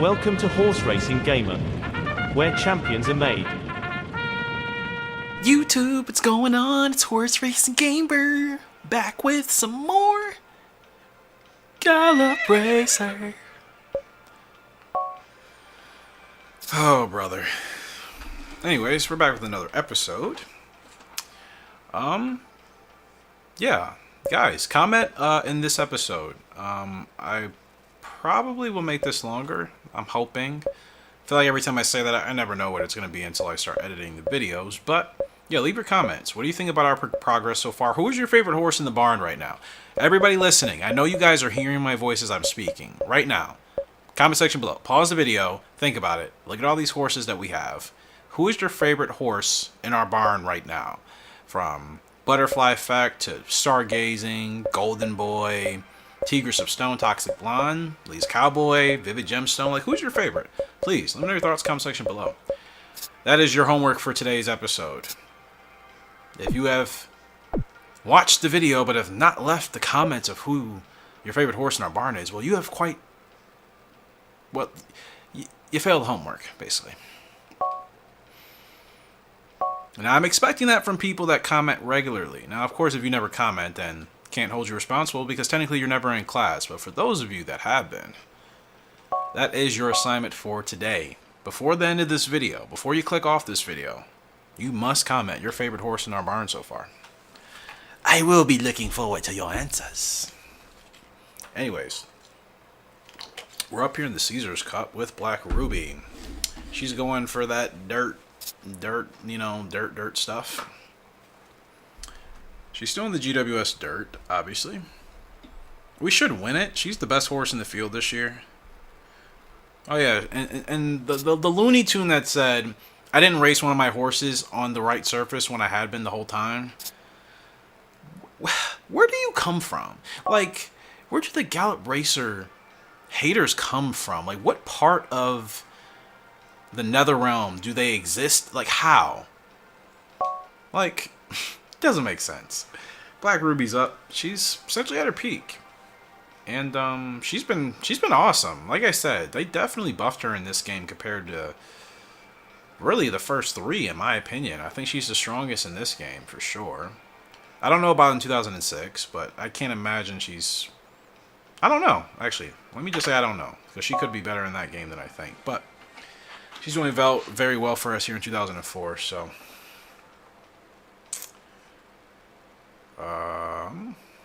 Welcome to Horse Racing Gamer, where champions are made. YouTube, what's going on? It's Horse Racing Gamer, back with some more Gallop Racer. Oh, brother. Anyways, we're back with another episode. Yeah, guys, comment in this episode. I probably will make this longer. I'm hoping. I feel like every time I say that, I never know what it's going to be until I start editing the videos. But yeah, leave your comments. What do you think about our progress so far? Who is your favorite horse in the barn right now? Everybody listening, I know you guys are hearing my voice as I'm speaking right now. Comment section below. Pause the video. Think about it. Look at all these horses that we have. Who is your favorite horse in our barn right now? From Butterfly Effect to Stargazing, Golden Boy, Tigress of Stone, Toxic Blonde, Lee's Cowboy, Vivid Gemstone. Like, who's your favorite? Please, let me know your thoughts in the comment section below. That is your homework for today's episode. If you have watched the video but have not left the comments of who your favorite horse in our barn is, well, you have quite... well, you failed homework, basically. Now, I'm expecting that from people that comment regularly. Now, of course, if you never comment, then can't hold you responsible because technically you're never in class. But for those of you that have been, that is your assignment for today. Before the end of this video, before you click off this video, you must comment your favorite horse in our barn so far. I will be looking forward to your answers. Anyways, we're up here in the Caesars Cup with Black Ruby. She's going for that dirt stuff. She's still in the GWS dirt, obviously. We should win it. She's the best horse in the field this year. Oh yeah, and the Looney Tune that said I didn't race one of my horses on the right surface when I had been the whole time. Where do you come from? Like, where do the Gallop Racer haters come from? Like, what part of the Nether Realm do they exist? Like, how? Like, doesn't make sense. Black Ruby's up. She's essentially at her peak. And she's been awesome. Like I said, they definitely buffed her in this game compared to really the first three, in my opinion. I think she's the strongest in this game for sure. I don't know about in 2006, but I can't imagine she's... I don't know, actually. Let me just say I don't know, because she could be better in that game than I think. But she's doing very well for us here in 2004, so...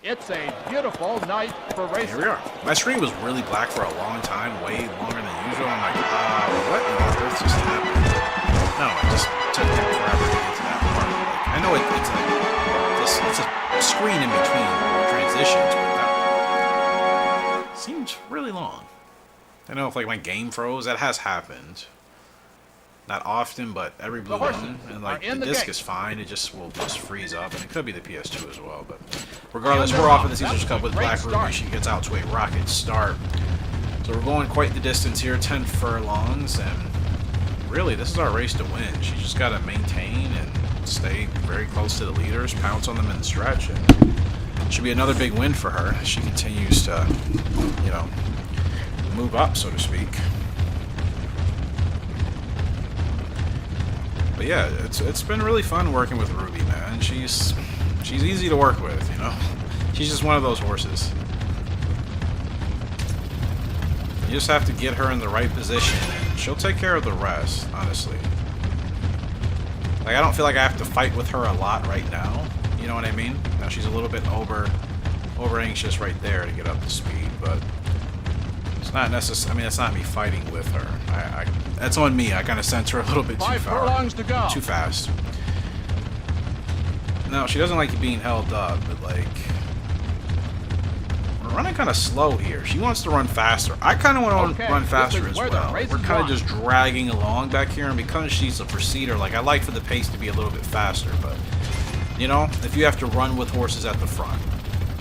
It's a beautiful night for racing. Here we are. My screen was really black for a long time, way longer than usual. I'm like, what in the earth just happened? No, it just took forever to get to that part. Like, I know it's a screen in between transitions, but that seems really long. I know if like my game froze, that has happened. Not often, but every blue moon, and like the disc is fine. It will just freeze up, and it could be the PS2 as well. But regardless, we're off in the Caesars Cup with Black Ruby. She gets out to a rocket start. So we're going quite the distance here, 10 furlongs, and really this is our race to win. She just got to maintain and stay very close to the leaders, pounce on them in the stretch, and it should be another big win for her as she continues to, you know, move up, so to speak. But yeah, it's been really fun working with Ruby, man. She's easy to work with, you know. She's just one of those horses. You just have to get her in the right position, and she'll take care of the rest, honestly. Like, I don't feel like I have to fight with her a lot right now. You know what I mean? Now she's a little bit over anxious right there to get up to speed, but it's not necessary. I mean, it's not me fighting with her. That's on me. I kind of sense her a little bit too too fast. No, she doesn't like being held up, but like, we're running kind of slow here. She wants to run faster. I kind of want to run faster as well. We're kind of just dragging along back here, and because she's a proceeder, like, I like for the pace to be a little bit faster, but you know, if you have to run with horses at the front,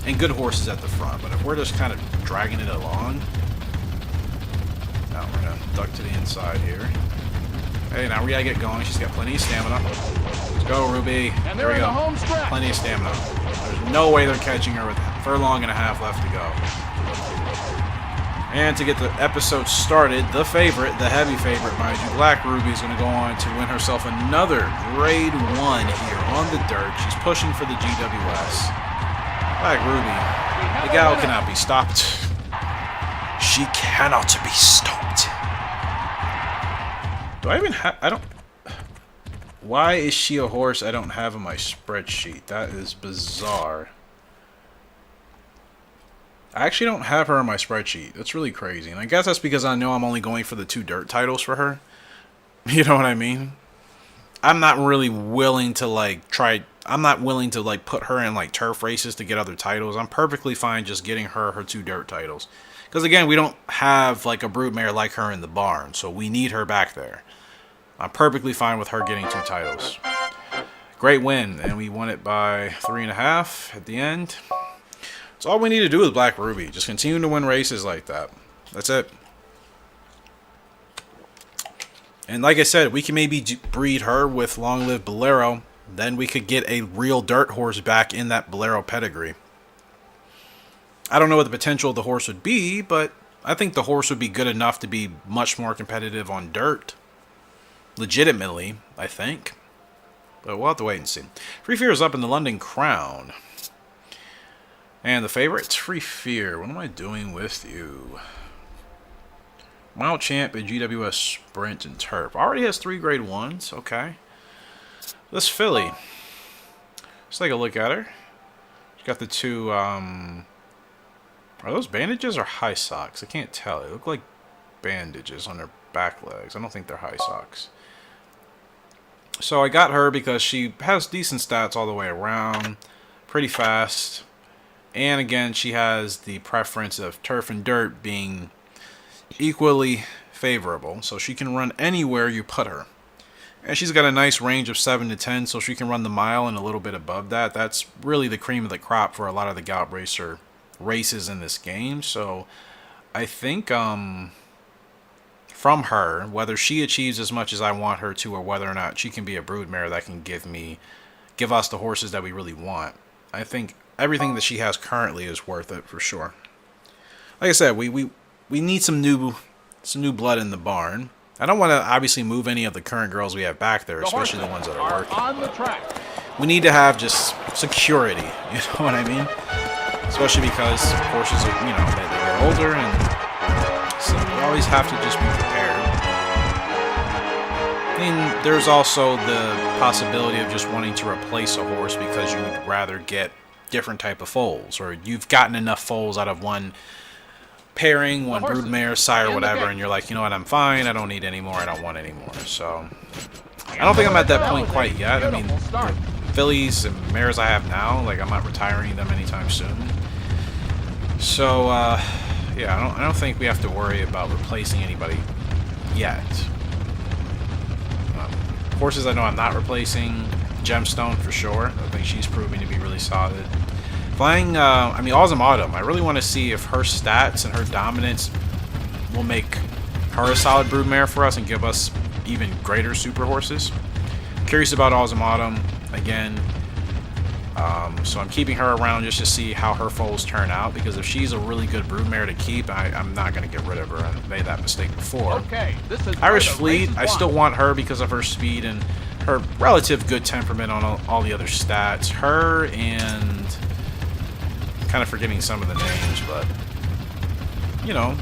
and good horses at the front, but if we're just kind of dragging it along. Now we're gonna duck to the inside here. Hey, now we gotta get going. She's got plenty of stamina. Let's go, Ruby. There we go. Plenty of stamina. There's no way they're catching her with a furlong and a half left to go. And to get the episode started, the favorite, the heavy favorite, mind you, Black Ruby is going to go on to win herself another Grade 1 here on the dirt. She's pushing for the GWS. Black Ruby, the gal cannot be stopped. She cannot be stopped. Do I even have... I don't... Why is she a horse I don't have in my spreadsheet? That is bizarre. I actually don't have her on my spreadsheet. That's really crazy. And I guess that's because I know I'm only going for the 2 dirt titles for her. You know what I mean? I'm not really willing to, like, I'm not willing to, like, put her in, like, turf races to get other titles. I'm perfectly fine just getting her 2 dirt titles. Because, again, we don't have, like, a broodmare like her in the barn. So we need her back there. I'm perfectly fine with her getting 2 titles. Great win. And we won it by 3.5 at the end. So all we need to do with Black Ruby. Just continue to win races like that. That's it. And like I said, we can maybe breed her with Long Live Bolero. Then we could get a real dirt horse back in that Bolero pedigree. I don't know what the potential of the horse would be, but I think the horse would be good enough to be much more competitive on dirt. Legitimately, I think. But we'll have to wait and see. Free Fear is up in the London Crown. And the favorite, Free Fear. What am I doing with you? Mile Champ and GWS Sprint and Turf. Already has 3 Grade 1s. Okay. This filly. Let's take a look at her. She's got the 2, are those bandages or high socks? I can't tell. They look like bandages on her back legs. I don't think they're high socks. So I got her because she has decent stats all the way around. Pretty fast. And again, she has the preference of turf and dirt being equally favorable. So she can run anywhere you put her. And she's got a nice range of 7 to 10, so she can run the mile and a little bit above that. That's really the cream of the crop for a lot of the Gallop Racer races in this game. So I think from her, whether she achieves as much as I want her to or whether or not she can be a broodmare that can give us the horses that we really want, I think everything that she has currently is worth it for sure. Like I said, we need some new blood in the barn. I don't want to obviously move any of the current girls we have back there, especially the ones that are working. On the track. We need to have just security, you know what I mean? Especially because horses are, you know, they get older, and so we always have to just be prepared. I mean, there's also the possibility of just wanting to replace a horse because you would rather get different type of foals, or you've gotten enough foals out of one pairing, one broodmare, sire, whatever, and you're like, you know what, I'm fine, I don't need any more, I don't want any more. So I don't think I'm at that point quite yet. I mean, the fillies and mares I have now, like, I'm not retiring them anytime soon. So yeah, I don't think we have to worry about replacing anybody yet. Horses I know I'm not replacing, Gemstone for sure. I think she's proving to be really solid. Flying, I mean, Awesome Autumn. I really want to see if her stats and her dominance will make her a solid broodmare for us and give us even greater super horses. Curious about Awesome Autumn again. So I'm keeping her around just to see how her foals turn out, because if she's a really good broodmare to keep, I'm not going to get rid of her. I made that mistake before. Okay, this is Irish Fleet, I still want her because of her speed and her relative good temperament on all the other stats. Her and... kind of forgetting some of the names, but... you know,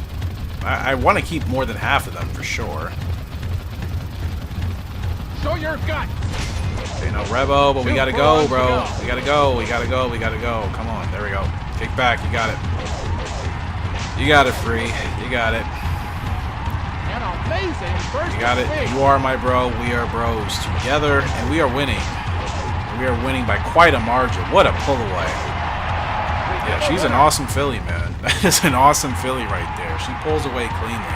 I want to keep more than half of them for sure. Show your gut. Okay, no Revo, but we gotta go, bro. We gotta go, we gotta go, we gotta go. Come on, there we go. Kick back, you got it. You got it, Free. You got it. An amazing first You got it. You are my bro. We are bros together, and we are winning. We are winning by quite a margin. What a pull away. Yeah, she's an awesome filly, man. That is an awesome filly right there. She pulls away cleanly.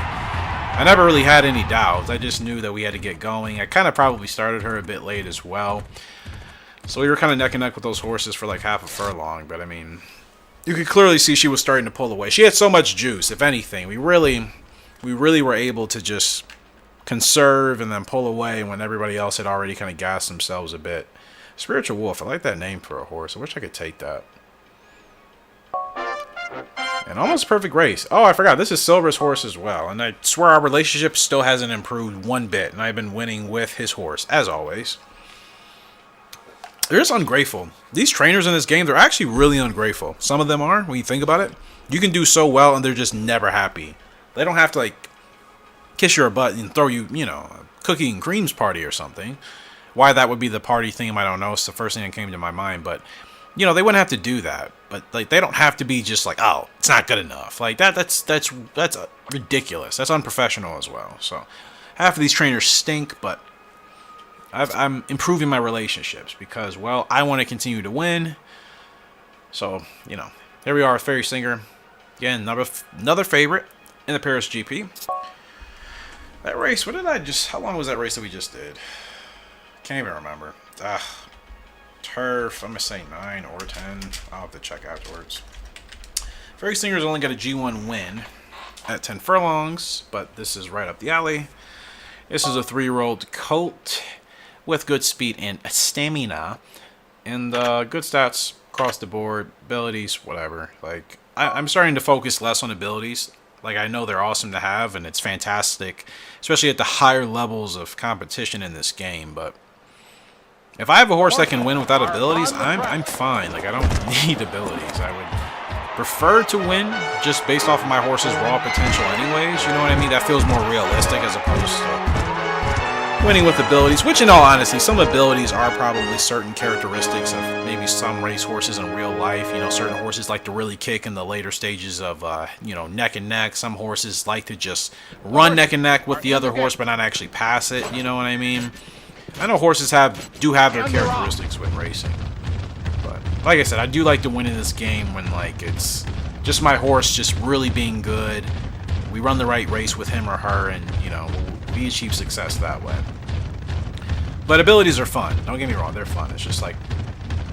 I never really had any doubts. I just knew that we had to get going. I kind of probably started her a bit late as well. So we were kind of neck and neck with those horses for like half a furlong. But I mean, you could clearly see she was starting to pull away. She had so much juice, if anything. We really were able to just conserve and then pull away when everybody else had already kind of gassed themselves a bit. Spiritual Wolf. I like that name for a horse. I wish I could take that. An almost perfect race. Oh, I forgot. This is Silver's horse as well. And I swear our relationship still hasn't improved one bit. And I've been winning with his horse, as always. They're just ungrateful. These trainers in this game, they're actually really ungrateful. Some of them are, when you think about it. You can do so well, and they're just never happy. They don't have to, like, kiss your butt and throw you, you know, a cookie and creams party or something. Why that would be the party theme, I don't know. It's the first thing that came to my mind. But, you know, they wouldn't have to do that. But, like, they don't have to be just like, oh, it's not good enough. Like, that's ridiculous. That's unprofessional as well. So, half of these trainers stink, but I'm improving my relationships because, well, I want to continue to win. So, you know, here we are with Fairy Singer. Again, another favorite in the Paris GP. That race, how long was that race that we just did? Can't even remember. Turf, I'm going to say 9 or 10. I'll have to check afterwards. Fairy Singer's only got a G1 win at 10 furlongs, but this is right up the alley. This is a 3-year-old colt with good speed and stamina, and good stats across the board, abilities, whatever. Like, I'm starting to focus less on abilities. Like, I know they're awesome to have, and it's fantastic, especially at the higher levels of competition in this game, but if I have a horse that can win without abilities, I'm fine. Like, I don't need abilities. I would prefer to win just based off of my horse's raw potential anyways, you know what I mean? That feels more realistic as opposed to winning with abilities, which in all honesty, some abilities are probably certain characteristics of maybe some race horses in real life. You know, certain horses like to really kick in the later stages of, you know, neck and neck. Some horses like to just run neck and neck with the other horse but not actually pass it, you know what I mean? I know horses do have their characteristics with racing. But, like I said, I do like to win in this game when, like, it's just my horse just really being good. We run the right race with him or her, and, you know, we achieve success that way. But abilities are fun. Don't get me wrong, they're fun. It's just like,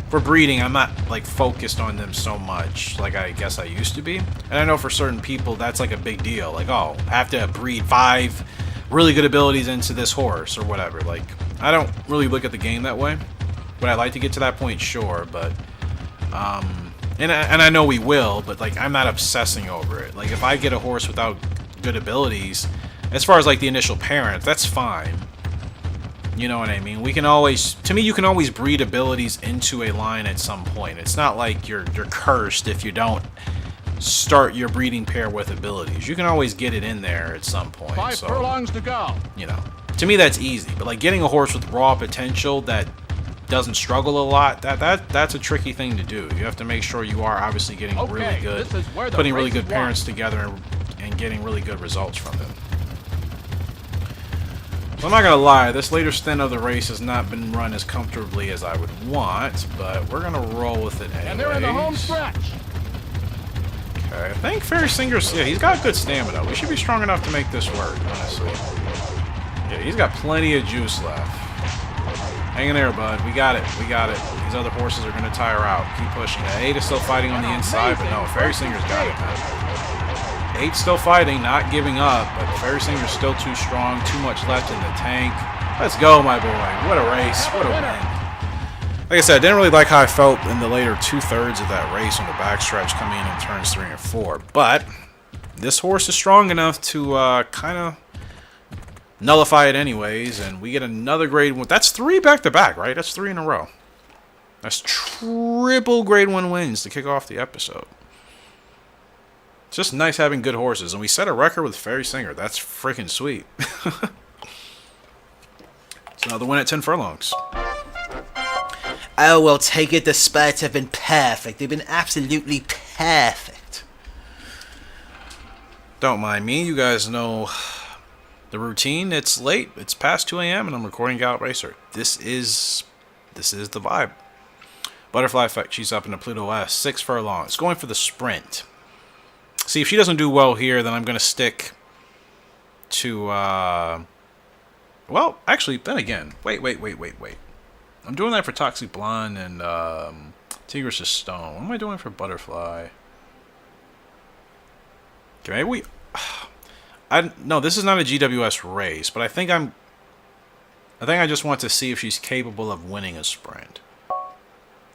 for breeding, I'm not, like, focused on them so much like I guess I used to be. And I know for certain people, that's, like, a big deal. Like, oh, I have to breed 5 really good abilities into this horse or whatever. Like, I don't really look at the game that way. Would I like to get to that point? Sure, but and I know we will, but, like, I'm not obsessing over it. Like, if I get a horse without good abilities, as far as, like, the initial parent, that's fine. You know what I mean? We can always, to me, you can always breed abilities into a line at some point. It's not like you're cursed if you don't start your breeding pair with abilities. You can always get it in there at some point. 5 furlongs to go. You know, to me that's easy. But, like, getting a horse with raw potential that doesn't struggle a lot, that's a tricky thing to do. You have to make sure you are obviously getting really good, putting really good parents together and getting really good results from them. So I'm not gonna lie, this later stint of the race has not been run as comfortably as I would want, but we're gonna roll with it anyways. And they're in the home stretch. Okay, I think Fairy Singer's, yeah, he's got good stamina. We should be strong enough to make this work, honestly. Yeah, he's got plenty of juice left. Hang in there, bud. We got it. We got it. These other horses are gonna tire out. Keep pushing. 8 is still fighting on the inside, but no, Fairy Singer's got it, man. 8's still fighting, not giving up, but Fairy Singer's still too strong, too much left in the tank. Let's go, my boy. What a race. What a win. Like I said, I didn't really like how I felt in the later 2/3 of that race on the backstretch coming in turns 3 and 4. But this horse is strong enough to kind of nullify it anyways, and we get another grade 1. That's 3 back-to-back, right? That's 3 in a row. That's triple grade 1 wins to kick off the episode. It's just nice having good horses, and we set a record with Fairy Singer. That's freaking sweet. It's another win at 10 furlongs. Oh, well, take it. The spurts have been perfect. They've been absolutely perfect. Don't mind me. You guys know the routine. It's late. It's past 2 a.m. and I'm recording Gallop Racer. This is the vibe. Butterfly Effect. She's up in the Pluto S. 6 furlongs. Going for the sprint. See, if she doesn't do well here, then I'm going to stick to, well, actually, then again, wait. I'm doing that for Toxic Blonde and Tigris' Stone. What am I doing for Butterfly? Okay, maybe we... no, this is not a GWS race, but I think I just want to see if she's capable of winning a sprint.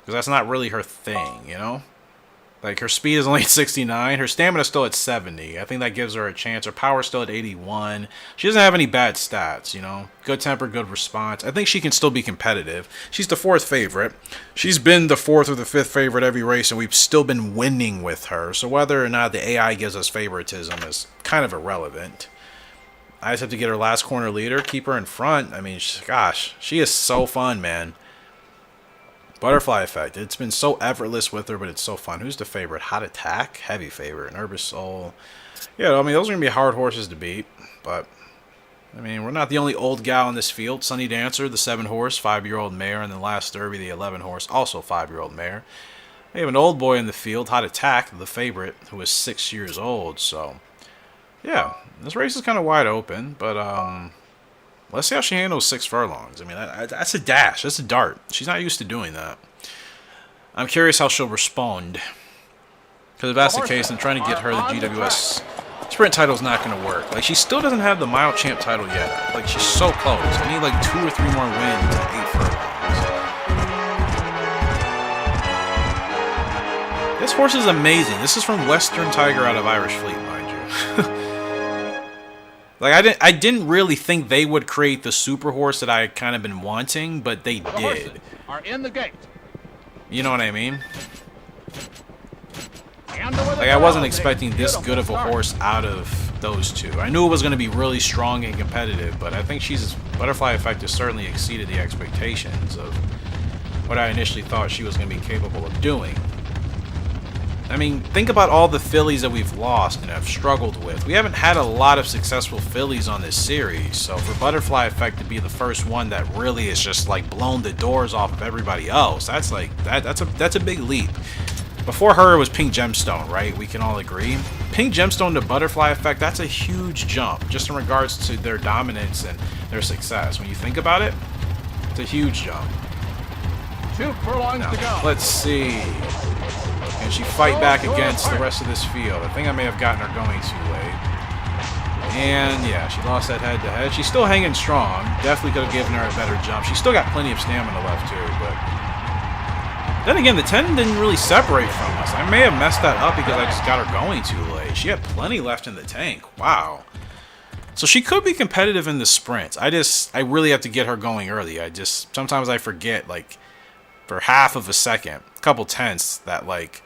Because that's not really her thing, you know? Like, her speed is only at 69. Her stamina's still at 70. I think that gives her a chance. Her power's still at 81. She doesn't have any bad stats, you know. Good temper, good response. I think she can still be competitive. She's the 4th favorite. She's been the 4th or the 5th favorite every race, and we've still been winning with her. So whether or not the AI gives us favoritism is kind of irrelevant. I just have to get her last corner leader, keep her in front. I mean, gosh, she is so fun, man. Butterfly effect. It's been so effortless with her, but it's so fun. Who's the favorite? Hot Attack? Heavy favorite. Nervous Soul. Yeah, I mean, those are going to be hard horses to beat. But, I mean, we're not the only old gal in this field. Sunny Dancer, the 7-horse, 5-year-old mare. And then Last Derby, the 11-horse, also 5-year-old mare. We have an old boy in the field, Hot Attack, the favorite, who is 6 years old. So, yeah, this race is kind of wide open. But, let's see how she handles 6 furlongs. I mean, that's a dash. That's a dart. She's not used to doing that. I'm curious how she'll respond. Because if that's the case, then trying to get her the GWS sprint title's not going to work. Like, she still doesn't have the mile champ title yet. Like, she's so close. I need like 2 or 3 more wins at 8 furlongs. This horse is amazing. This is from Western Tiger out of Irish Fleet, mind you. Like, I didn't really think they would create the super horse that I kind of been wanting, but they did. Are in the gate. You know what I mean? Like, I wasn't expecting this good of a horse out of those two. I knew it was going to be really strong and competitive, but I think she's Butterfly Effect has certainly exceeded the expectations of what I initially thought she was going to be capable of doing. I mean, think about all the fillies that we've lost and have struggled with. We haven't had a lot of successful fillies on this series, so for Butterfly Effect to be the first one that really is just like blown the doors off of everybody else, that's like that's a big leap. Before her it was Pink Gemstone, right? We can all agree. Pink Gemstone to Butterfly Effect, that's a huge jump just in regards to their dominance and their success. When you think about it, it's a huge jump. 2 furlongs to go. Let's see. Can she fight back against the rest of this field? I think I may have gotten her going too late. And yeah, she lost that head-to-head. She's still hanging strong. Definitely could have given her a better jump. She's still got plenty of stamina left too, but then again, the 10 didn't really separate from us. I may have messed that up because I just got her going too late. She had plenty left in the tank. Wow. So she could be competitive in the sprints. I really have to get her going early. Sometimes I forget, like, for half of a second, a couple tenths, that, like,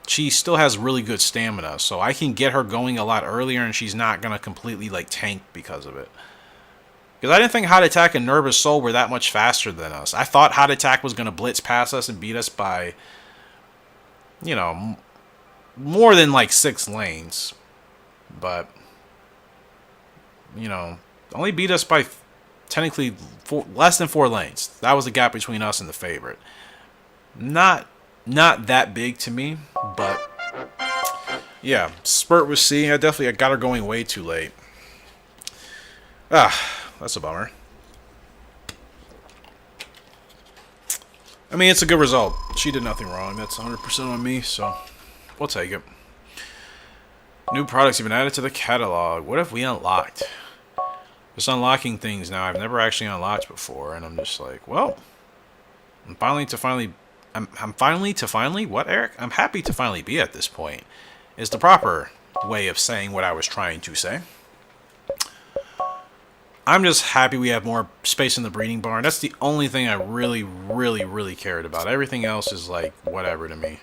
she still has really good stamina. So I can get her going a lot earlier and she's not going to completely, like, tank because of it. Because I didn't think Hot Attack and Nervous Soul were that much faster than us. I thought Hot Attack was going to blitz past us and beat us by, you know, more than, like, 6 lanes. But, you know, only beat us by technically less than 4 lanes. That was the gap between us and the favorite. Not that big to me, but yeah, spurt with C. I got her going way too late. That's a bummer. I mean, it's a good result. She did nothing wrong. That's 100% on me, so we'll take it. New products have been added to the catalog. What if we unlocked? Just unlocking things now I've never actually unlocked before, and I'm just like, well, I'm happy to finally be at this point, is the proper way of saying what I was trying to say. I'm just happy we have more space in the breeding barn. That's the only thing I really, really, really cared about. Everything else is like whatever to me.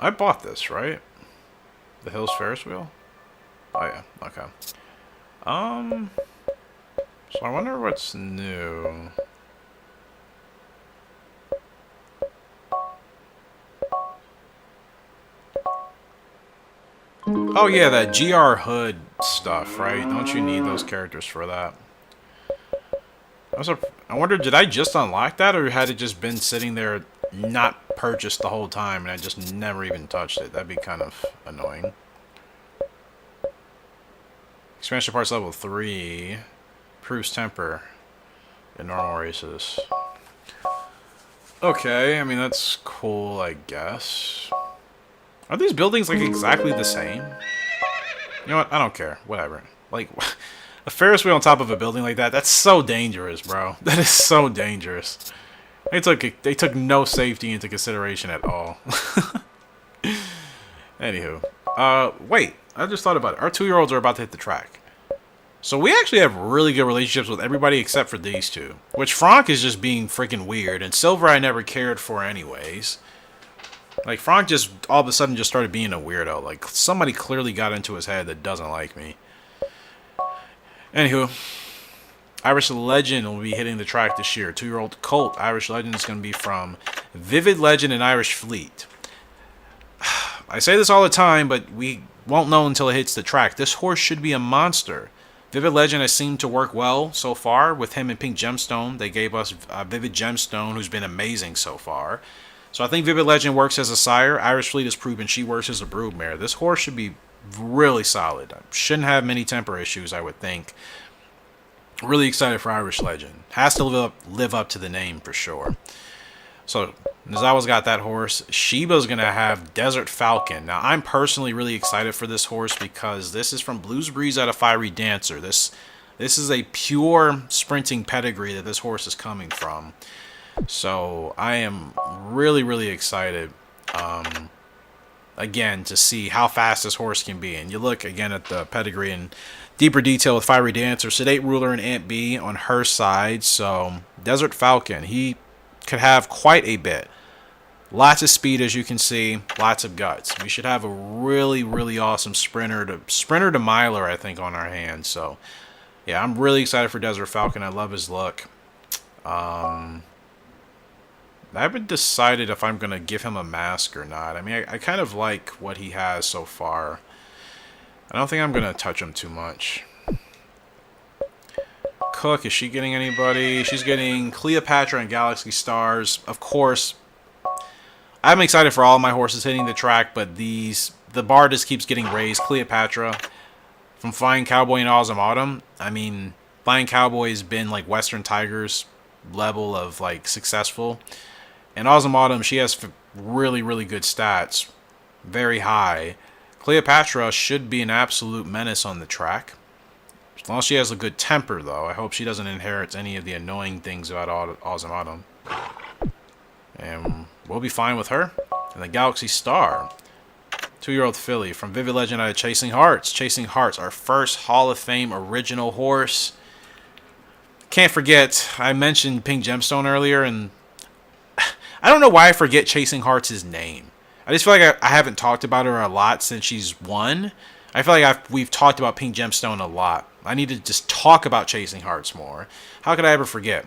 I bought this, right? The Hills Ferris wheel? Oh yeah, okay. So I wonder what's new. Oh yeah, that GR Hood stuff, right? Don't you need those characters for that? I wonder, did I just unlock that, or had it just been sitting there not purchased the whole time and I just never even touched it? That'd be kind of annoying. Expansion parts level 3. Proves temper in normal races. Okay, I mean, that's cool, I guess. Are these buildings, like, exactly the same? You know what? I don't care. Whatever. Like, A Ferris wheel on top of a building like that, that's so dangerous, bro. That is so dangerous. They took no safety into consideration at all. Anywho. Wait. I just thought about it. Our 2-year-olds are about to hit the track. So we actually have really good relationships with everybody except for these two. Which Franck is just being freaking weird. And Silver I never cared for anyways. Like, Franck just all of a sudden just started being a weirdo. Like, somebody clearly got into his head that doesn't like me. Anywho. Irish Legend will be hitting the track this year. 2-year-old colt. Irish Legend is going to be from Vivid Legend and Irish Fleet. I say this all the time, but we won't know until it hits the track. This horse should be a monster. Vivid Legend has seemed to work well so far with him and Pink Gemstone. They gave us Vivid Gemstone, who's been amazing so far. So I think Vivid Legend works as a sire. Irish Fleet has proven she works as a broodmare. This horse should be really solid. Shouldn't have many temper issues, I would think. Really excited for Irish Legend. Has to live up to the name for sure. So Nozawa's got that horse. Sheba's going to have Desert Falcon. Now, I'm personally really excited for this horse because this is from Blues Breeze out of Fiery Dancer. This is a pure sprinting pedigree that this horse is coming from. So I am really, really excited, again, to see how fast this horse can be. And you look, again, at the pedigree in deeper detail with Fiery Dancer. Sedate Ruler and Aunt B on her side. So Desert Falcon, he could have quite a bit. Lots of speed, as you can see. Lots of guts. We should have a really, really awesome sprinter to miler, I think, on our hands. So, yeah, I'm really excited for Desert Falcon. I love his look. I haven't decided if I'm going to give him a mask or not. I mean, I kind of like what he has so far. I don't think I'm going to touch him too much. Cook, is she getting anybody? She's getting Cleopatra and Galaxy Stars. Of course, I'm excited for all of my horses hitting the track, but the bar just keeps getting raised. Cleopatra from Flying Cowboy and Awesome Autumn. I mean, Flying Cowboy has been like Western Tigers level of like successful. And Awesome Autumn, she has really, really good stats. Very high. Cleopatra should be an absolute menace on the track. As long as she has a good temper, though. I hope she doesn't inherit any of the annoying things about Awesome Autumn. And we'll be fine with her. And the Galaxy Star. 2-year-old filly from Vivid Legend out of Chasing Hearts. Chasing Hearts, our first Hall of Fame original horse. Can't forget, I mentioned Pink Gemstone earlier, and I don't know why I forget Chasing Hearts' name. I just feel like I haven't talked about her a lot since she's won. I feel like we've talked about Pink Gemstone a lot. I need to just talk about Chasing Hearts more. How could I ever forget?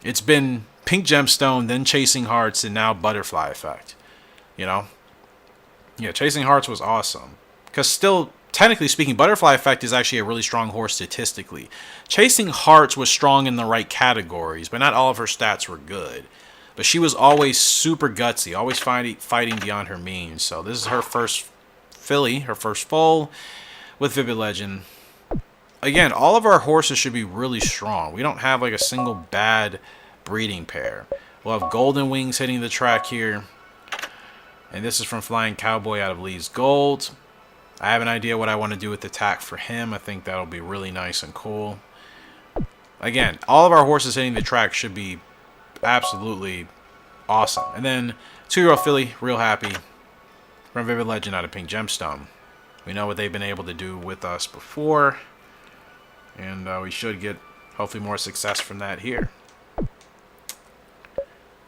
It's been Pink Gemstone, then Chasing Hearts, and now Butterfly Effect. You know? Yeah, Chasing Hearts was awesome. Because still, technically speaking, Butterfly Effect is actually a really strong horse statistically. Chasing Hearts was strong in the right categories, but not all of her stats were good. But she was always super gutsy, always fighting beyond her means. So this is her first filly, her first foal with Vivid Legend. Again, all of our horses should be really strong. We don't have like a single bad breeding pair. We'll have Golden Wings hitting the track here. And this is from Flying Cowboy out of Lee's Gold. I have an idea what I want to do with the tack for him. I think that'll be really nice and cool. Again, all of our horses hitting the track should be absolutely awesome. And then 2-year-old filly, Real Happy from Vivid Legend out of Pink Gemstone. We know what they've been able to do with us before. And we should get, hopefully, more success from that here.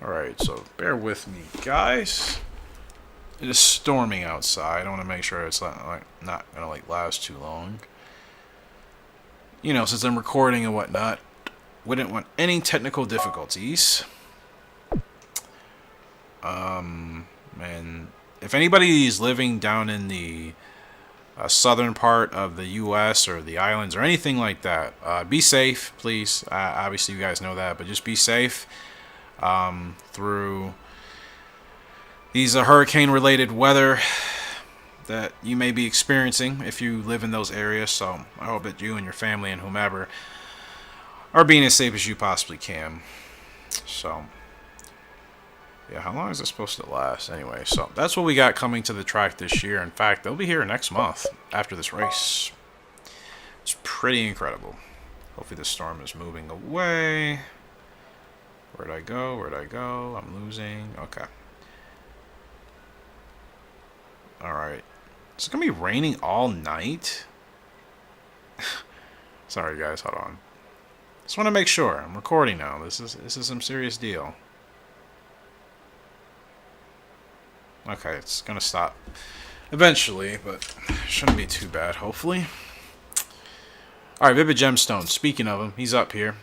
Alright, so bear with me, guys. It is storming outside. I want to make sure it's not going to last too long. You know, since I'm recording and whatnot, wouldn't want any technical difficulties. And if anybody is living down in the southern part of the U.S. or the islands or anything like that, be safe, please. Obviously, you guys know that, but just be safe through these hurricane-related weather that you may be experiencing if you live in those areas. So I hope that you and your family and whomever are being as safe as you possibly can. So yeah, how long is this supposed to last anyway? So that's what we got coming to the track this year. In fact, they'll be here next month after this race. It's pretty incredible. Hopefully the storm is moving away. Where'd I go? Where'd I go? I'm losing. Okay. Alright. Is it going to be raining all night? Sorry, guys. Hold on. Just want to make sure. I'm recording now. This is some serious deal. Okay, it's going to stop eventually, but shouldn't be too bad, hopefully. Alright, Vivid Gemstone. Speaking of him, he's up here.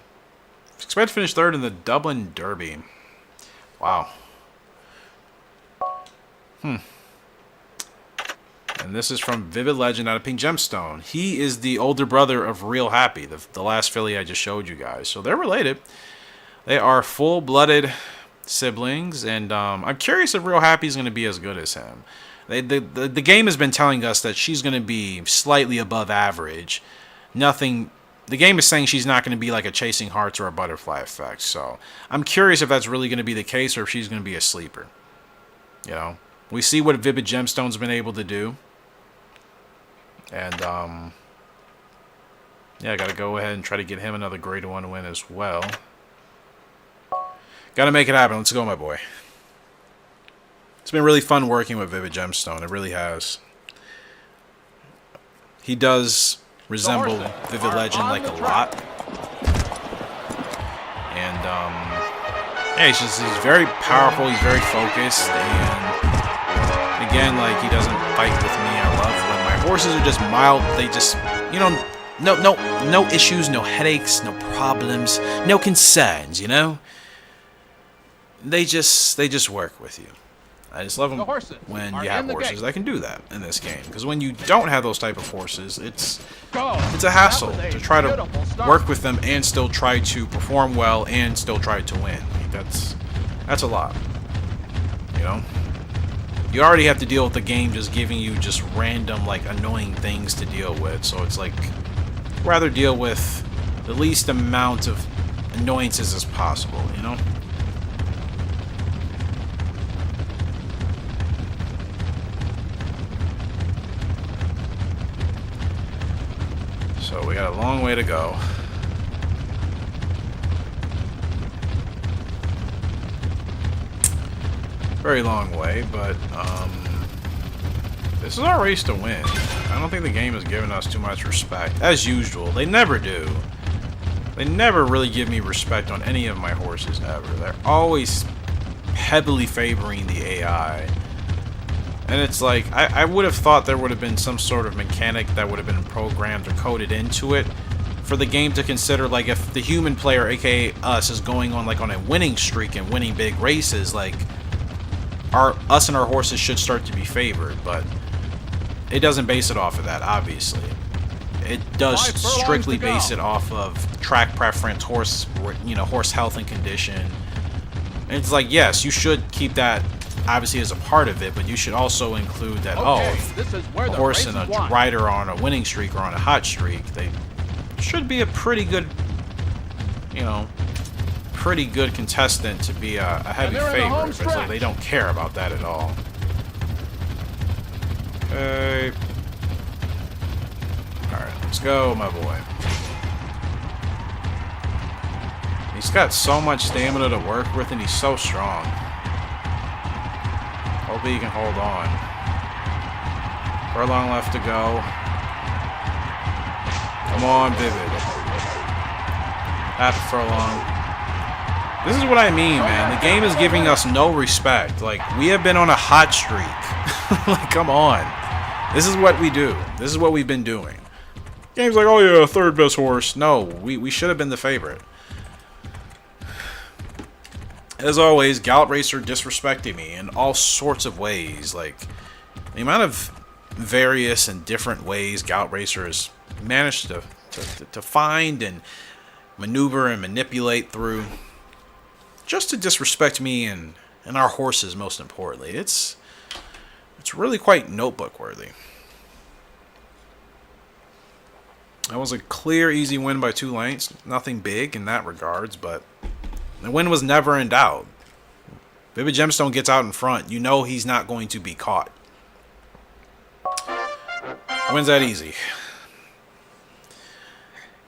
Expected to finish third in the Dublin Derby. Wow. And this is from Vivid Legend out of Pink Gemstone. He is the older brother of Real Happy, the last filly I just showed you guys. So they're related. They are full-blooded siblings, and I'm curious if Real Happy is going to be as good as him. The game has been telling us that she's going to be slightly above average. Nothing. The game is saying she's not going to be like a Chasing Hearts or a Butterfly Effect. So I'm curious if that's really going to be the case or if she's going to be a sleeper. You know, we see what Vivid Gemstone's been able to do, and yeah, I got to go ahead and try to get him another Grade 1 win as well. Got to make it happen. Let's go, my boy. It's been really fun working with Vivid Gemstone. It really has. He does resemble Vivid Legend like a lot. And yeah, he's very powerful, he's very focused, and again, like, he doesn't fight with me. I love when my horses are just mild. They just, you know, no issues, no headaches, no problems, no concerns, you know? They just work with you. I just love them when you have horses that can do that in this game. Because when you don't have those type of horses, it's a hassle to try to work with them and still try to perform well and still try to win. Like, that's a lot. You know? You already have to deal with the game just giving you just random, like, annoying things to deal with. So it's like, rather deal with the least amount of annoyances as possible, you know? So we got a long way to go. Very long way, but this is our race to win. I don't think the game has given us too much respect. As usual, they never do. They never really give me respect on any of my horses ever. They're always heavily favoring the AI. And it's like, I would have thought there would have been some sort of mechanic that would have been programmed or coded into it for the game to consider, like, if the human player, aka us, is going on like on a winning streak and winning big races, like, us and our horses should start to be favored. But it doesn't base it off of that, obviously. It does strictly base it off of track preference, horse health and condition. And it's like, yes, you should keep that obviously as a part of it, but you should also include that, if a horse and a rider are on a winning streak or on a hot streak, they should be a pretty good, pretty good contestant to be a heavy favorite. So they don't care about that at all. Okay. Alright, let's go, my boy. He's got so much stamina to work with, and he's so strong. Hopefully he can hold on. Furlong left to go. Come on, Vivid. Happy Furlong. This is what I mean, man. The game is giving us no respect. Like, we have been on a hot streak. Like, come on. This is what we do. This is what we've been doing. Game's like, oh yeah, third best horse. No, we should have been the favorite. As always, Gallop Racer disrespecting me in all sorts of ways. Like, the amount of various and different ways Gallop Racer has managed to find and maneuver and manipulate through, just to disrespect me and our horses, most importantly. It's really quite notebook worthy. That was a clear, easy win by 2 lengths. Nothing big in that regards, but the win was never in doubt. Vivid Gemstone gets out in front. You know he's not going to be caught. Wins that easy.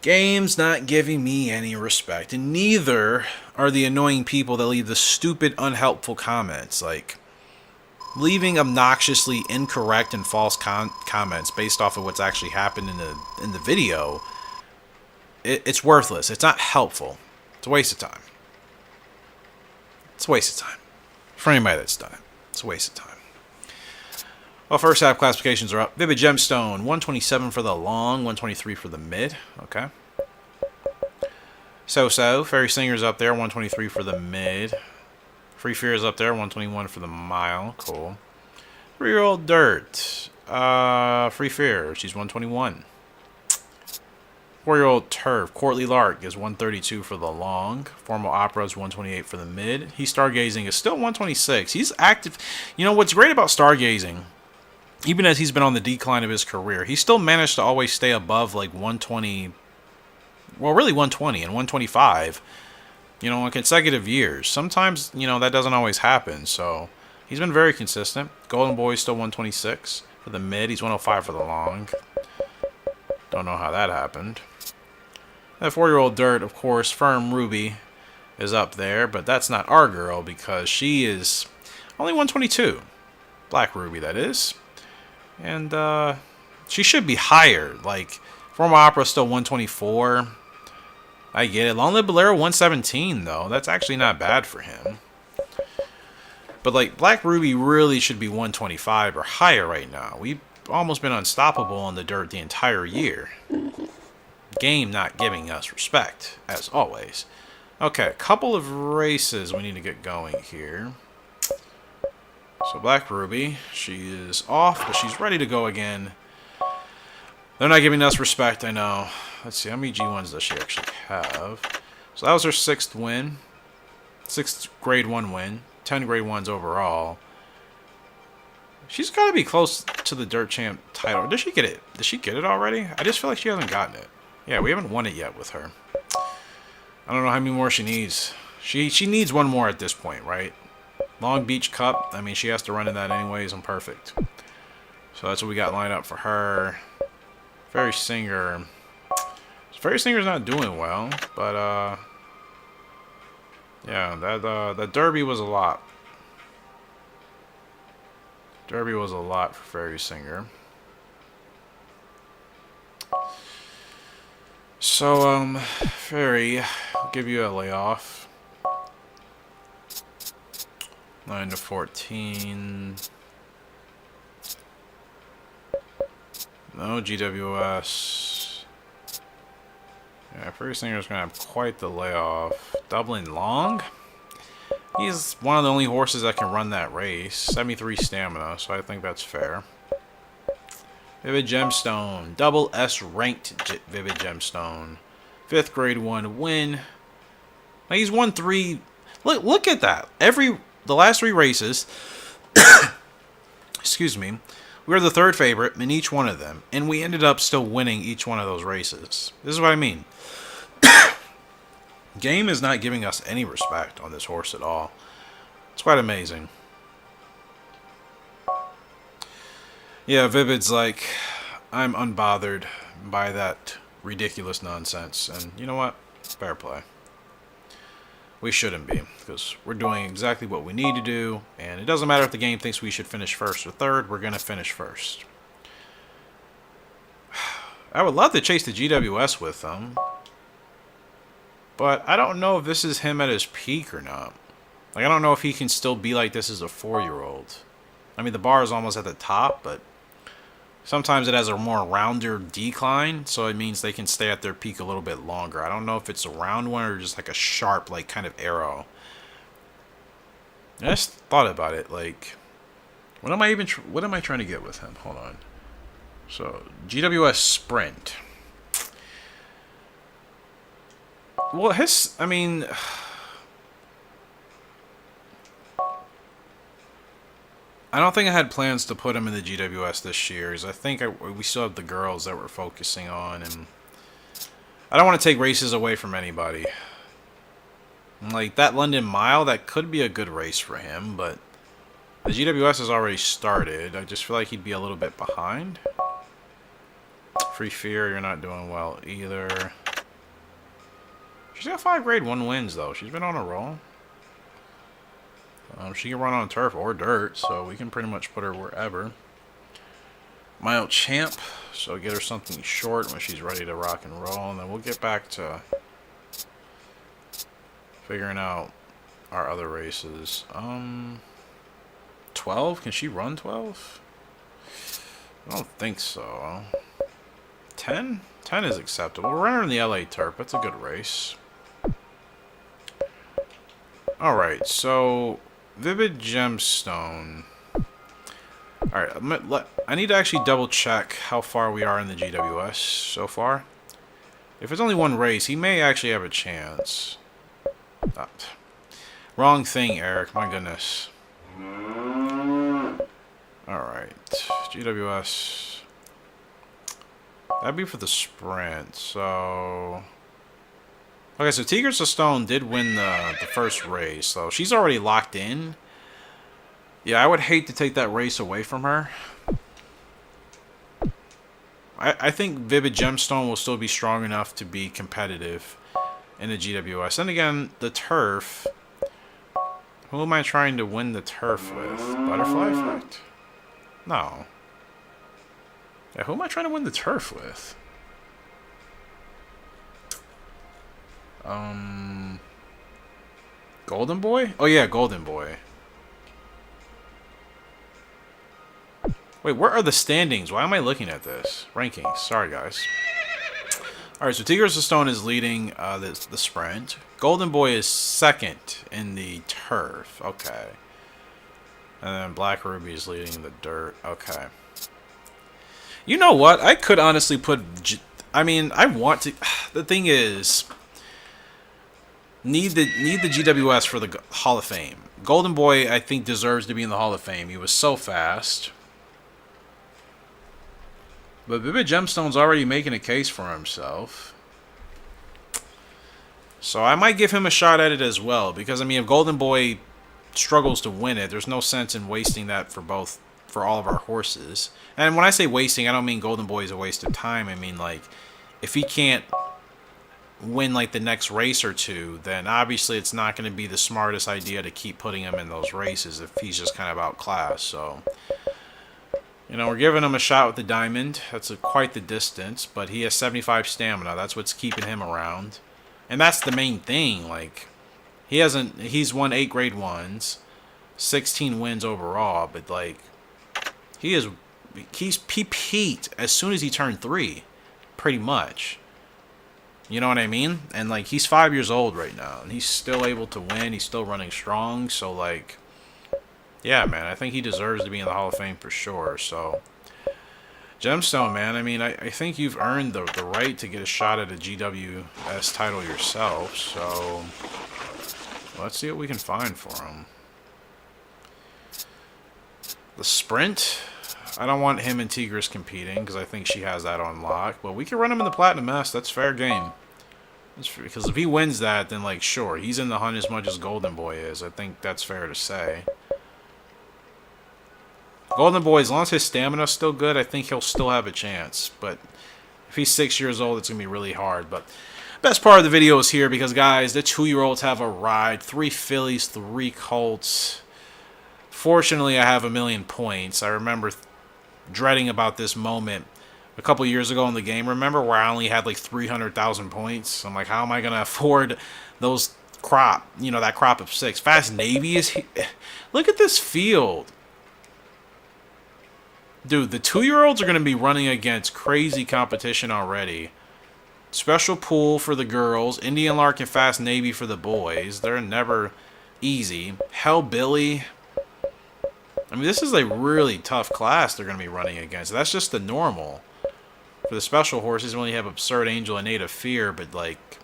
Game's not giving me any respect, and neither are the annoying people that leave the stupid, unhelpful comments, like leaving obnoxiously incorrect and false comments based off of what's actually happened in the video. It's worthless. It's not helpful. It's a waste of time. It's a waste of time. For anybody that's done it, it's a waste of time. Well, first half classifications are up. Vivid Gemstone, 127 for the long, 123 for the mid. Okay. So-So, Fairy Singer's up there, 123 for the mid. Free Fear's up there, 121 for the mile. Cool. 3-year-old Dirt. Free Fear, she's 121. 4-year-old Turf. Courtly Lark is 132 for the long. Formal Opera is 128 for the mid. He's Stargazing is still 126. He's active. You know, what's great about Stargazing, even as he's been on the decline of his career, he still managed to always stay above like 120, well, really 120 and 125, you know, in consecutive years. Sometimes, you know, that doesn't always happen, so he's been very consistent. Golden Boy's still 126 for the mid. He's 105 for the long. Don't know how that happened. That 4-year-old Dirt, of course, Firm Ruby is up there, but that's not our girl because she is only 122. Black Ruby, that is. And she should be higher. Like, Formal Opera still 124. I get it. Long Live Bolero 117, though. That's actually not bad for him. But, like, Black Ruby really should be 125 or higher right now. We've almost been unstoppable on the dirt the entire year. Game not giving us respect, as always. Okay, a couple of races we need to get going here. So Black Ruby, she is off, but she's ready to go again. They're not giving us respect, I know. Let's see, how many G1s does she actually have? So that was her 6th win. 6th grade 1 win. 10 grade 1s overall. She's got to be close to the Dirt Champ title. Did she get it? Did she get it already? I just feel like she hasn't gotten it. Yeah, we haven't won it yet with her. I don't know how many more she needs. She needs one more at this point, right? Long Beach Cup, I mean, she has to run in that anyways. I'm perfect. So that's what we got lined up for her. Fairy Singer. Fairy Singer's not doing well, but, yeah, that Derby was a lot. Derby was a lot for Fairy Singer. So, Fairy, I'll give you a layoff. 9 to 14. No GWS. Yeah, Fairy Singer's gonna have quite the layoff. Doubling Long. He's one of the only horses that can run that race. 73 stamina, so I think that's fair. Vivid Gemstone. Double S ranked Vivid Gemstone. 5th grade 1 win. Now he's won 3. Look at that. The last 3 races, excuse me, we were the 3rd favorite in each one of them, and we ended up still winning each one of those races. This is what I mean. Game is not giving us any respect on this horse at all. It's quite amazing. Yeah, Vivid's like, I'm unbothered by that ridiculous nonsense, and you know what? Fair play. We shouldn't be, because we're doing exactly what we need to do, and it doesn't matter if the game thinks we should finish 1st or 3rd, we're going to finish 1st. I would love to chase the GWS with them, but I don't know if this is him at his peak or not. Like, I don't know if he can still be like this as a 4-year-old. I mean, the bar is almost at the top, but sometimes it has a more rounder decline, so it means they can stay at their peak a little bit longer. I don't know if it's a round one or just like a sharp, like, kind of arrow. I just thought about it, like, what am I trying to get with him? Hold on. So, GWS Sprint. Well, I mean, I don't think I had plans to put him in the GWS this year. I think we still have the girls that we're focusing on, and I don't want to take races away from anybody. Like, that London Mile, that could be a good race for him, but the GWS has already started. I just feel like he'd be a little bit behind. Free Fear, you're not doing well either. She's got 5 grade 1 wins, though. She's been on a roll. She can run on turf or dirt, so we can pretty much put her wherever. Mile champ, so get her something short when she's ready to rock and roll, and then we'll get back to figuring out our other races. 12? Can she run 12? I don't think so. 10? 10 is acceptable. We're running in the LA Turf. That's a good race. Alright, so Vivid Gemstone. Alright, I need to actually double check how far we are in the GWS so far. If it's only one race, he may actually have a chance. Wrong thing, Eric. My goodness. Alright. GWS. That'd be for the sprint, so... Okay, so Tigers of Stone did win the first race, so she's already locked in. Yeah, I would hate to take that race away from her. I think Vivid Gemstone will still be strong enough to be competitive in the GWS. And again, the turf. Who am I trying to win the turf with? Butterfly Effect? No. Yeah, who am I trying to win the turf with? Golden Boy? Oh yeah, Golden Boy. Wait, where are the standings? Why am I looking at this? Rankings. Sorry, guys. Alright, so Tigers of Stone is leading the sprint. Golden Boy is second in the turf. Okay. And then Black Ruby is leading the dirt. Okay. You know what? I could honestly put... I mean, I want to... The thing is... Need the GWS for the Hall of Fame. Golden Boy, I think, deserves to be in the Hall of Fame. He was so fast. But Vivid Gemstone's already making a case for himself. So I might give him a shot at it as well. Because, I mean, if Golden Boy struggles to win it, there's no sense in wasting that for all of our horses. And when I say wasting, I don't mean Golden Boy is a waste of time. I mean, like, if he can't win, like, the next race or two, then obviously it's not going to be the smartest idea to keep putting him in those races if he's just kind of outclassed. So, you know, we're giving him a shot with the diamond. That's quite the distance, but he has 75 stamina. That's what's keeping him around. And that's the main thing. Like, he's won 8 grade 1s, 16 wins overall, but, like, he peaked as soon as he turned 3, pretty much. You know what I mean? And, like, he's 5 years old right now, and he's still able to win. He's still running strong, so, like, yeah, man, I think he deserves to be in the Hall of Fame for sure. So, Gemstone, man, I mean, I think you've earned the right to get a shot at a GWS title yourself, so let's see what we can find for him. The sprint, I don't want him and Tigris competing, because I think she has that on lock, but we can run him in the Platinum S. That's fair game. Because if he wins that, then, like, sure, he's in the hunt as much as Golden Boy is. I think that's fair to say. Golden Boy, as long as his stamina's still good, I think he'll still have a chance. But if he's 6 years old, it's going to be really hard. But best part of the video is here because, guys, the 2-year-olds have arrived. 3 fillies, 3 colts. Fortunately, I have 1,000,000 points. I remember dreading about this moment a couple years ago in the game. Remember where I only had like 300,000 points? I'm like, how am I going to afford those crop, you know, that crop of 6? Fast Navy is here. Look at this field. Dude, the 2-year-olds are going to be running against crazy competition already. Special Pool for the girls. Indian Lark and Fast Navy for the boys. They're never easy. Hellbilly. I mean, this is a really tough class they're going to be running against. That's just the normal. For the special horses, we only have Absurd Angel and Native Fear, but, like,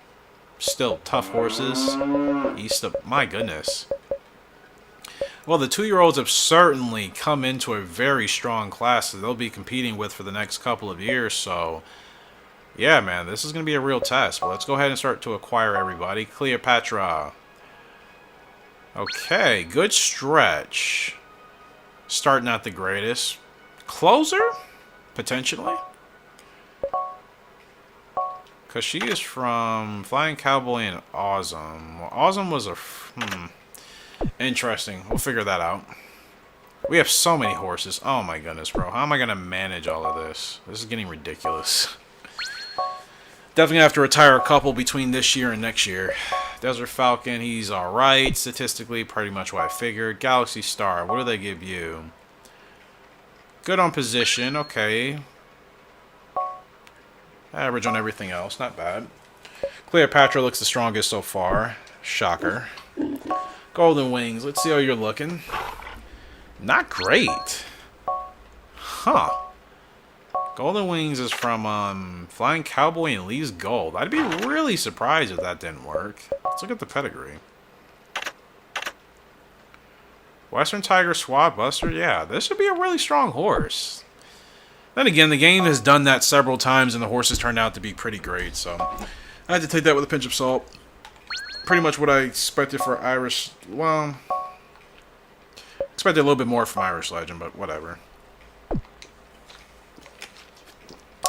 still tough horses. East of... My goodness. Well, the 2-year-olds have certainly come into a very strong class that they'll be competing with for the next couple of years, so... Yeah, man, this is going to be a real test. But let's go ahead and start to acquire everybody. Cleopatra. Okay, good stretch. Start not the greatest. Closer? Potentially. Because she is from Flying Cowboy and Awesome. Well, Awesome was a... Interesting. We'll figure that out. We have so many horses. Oh my goodness, bro. How am I going to manage all of this? This is getting ridiculous. Definitely have to retire a couple between this year and next year. Desert Falcon, he's alright. Statistically, pretty much what I figured. Galaxy Star, what do they give you? Good on position, okay. Average on everything else, not bad. Cleopatra looks the strongest so far. Shocker. Golden Wings, let's see how you're looking. Not great. Huh. Golden Wings is from Flying Cowboy and Lee's Gold. I'd be really surprised if that didn't work. Let's look at the pedigree. Western Tiger Swab Buster, yeah, this should be a really strong horse. Then again, the game has done that several times and the horses turned out to be pretty great, so I had to take that with a pinch of salt. Pretty much what I expected for Irish, well, expected a little bit more from Irish Legend, but whatever. And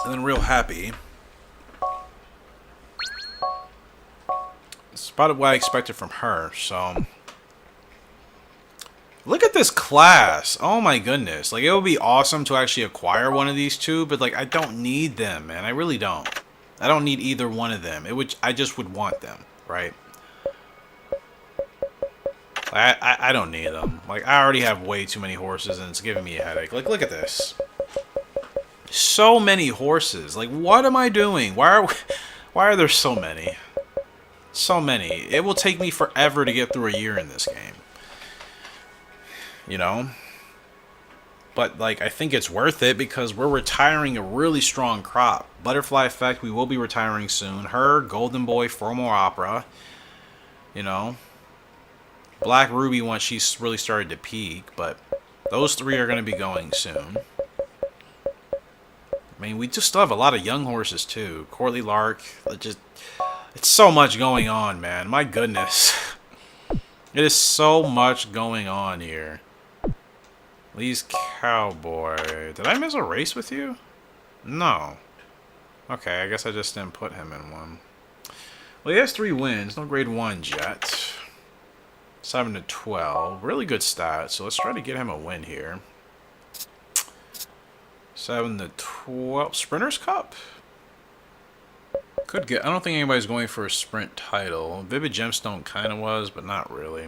then real happy. It's about what I expected from her, so... Look at this class. Oh my goodness. Like, it would be awesome to actually acquire one of these two, but like, I don't need them, man. I really don't. I don't need either one of them. I just would want them, right? I don't need them. Like, I already have way too many horses and it's giving me a headache. Like, look at this. So many horses. Like, what am I doing? Why are there so many? So many. It will take me forever to get through a year in this game. You know? But, like, I think it's worth it because we're retiring a really strong crop. Butterfly Effect, we will be retiring soon. Her, Golden Boy, Four More Opera. You know? Black Ruby once she's really started to peak. But those three are going to be going soon. I mean, we just still have a lot of young horses, too. Courtly Lark. It's so much going on, man. My goodness. It is so much going on here. Lee's Cowboy. Did I miss a race with you? No. Okay, I guess I just didn't put him in one. Well, he has 3 wins. No grade 1s yet. 7 to 12. Really good stats. So let's try to get him a win here. 7 to 12. Sprinters Cup? Could get. I don't think anybody's going for a sprint title. Vivid Gemstone kind of was, but not really.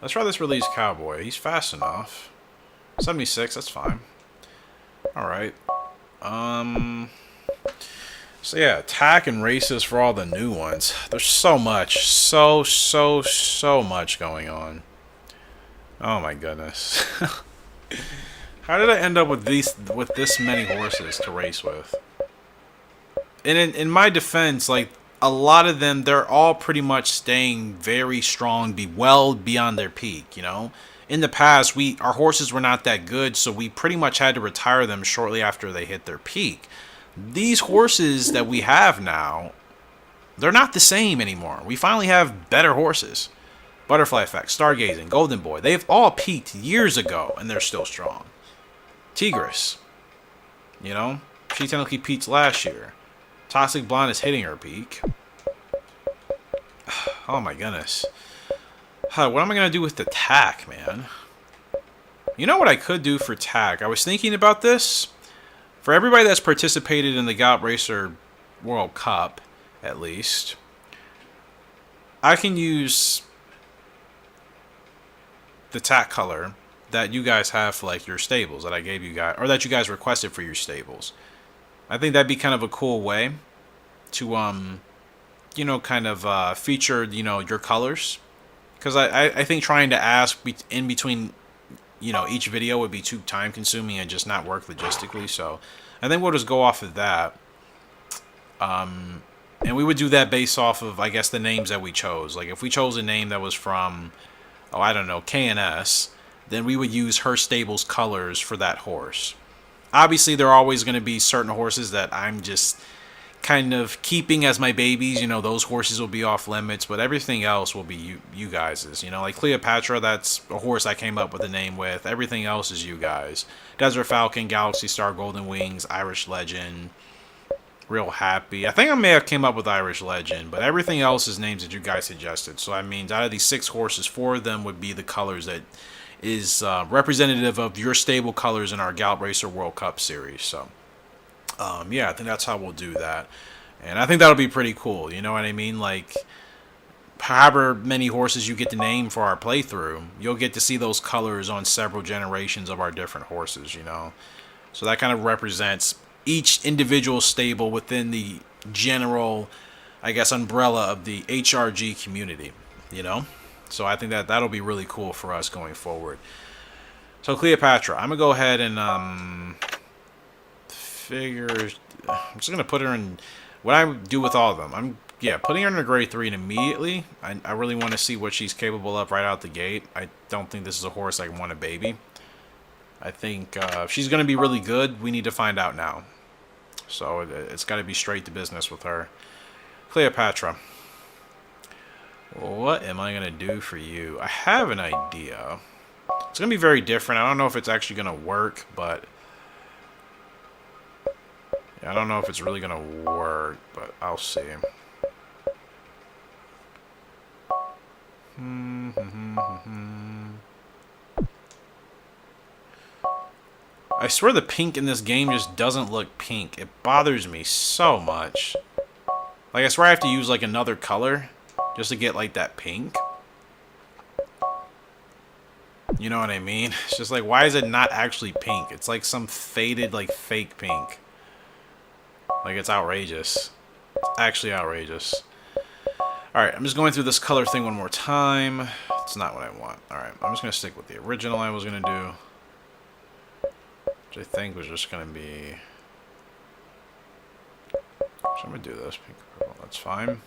Let's try this Release Cowboy. He's fast enough. 76, that's fine. Alright. So yeah, attack and races for all the new ones. There's so much. So much going on. Oh my goodness. How did I end up with this many horses to race with? And in my defense, like, a lot of them, they're all pretty much staying very strong, well beyond their peak, you know? In the past, our horses were not that good, so we pretty much had to retire them shortly after they hit their peak. These horses that we have now, they're not the same anymore. We finally have better horses. Butterfly Effect, Stargazing, Golden Boy, they've all peaked years ago, and they're still strong. Tigress, you know? She technically peaked last year. Toxic Blonde is hitting her peak. Oh my goodness. What am I going to do with the tack, man? You know what I could do for tack? I was thinking about this. For everybody that's participated in the Gallop Racer World Cup, at least, I can use the tack color that you guys have for, like, your stables that I gave you guys, or that you guys requested for your stables. I think that'd be kind of a cool way to, you know, kind of feature, you know, your colors. Because I think trying to ask in between, you know, each video would be too time consuming and just not work logistically. So I think we'll just go off of that. And we would do that based off of, I guess, the names that we chose. Like, if we chose a name that was from, oh, I don't know, K&S, then we would use her stable's colors for that horse. Obviously, there are always going to be certain horses that I'm just kind of keeping as my babies. You know, those horses will be off limits, but everything else will be you guys's. You know, like Cleopatra, that's a horse I came up with a name with. Everything else is you guys. Desert Falcon, Galaxy Star, Golden Wings, Irish Legend, Real Happy. I think I may have came up with Irish Legend, but everything else is names that you guys suggested. So I mean, out of these 6 horses, 4 of them would be the colors that is representative of your stable colors in our Gallop Racer World Cup series. So yeah, I think that's how we'll do that. And I think that'll be pretty cool. You know what I mean? Like, however many horses you get to name for our playthrough, you'll get to see those colors on several generations of our different horses, you know? So that kind of represents each individual stable within the general, I guess, umbrella of the HRG community, you know? So I think that that'll be really cool for us going forward. So Cleopatra, I'm going to go ahead and I'm just going to put her in... What I do with all of them, putting her in a grade 3 immediately. I really want to see what she's capable of right out the gate. I don't think this is a horse I want to baby. I think if she's going to be really good, we need to find out now. So it's got to be straight to business with her. Cleopatra. What am I going to do for you? I have an idea. It's going to be very different. I don't know if it's actually going to work, but... I don't know if it's really going to work, but I'll see. I swear the pink in this game just doesn't look pink. It bothers me so much. Like, I swear I have to use, like, another color just to get, like, that pink. You know what I mean? It's just like, why is it not actually pink? It's like some faded, like, fake pink. Like, it's outrageous. It's actually outrageous. Alright, I'm just going through this color thing one more time. It's not what I want. Alright, I'm just going to stick with the original I was going to do. Which I think was just going to be... So I'm going to do this. Pink, purple, that's fine.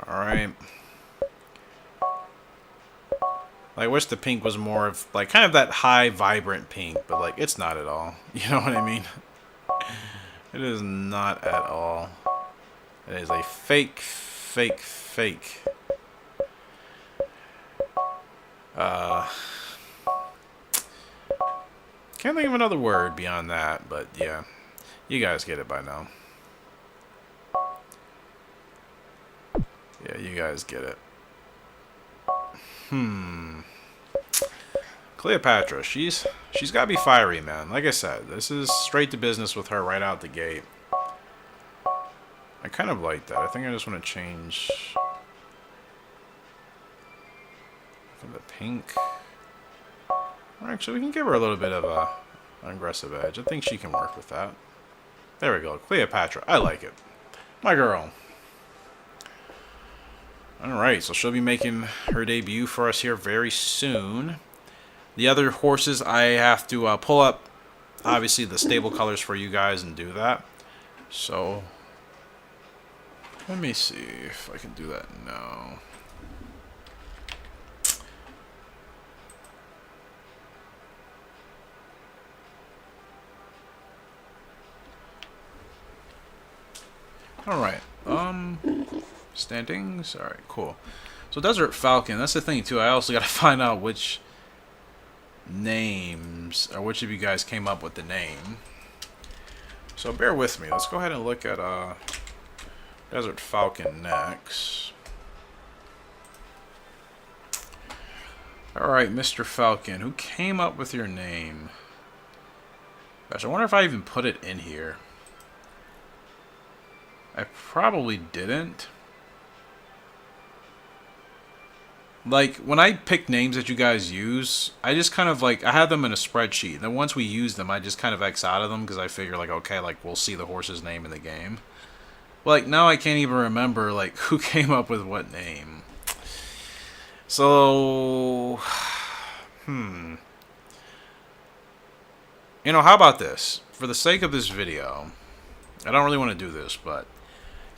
Alright. I wish the pink was more of, like, kind of that high, vibrant pink, but, like, it's not at all. You know what I mean? It is not at all. It is a fake. Can't think of another word beyond that, but, yeah. You guys get it by now. Yeah, you guys get it. Cleopatra, she's got to be fiery, man. Like I said, this is straight to business with her right out the gate. I kind of like that. I think I just want to change from the pink. Actually, we can give her a little bit of an aggressive edge. I think she can work with that. There we go. Cleopatra. I like it. My girl. Alright, so she'll be making her debut for us here very soon. The other horses, I have to pull up, obviously, the stable colors for you guys and do that. So, let me see if I can do that now. Alright, standings? Alright, cool. So Desert Falcon, that's the thing too, I also gotta find out which names, or which of you guys came up with the name. So bear with me, let's go ahead and look at Desert Falcon next. Alright, Mr. Falcon, who came up with your name? Gosh, I wonder if I even put it in here. I probably didn't. Like, when I pick names that you guys use, I just kind of, like, I have them in a spreadsheet. And then once we use them, I just kind of X out of them because I figure, like, okay, like, we'll see the horse's name in the game. But, like, now I can't even remember, like, who came up with what name. So, you know, how about this? For the sake of this video, I don't really want to do this, but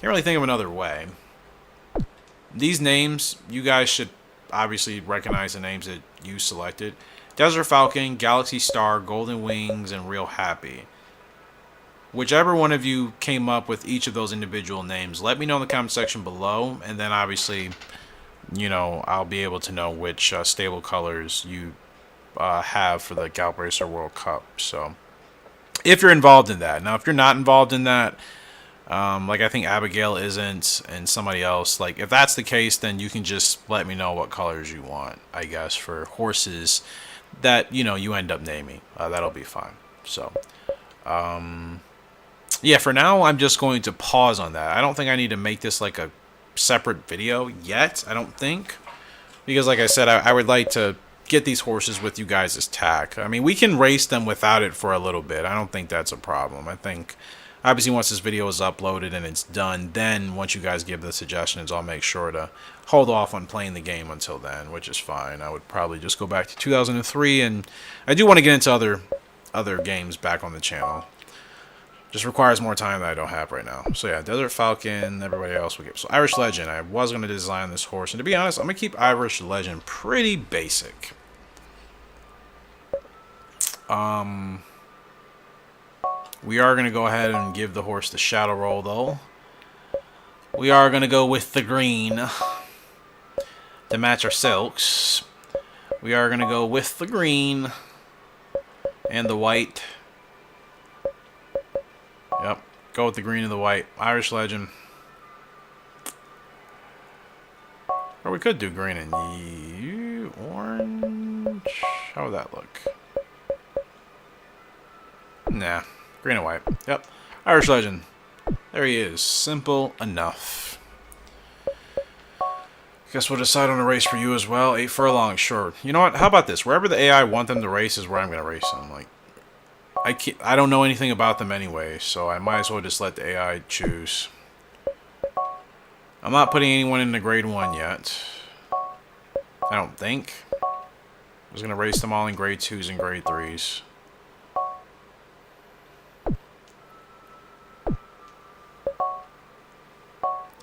can't really think of another way. These names, you guys should obviously recognize the names that you selected. Desert Falcon, Galaxy Star, Golden Wings, and Real Happy. Whichever one of you came up with each of those individual names, let me know in the comment section below, and then obviously, you know, I'll be able to know which stable colors you have for the Gallop Racer World Cup. So, if you're involved in that. Now, if you're not involved in that, like I think Abigail isn't, and somebody else, like if that's the case, then you can just let me know what colors you want, I guess, for horses that, you know, you end up naming. That'll be fine. So, yeah, for now, I'm just going to pause on that. I don't think I need to make this like a separate video yet, I don't think. Because like I said, I would like to get these horses with you guys as tack. I mean, we can race them without it for a little bit. I don't think that's a problem. I think, obviously, once this video is uploaded and it's done, then once you guys give the suggestions, I'll make sure to hold off on playing the game until then, which is fine. I would probably just go back to 2003, and I do want to get into other games back on the channel. Just requires more time that I don't have right now. So yeah, Desert Falcon, everybody else will get. So Irish Legend, I was going to design this horse. And to be honest, I'm going to keep Irish Legend pretty basic. We are going to go ahead and give the horse the shadow roll, though. We are going to go with the green to match our silks. We are going to go with the green and the white. Yep, go with the green and the white. Irish Legend. Or we could do green and orange. How would that look? Nah, green and white. Yep, Irish Legend. There he is. Simple enough. Guess we'll decide on a race for you as well. 8 furlongs, sure. You know what? How about this? Wherever the AI want them to race is where I'm going to race them. Like, I don't know anything about them anyway, so I might as well just let the AI choose. I'm not putting anyone into grade 1 yet. I don't think. I was going to race them all in grade 2s and grade 3s.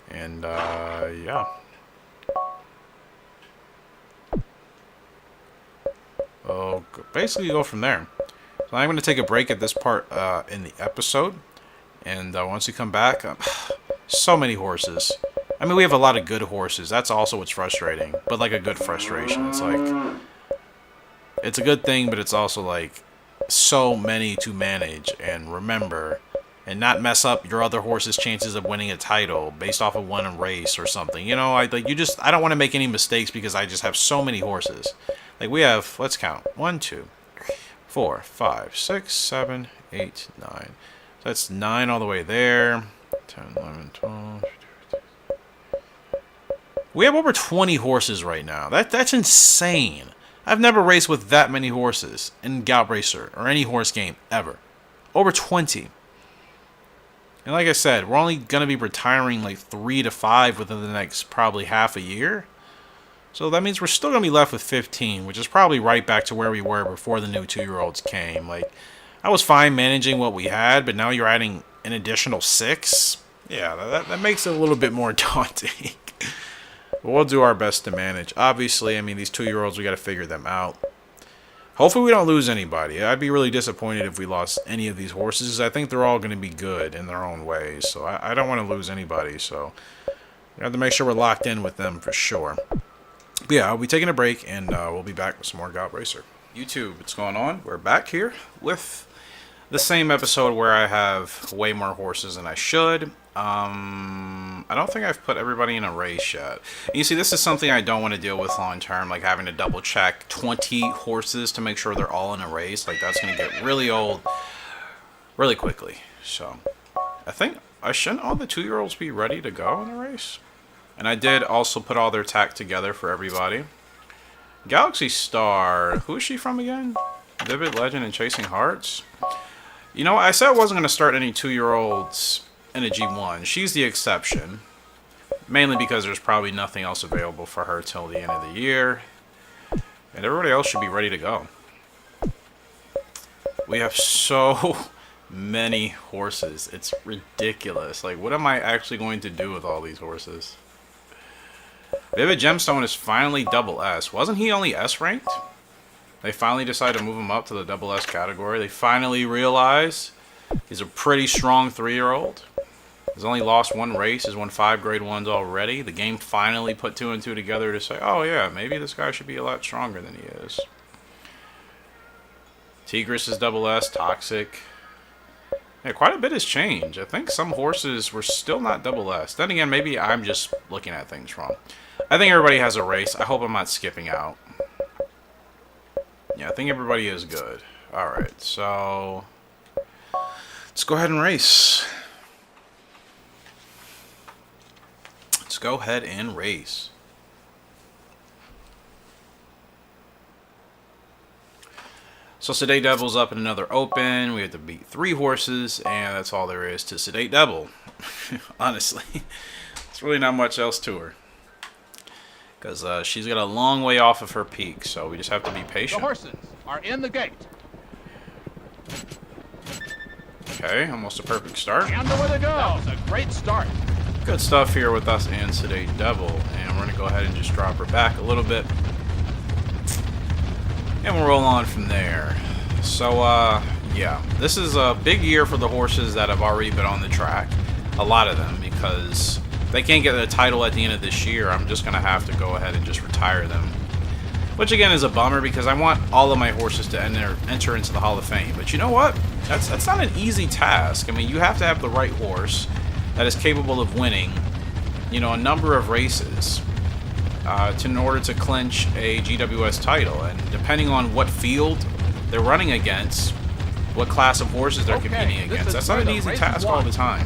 And, yeah. Oh, basically go from there. So I'm going to take a break at this part in the episode. And once we come back, so many horses. I mean, we have a lot of good horses. That's also what's frustrating. But like a good frustration. It's like, it's a good thing, but it's also like so many to manage and remember. And not mess up your other horse's chances of winning a title based off of one race or something. You know, I don't want to make any mistakes because I just have so many horses. Like we have, let's count. 1, 2, 3, 4, 5, 6, 7, 8, 9. So that's 9 all the way there. 10, 11, 12. We have over 20 horses right now. That's insane. I've never raced with that many horses in Gallop Racer or any horse game ever. Over 20. And like I said, we're only going to be retiring like 3 to 5 within the next probably half a year. So that means we're still going to be left with 15, which is probably right back to where we were before the new 2-year-olds came. Like, I was fine managing what we had, but now you're adding an additional 6. Yeah, that makes it a little bit more daunting. But we'll do our best to manage. Obviously, I mean, these 2-year-olds, we got to figure them out. Hopefully we don't lose anybody. I'd be really disappointed if we lost any of these horses. I think they're all going to be good in their own ways. So I don't want to lose anybody. So we have to make sure we're locked in with them for sure. But yeah, I'll be taking a break, and we'll be back with some more Gallop Racer. YouTube, what's going on? We're back here with the same episode where I have way more horses than I should. I don't think I've put everybody in a race yet. And you see, this is something I don't want to deal with long term, like having to double check 20 horses to make sure they're all in a race. Like, that's going to get really old really quickly. So, I think, shouldn't all the 2-year-olds be ready to go in a race? And I did also put all their tack together for everybody. Galaxy Star, who is she from again? Vivid Legend and Chasing Hearts? You know, I said I wasn't going to start any 2-year-olds in a G1. She's the exception. Mainly because there's probably nothing else available for her till the end of the year. And everybody else should be ready to go. We have so many horses. It's ridiculous. Like, what am I actually going to do with all these horses? Vivid Gemstone is finally double S. Wasn't he only S ranked? They finally decided to move him up to the double S category. They finally realize he's a pretty strong 3-year-old. He's only lost 1 race. He's won 5 grade 1s already. The game finally put 2 and 2 together to say, oh yeah, maybe this guy should be a lot stronger than he is. Tigris is double S, Toxic. Yeah, quite a bit has changed. I think some horses were still not double S. Then again, maybe I'm just looking at things wrong. I think everybody has a race. I hope I'm not skipping out. Yeah, I think everybody is good. Alright, so let's go ahead and race. Let's go ahead and race. So Sedate Devil's up in another open. We have to beat 3 horses, and that's all there is to Sedate Devil. Honestly, there's really not much else to her. Because she's got a long way off of her peak, so we just have to be patient. The horses are in the gate. Okay, almost a perfect start. And away they go. That was a great start. Good stuff here with us and Sedate Devil. And we're going to go ahead and just drop her back a little bit. And we'll roll on from there. So, yeah. This is a big year for the horses that have already been on the track. A lot of them, because if they can't get the title at the end of this year, I'm just going to have to go ahead and just retire them. Which, again, is a bummer, because I want all of my horses to enter into the Hall of Fame. But you know what? That's not an easy task. I mean, you have to have the right horse that is capable of winning, you know, a number of races. In order to clinch a GWS title, and depending on what field they're running against, what class of horses they're competing against, that's not an easy task all the time.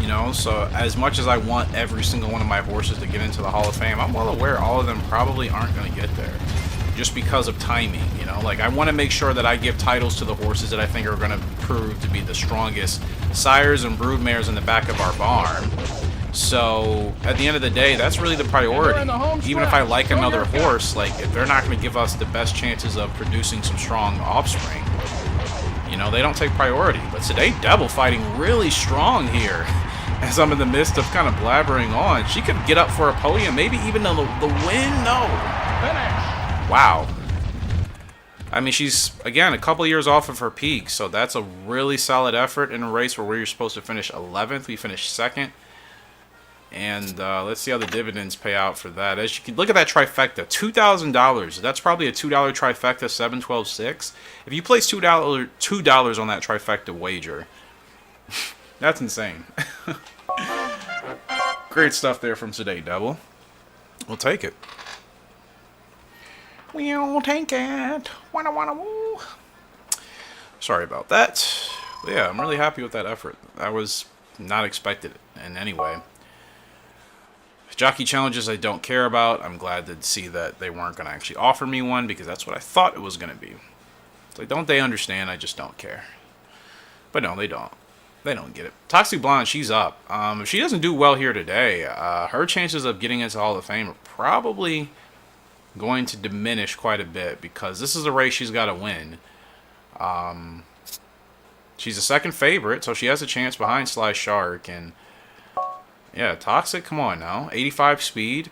You know, so as much as I want every single one of my horses to get into the Hall of Fame, I'm well aware all of them probably aren't going to get there, just because of timing. You know, like I want to make sure that I give titles to the horses that I think are going to prove to be the strongest sires and brood mares in the back of our barn. So, at the end of the day, that's really the priority. Even if I like another horse, like, if they're not going to give us the best chances of producing some strong offspring, you know, they don't take priority. But Sedate Devil fighting really strong here, as I'm in the midst of kind of blabbering on. She could get up for a podium, maybe even the win. No. Wow. I mean, she's, again, a couple years off of her peak, so that's a really solid effort in a race where we were supposed to finish 11th. We finished 2nd. And let's see how the dividends pay out for that. As you can look at that trifecta, $2,000. That's probably a $2 trifecta, 7, 12, 6. If you place $2 on that trifecta wager, that's insane. Great stuff there from Sedate Devil. We'll take it. We'll take it. Wanna woo. Sorry about that. But yeah, I'm really happy with that effort. I was not expected it in any way. Jockey Challenges I don't care about. I'm glad to see that they weren't going to actually offer me one, because that's what I thought it was going to be. It's like, don't they understand? I just don't care. But no, they don't. They don't get it. Toxic Blonde, she's up. If she doesn't do well here today, her chances of getting into Hall of Fame are probably going to diminish quite a bit, because this is a race she's got to win. She's a second favorite, so she has a chance behind Sly Shark, and yeah, Toxic, come on now. 85 speed.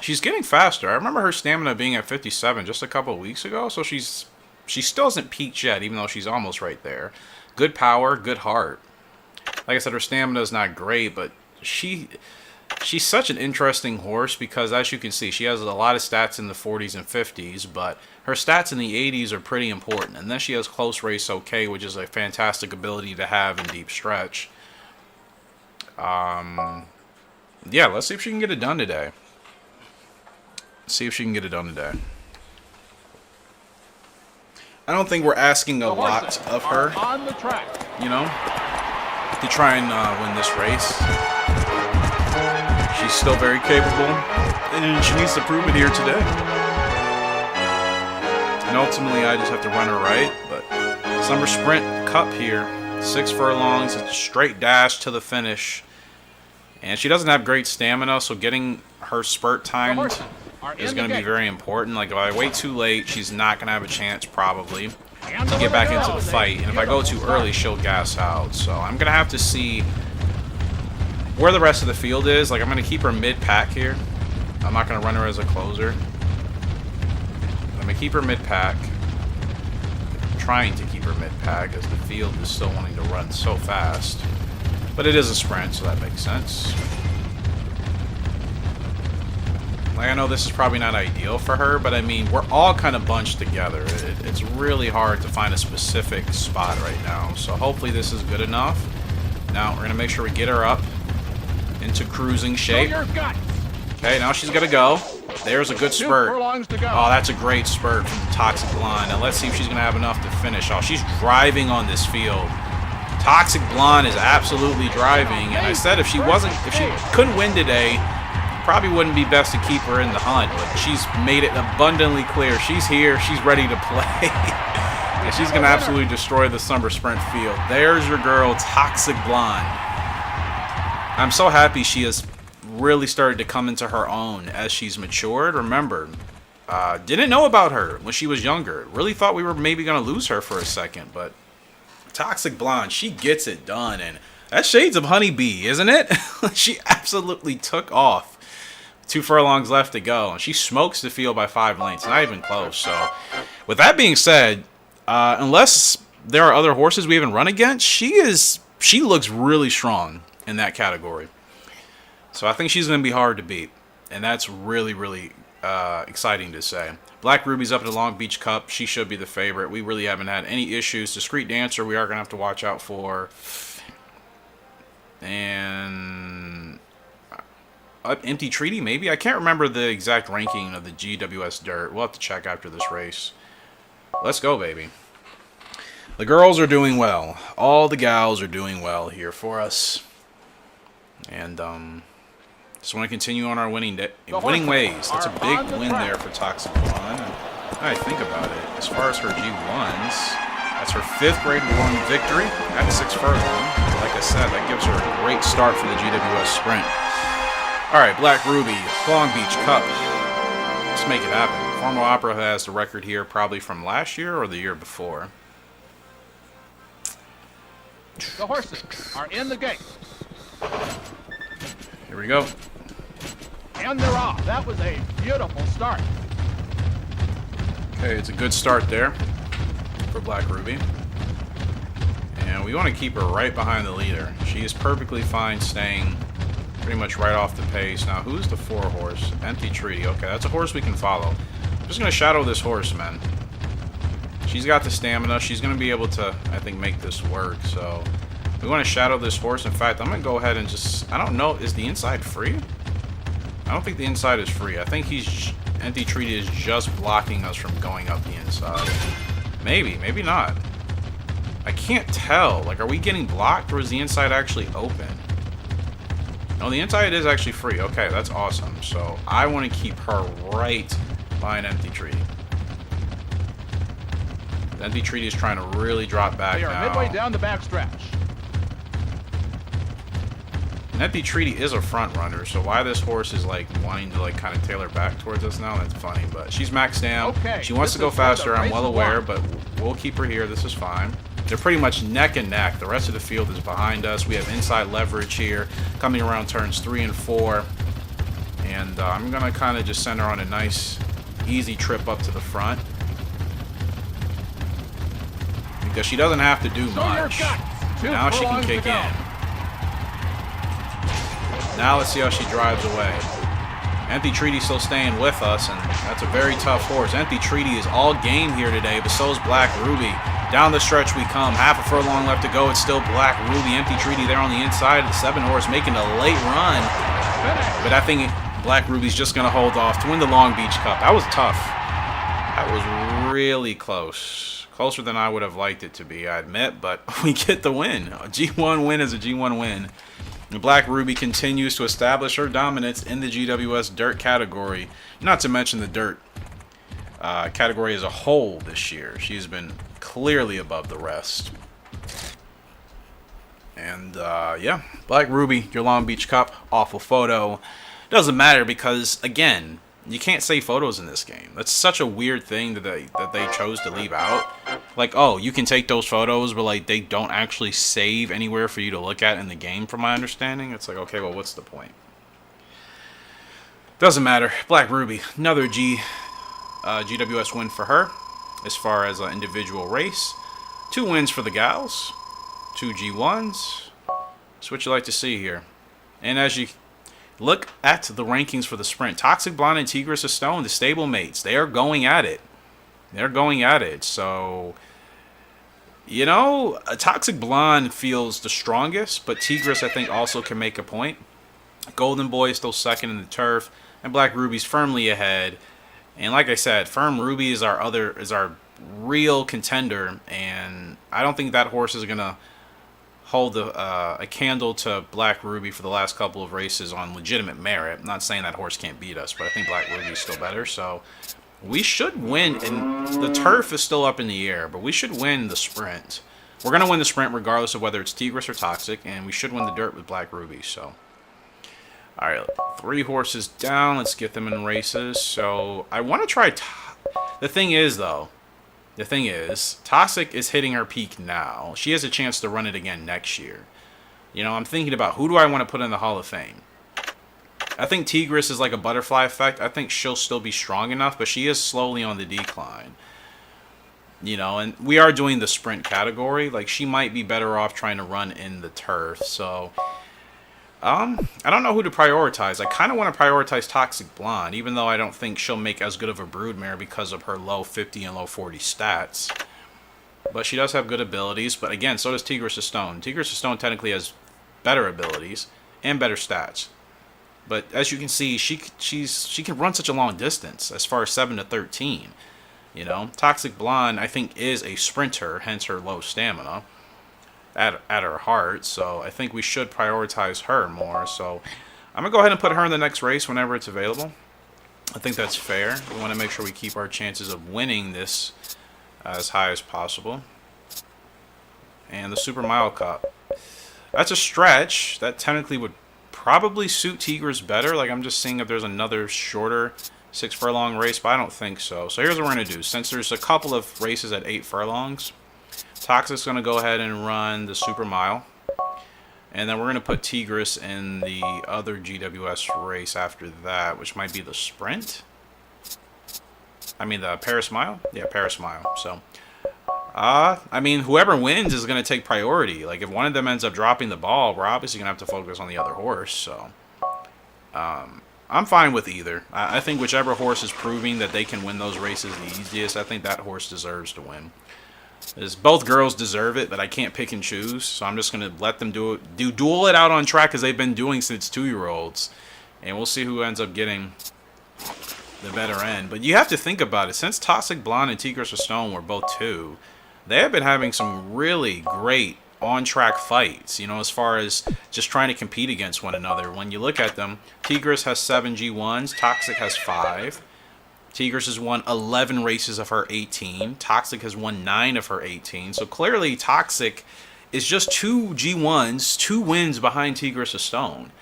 She's getting faster. I remember her stamina being at 57 just a couple of weeks ago, so she still hasn't peaked yet, even though she's almost right there. Good power, good heart. Like I said, her stamina is not great, but she's such an interesting horse, because as you can see, she has a lot of stats in the 40s and 50s, but her stats in the 80s are pretty important. And then she has close race okay, which is a fantastic ability to have in deep stretch. Yeah, let's see if she can get it done today. I don't think we're asking a lot of her, you know, to try and win this race. She's still very capable, and she needs to prove it here today. And ultimately, I just have to run her right. But Summer Sprint Cup here, 6 furlongs, it's a straight dash to the finish. And she doesn't have great stamina, so getting her spurt timed is going to be very important. Like, if I wait too late, she's not going to have a chance, probably, to get back into the fight. And if I go too early, she'll gas out. So I'm going to have to see where the rest of the field is. Like, I'm going to keep her mid-pack here. I'm not going to run her as a closer. I'm going to keep her mid-pack. Trying to keep her mid-pack, as the field is still wanting to run so fast. But it is a sprint, so that makes sense. Like, I know this is probably not ideal for her, but I mean, we're all kind of bunched together. It's really hard to find a specific spot right now. So hopefully this is good enough. Now, we're going to make sure we get her up into cruising shape. Okay, now she's going to go. There's a good spurt. Oh, that's a great spurt from the Toxic Blonde. Now, let's see if she's going to have enough to finish. Oh, she's driving on this field. Toxic Blonde is absolutely driving. And I said if she couldn't win today, probably wouldn't be best to keep her in the hunt, but she's made it abundantly clear. She's here. She's ready to play. And she's going to absolutely destroy the Summer Sprint field. There's your girl, Toxic Blonde. I'm so happy she has really started to come into her own as she's matured. Remember, didn't know about her when she was younger. Really thought we were maybe going to lose her for a second, but Toxic Blonde, she gets it done. And that's shades of Honeybee, isn't it? She absolutely took off. 2 furlongs left to go, and she smokes the field by 5 lengths. Not even close. So, with that being said, unless there are other horses we haven't run against, she looks really strong in that category. So I think she's going to be hard to beat, and that's really, really exciting to say. Black Ruby's up at the Long Beach Cup. She should be the favorite. We really haven't had any issues. Discreet Dancer, we are going to have to watch out for. And Empty Treaty, maybe? I can't remember the exact ranking of the GWS Dirt. We'll have to check after this race. Let's go, baby. The girls are doing well. All the gals are doing well here for us. And, just want to continue on our winning ways. That's a big win there for Toxic Blonde. And I think about it, as far as her G1s, that's her 5th grade 1 victory at 6 furlong. Like I said, that gives her a great start for the GWS Sprint. Alright, Black Ruby, Long Beach Cup. Let's make it happen. Formal Opera has the record here probably from last year or the year before. The horses are in the gate. Here we go. And they're off. That was a beautiful start. Okay, it's a good start there for Black Ruby. And we want to keep her right behind the leader. She is perfectly fine staying pretty much right off the pace. Now, who's the 4 horse? Empty Treaty. Okay, that's a horse we can follow. I'm just going to shadow this horse, man. She's got the stamina. She's going to be able to, I think, make this work. So, we want to shadow this horse. In fact, I'm going to go ahead and just... I don't know. Is the inside free? I don't think the inside is free. I think Empty Treaty is just blocking us from going up the inside. Maybe. Maybe not. I can't tell. Like, are we getting blocked or is the inside actually open? No, the inside is actually free. Okay, that's awesome. So, I want to keep her right behind Empty Treaty. Empty Treaty is trying to really drop back now. They are midway down the backstretch. And Empty Treaty is a front runner, so why this horse is like wanting to like kind of tailor back towards us now, that's funny. But she's maxed down. Okay, she wants to go faster, I'm well aware, but we'll keep her here. This is fine. They're pretty much neck and neck. The rest of the field is behind us. We have inside leverage here, coming around turns 3 and 4. And I'm going to kind of just send her on a nice, easy trip up to the front. Because she doesn't have to do much. Now she can kick in. Now let's see how she drives away. Empty Treaty still staying with us, and that's a very tough horse. Empty Treaty is all game here today, but so is Black Ruby. Down the stretch we come. Half a furlong left to go. It's still Black Ruby. Empty Treaty there on the inside. The 7 horse making a late run. But I think Black Ruby's just going to hold off to win the Long Beach Cup. That was tough. That was really close. Closer than I would have liked it to be, I admit, but we get the win. A G1 win is a G1 win. And Black Ruby continues to establish her dominance in the GWS Dirt category, not to mention the Dirt category as a whole this year. She's been clearly above the rest. And, yeah, Black Ruby, your Long Beach Cup, awful photo. Doesn't matter because, again, you can't save photos in this game. That's such a weird thing that they chose to leave out. Like, oh, you can take those photos, but, like, they don't actually save anywhere for you to look at in the game, from my understanding. It's like, okay, well, what's the point? Doesn't matter. Black Ruby, another GWS win for her as far as an individual race. 2 wins for the gals. 2 G1s. That's what you like to see here. And as you Look at the rankings for the sprint. Toxic Blonde and Tigress of Stone, the stable mates. They are going at it. They're going at it. So, you know, Toxic Blonde feels the strongest, but Tigress, I think, also can make a point. Golden Boy is still second in the turf, and Black Ruby's firmly ahead. And like I said, Firm Ruby is our real contender, and I don't think that horse is gonna hold a candle to Black Ruby for the last couple of races on legitimate merit. I'm not saying that horse can't beat us, but I think Black Ruby is still better. So we should win, and the turf is still up in the air, but we should win the sprint. We're gonna win the sprint regardless of whether it's Tigress or Toxic, and we should win the dirt with Black Ruby. So. Alright, 3 horses down. Let's get them in races. So, I want to try... The thing is, Toxic is hitting her peak now. She has a chance to run it again next year. You know, I'm thinking about who do I want to put in the Hall of Fame. I think Tigress is like a butterfly effect. I think she'll still be strong enough, but she is slowly on the decline. You know, and we are doing the sprint category. Like, she might be better off trying to run in the turf, so... I don't know who to prioritize. I kind of want to prioritize Toxic Blonde, even though I don't think she'll make as good of a broodmare because of her low 50 and low 40 stats. But she does have good abilities. But again, so does Tigress of Stone. Tigress of Stone technically has better abilities and better stats. But as you can see, she can run such a long distance, as far as 7 to 13. You know, Toxic Blonde, I think, is a sprinter, hence her low stamina. At her heart, so I think we should prioritize her more. So I'm gonna go ahead and put her in the next race whenever it's available. I think that's fair. We want to make sure we keep our chances of winning this as high as possible. And the Super Mile Cup. That's a stretch. That technically would probably suit Tigress better. Like, I'm just seeing if there's another shorter 6 furlong race, but I don't think so. So here's what we're gonna do. Since there's a couple of races at 8 furlongs, Toxic's going to go ahead and run the Super Mile. And then we're going to put Tigress in the other GWS race after that, which might be the Sprint. I mean, the Paris Mile? Yeah, Paris Mile. So, I mean, whoever wins is going to take priority. Like, if one of them ends up dropping the ball, we're obviously going to have to focus on the other horse. So, I'm fine with either. I think whichever horse is proving that they can win those races the easiest, I think that horse deserves to win. Both girls deserve it, but I can't pick and choose, so I'm just going to let them duel it out on track as they've been doing since 2-year-olds. And we'll see who ends up getting the better end. But you have to think about it. Since Toxic Blonde and Tigress of Stone were both 2, they have been having some really great on-track fights, you know, as far as just trying to compete against one another. When you look at them, Tigress has 7 G1s, Toxic has 5. Tigress has won 11 races of her 18. Toxic has won 9 of her 18. So clearly Toxic is just 2 G1s, 2 wins behind Tigress of Stone.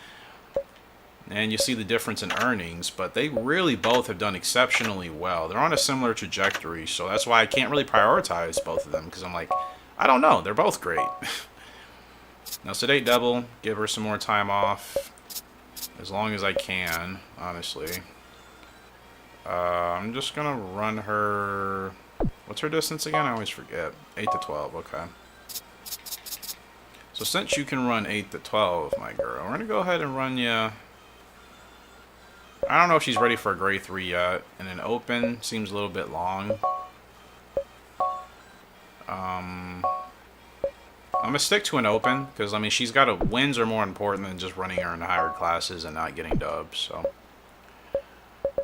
And you see the difference in earnings, but they really both have done exceptionally well. They're on a similar trajectory, so that's why I can't really prioritize both of them, because I'm like, I don't know, they're both great. Now Sedate Devil, give her some more time off, as long as I can, honestly. I'm just gonna run her... What's her distance again? I always forget. 8 to 12, okay. So since you can run 8 to 12, my girl, we're gonna go ahead and run you... I don't know if she's ready for a grade 3 yet. And an open seems a little bit long. I'm gonna stick to an open, because, I mean, she's got wins are more important than just running her in higher classes and not getting dubs, so...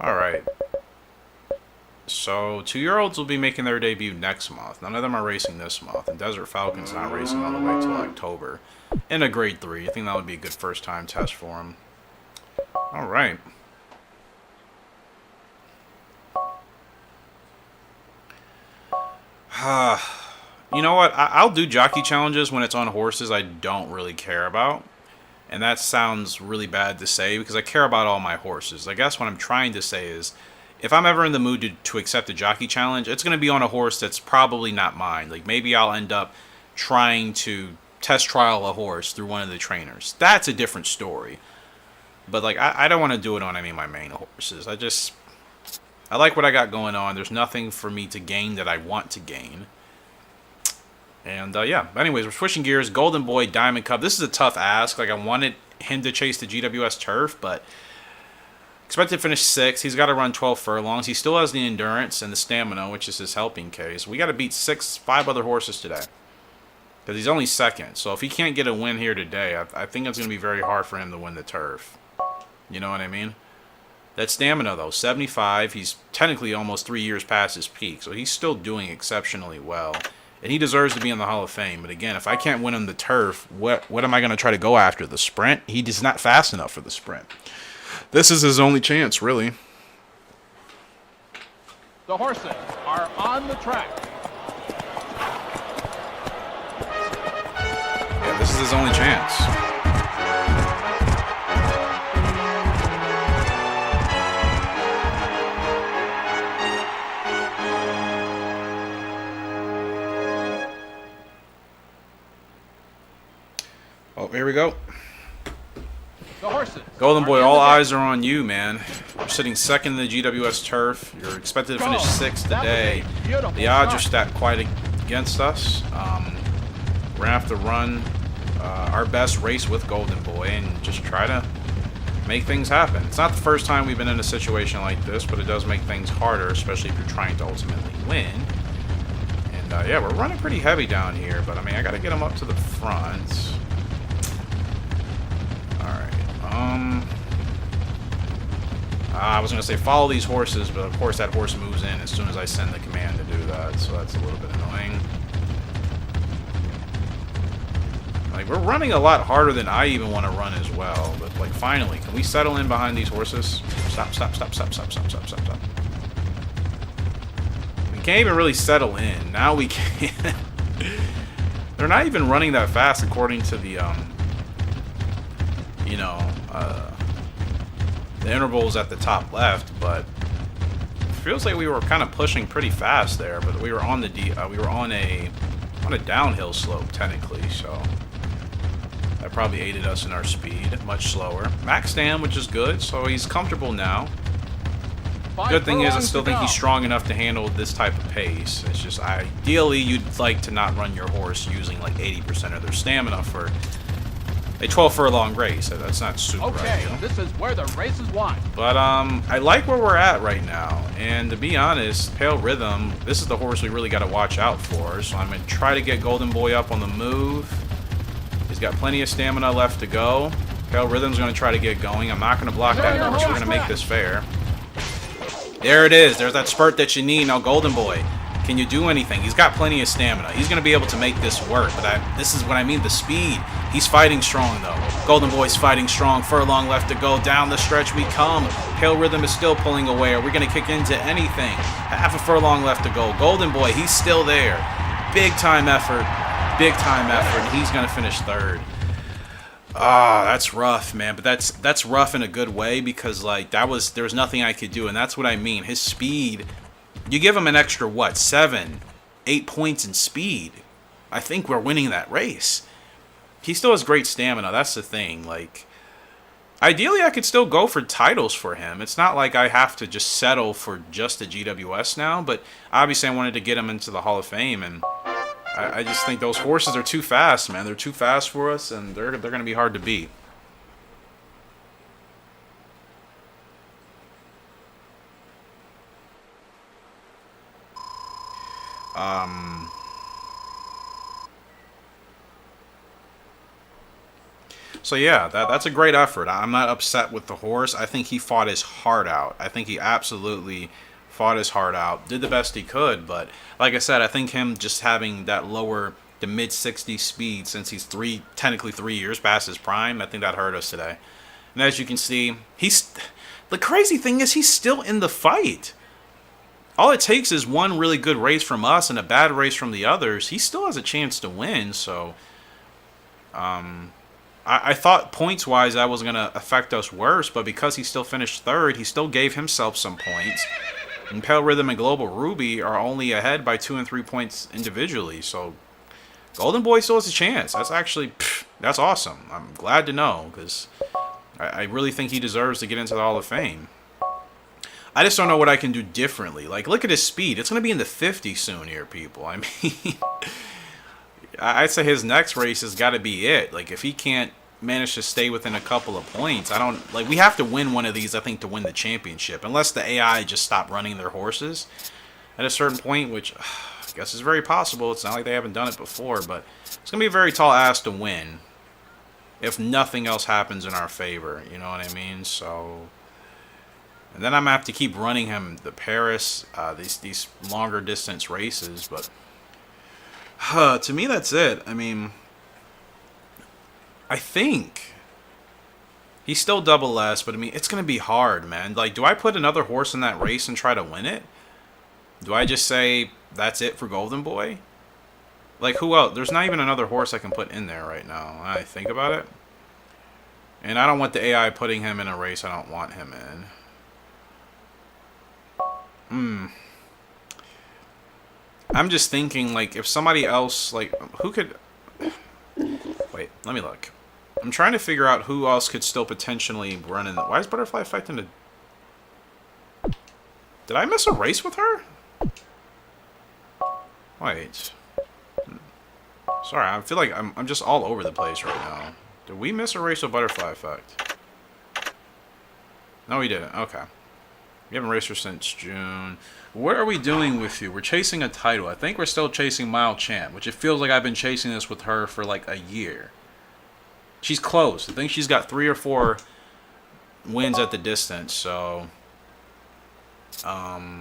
Alright. So, 2-year-olds will be making their debut next month. None of them are racing this month. And Desert Falcon's not racing all the way till October. In a grade 3. I think that would be a good first-time test for him. Alright. You know what? I'll do jockey challenges when it's on horses I don't really care about. And that sounds really bad to say because I care about all my horses. I guess what I'm trying to say is, if I'm ever in the mood to accept a jockey challenge, it's going to be on a horse that's probably not mine. Like, maybe I'll end up trying to test trial a horse through one of the trainers. That's a different story. But, like, I don't want to do it on any of my main horses. I like what I got going on. There's nothing for me to gain that I want to gain. And, yeah. Anyways, we're switching gears. Golden Boy, Diamond Cup. This is a tough ask. Like, I wanted him to chase the GWS turf, but expected to finish 6th. He's got to run 12 furlongs. He still has the endurance and the stamina, which is his helping case. We got to beat 5 other horses today, because he's only 2nd. So if he can't get a win here today, I think it's going to be very hard for him to win the turf. You know what I mean? That stamina, though, 75. He's technically almost 3 years past his peak, so he's still doing exceptionally well. And he deserves to be in the Hall of Fame. But again, if I can't win him the turf, what am I going to try to go after? The sprint? He is not fast enough for the sprint. This is his only chance, really. The horses are on the track. Yeah, this is his only chance. Oh, here we go. The horses. Golden Boy, are in all the eyes are on you, man. You're sitting 2nd in the GWS turf. You're expected to finish 6th today. The odds are stacked quite against us. We're going to have to run our best race with Golden Boy and just try to make things happen. It's not the first time we've been in a situation like this, but it does make things harder, especially if you're trying to ultimately win. And yeah, we're running pretty heavy down here, but I mean, I got to get him up to the front. I was going to say follow these horses, but of course that horse moves in as soon as I send the command to do that, so that's a little bit annoying. Like, we're running a lot harder than I even want to run as well, but like, finally, can we settle in behind these horses? Stop. We can't even really settle in. Now we can. They're not even running that fast according to the, the intervals at the top left, but it feels like we were kind of pushing pretty fast there. But we were on on a downhill slope technically, so that probably aided us in our speed. Much slower. Max Stam, which is good, so he's comfortable now. Good thing is, I still think he's strong enough to handle this type of pace. It's just, ideally, you'd like to not run your horse using like 80% of their stamina for a 12 furlong race. That's not super ideal. This is where the race is won. But I like where we're at right now. And to be honest, Pale Rhythm, this is the horse we really got to watch out for. So I'm going to try to get Golden Boy up on the move. He's got plenty of stamina left to go. Pale Rhythm's going to try to get going. I'm not going to block that horse. We're going to make this fair. There it is. There's that spurt that you need. Now, Golden Boy, can you do anything? He's got plenty of stamina. He's going to be able to make this work. But this is what I mean, the speed. He's fighting strong, though. Golden Boy's fighting strong. Furlong left to go. Down the stretch we come. Pale Rhythm is still pulling away. Are we going to kick into anything? Half a furlong left to go. Golden Boy, he's still there. Big time effort. Big time effort. He's going to finish 3rd. Ah, that's rough, man. But that's rough in a good way, because like there was nothing I could do, and that's what I mean. His speed, you give him an extra what, 7, 8 points in speed, I think we're winning that race. He still has great stamina. That's the thing. Like, ideally, I could still go for titles for him. It's not like I have to just settle for just the GWS now, but obviously I wanted to get him into the Hall of Fame, and I just think those horses are too fast, man. They're too fast for us, and they're going to be hard to beat. So yeah, that's a great effort. I'm not upset with the horse. I think he fought his heart out. I think he absolutely fought his heart out, did the best he could, but like I said, I think him just having that lower to mid 60 speed, since he's technically 3 years past his prime, I think that hurt us today. And as you can see, the crazy thing is he's still in the fight. All it takes is one really good race from us and a bad race from the others. He still has a chance to win, so I thought points-wise that was going to affect us worse, but because he still finished 3rd, he still gave himself some points. And Pale Rhythm and Global Ruby are only ahead by 2 and 3 points individually. So Golden Boy still has a chance. That's actually, that's awesome. I'm glad to know, because I really think he deserves to get into the Hall of Fame. I just don't know what I can do differently. Like, look at his speed. It's going to be in the 50s soon here, people. I mean, I'd say his next race has got to be it. Like, if he can't manage to stay within a couple of points. I don't like. We have to win one of these, I think, to win the championship. Unless the AI just stop running their horses at a certain point, which I guess is very possible. It's not like they haven't done it before, but it's gonna be a very tall ask to win if nothing else happens in our favor. You know what I mean? So, and then I'm gonna have to keep running him the Paris, these longer distance races. But to me, that's it. I mean, I think he's still double less, but I mean, it's going to be hard, man. Like, do I put another horse in that race and try to win it? Do I just say, that's it for Golden Boy? Like, who else? There's not even another horse I can put in there right now, when I think about it. And I don't want the AI putting him in a race I don't want him in. I'm just thinking, like, if somebody else, like, who could... Wait, let me look. I'm trying to figure out who else could still potentially run in the... Why is Butterfly Effect in the... Did I miss a race with her? Wait. Sorry, I feel like I'm just all over the place right now. Did we miss a race with Butterfly Effect? No, we didn't. Okay. We haven't raced her since June. What are we doing with you? We're chasing a title. I think we're still chasing Mile Champ, which it feels like I've been chasing this with her for like a year. She's close. I think she's got 3 or 4 wins at the distance, so... I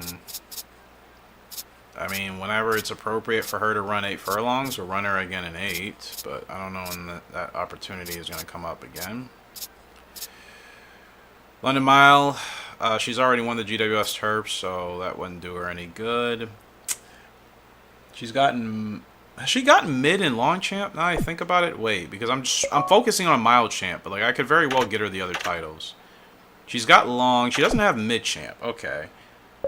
mean, whenever it's appropriate for her to run 8 furlongs, we'll run her again in 8, but I don't know when that opportunity is going to come up again. London Mile, she's already won the GWS Turf, so that wouldn't do her any good. She's gotten... Has she gotten mid and long champ? Now I think about it, wait, because I'm focusing on mile champ, but like I could very well get her the other titles. She's got long. She doesn't have mid champ. Okay.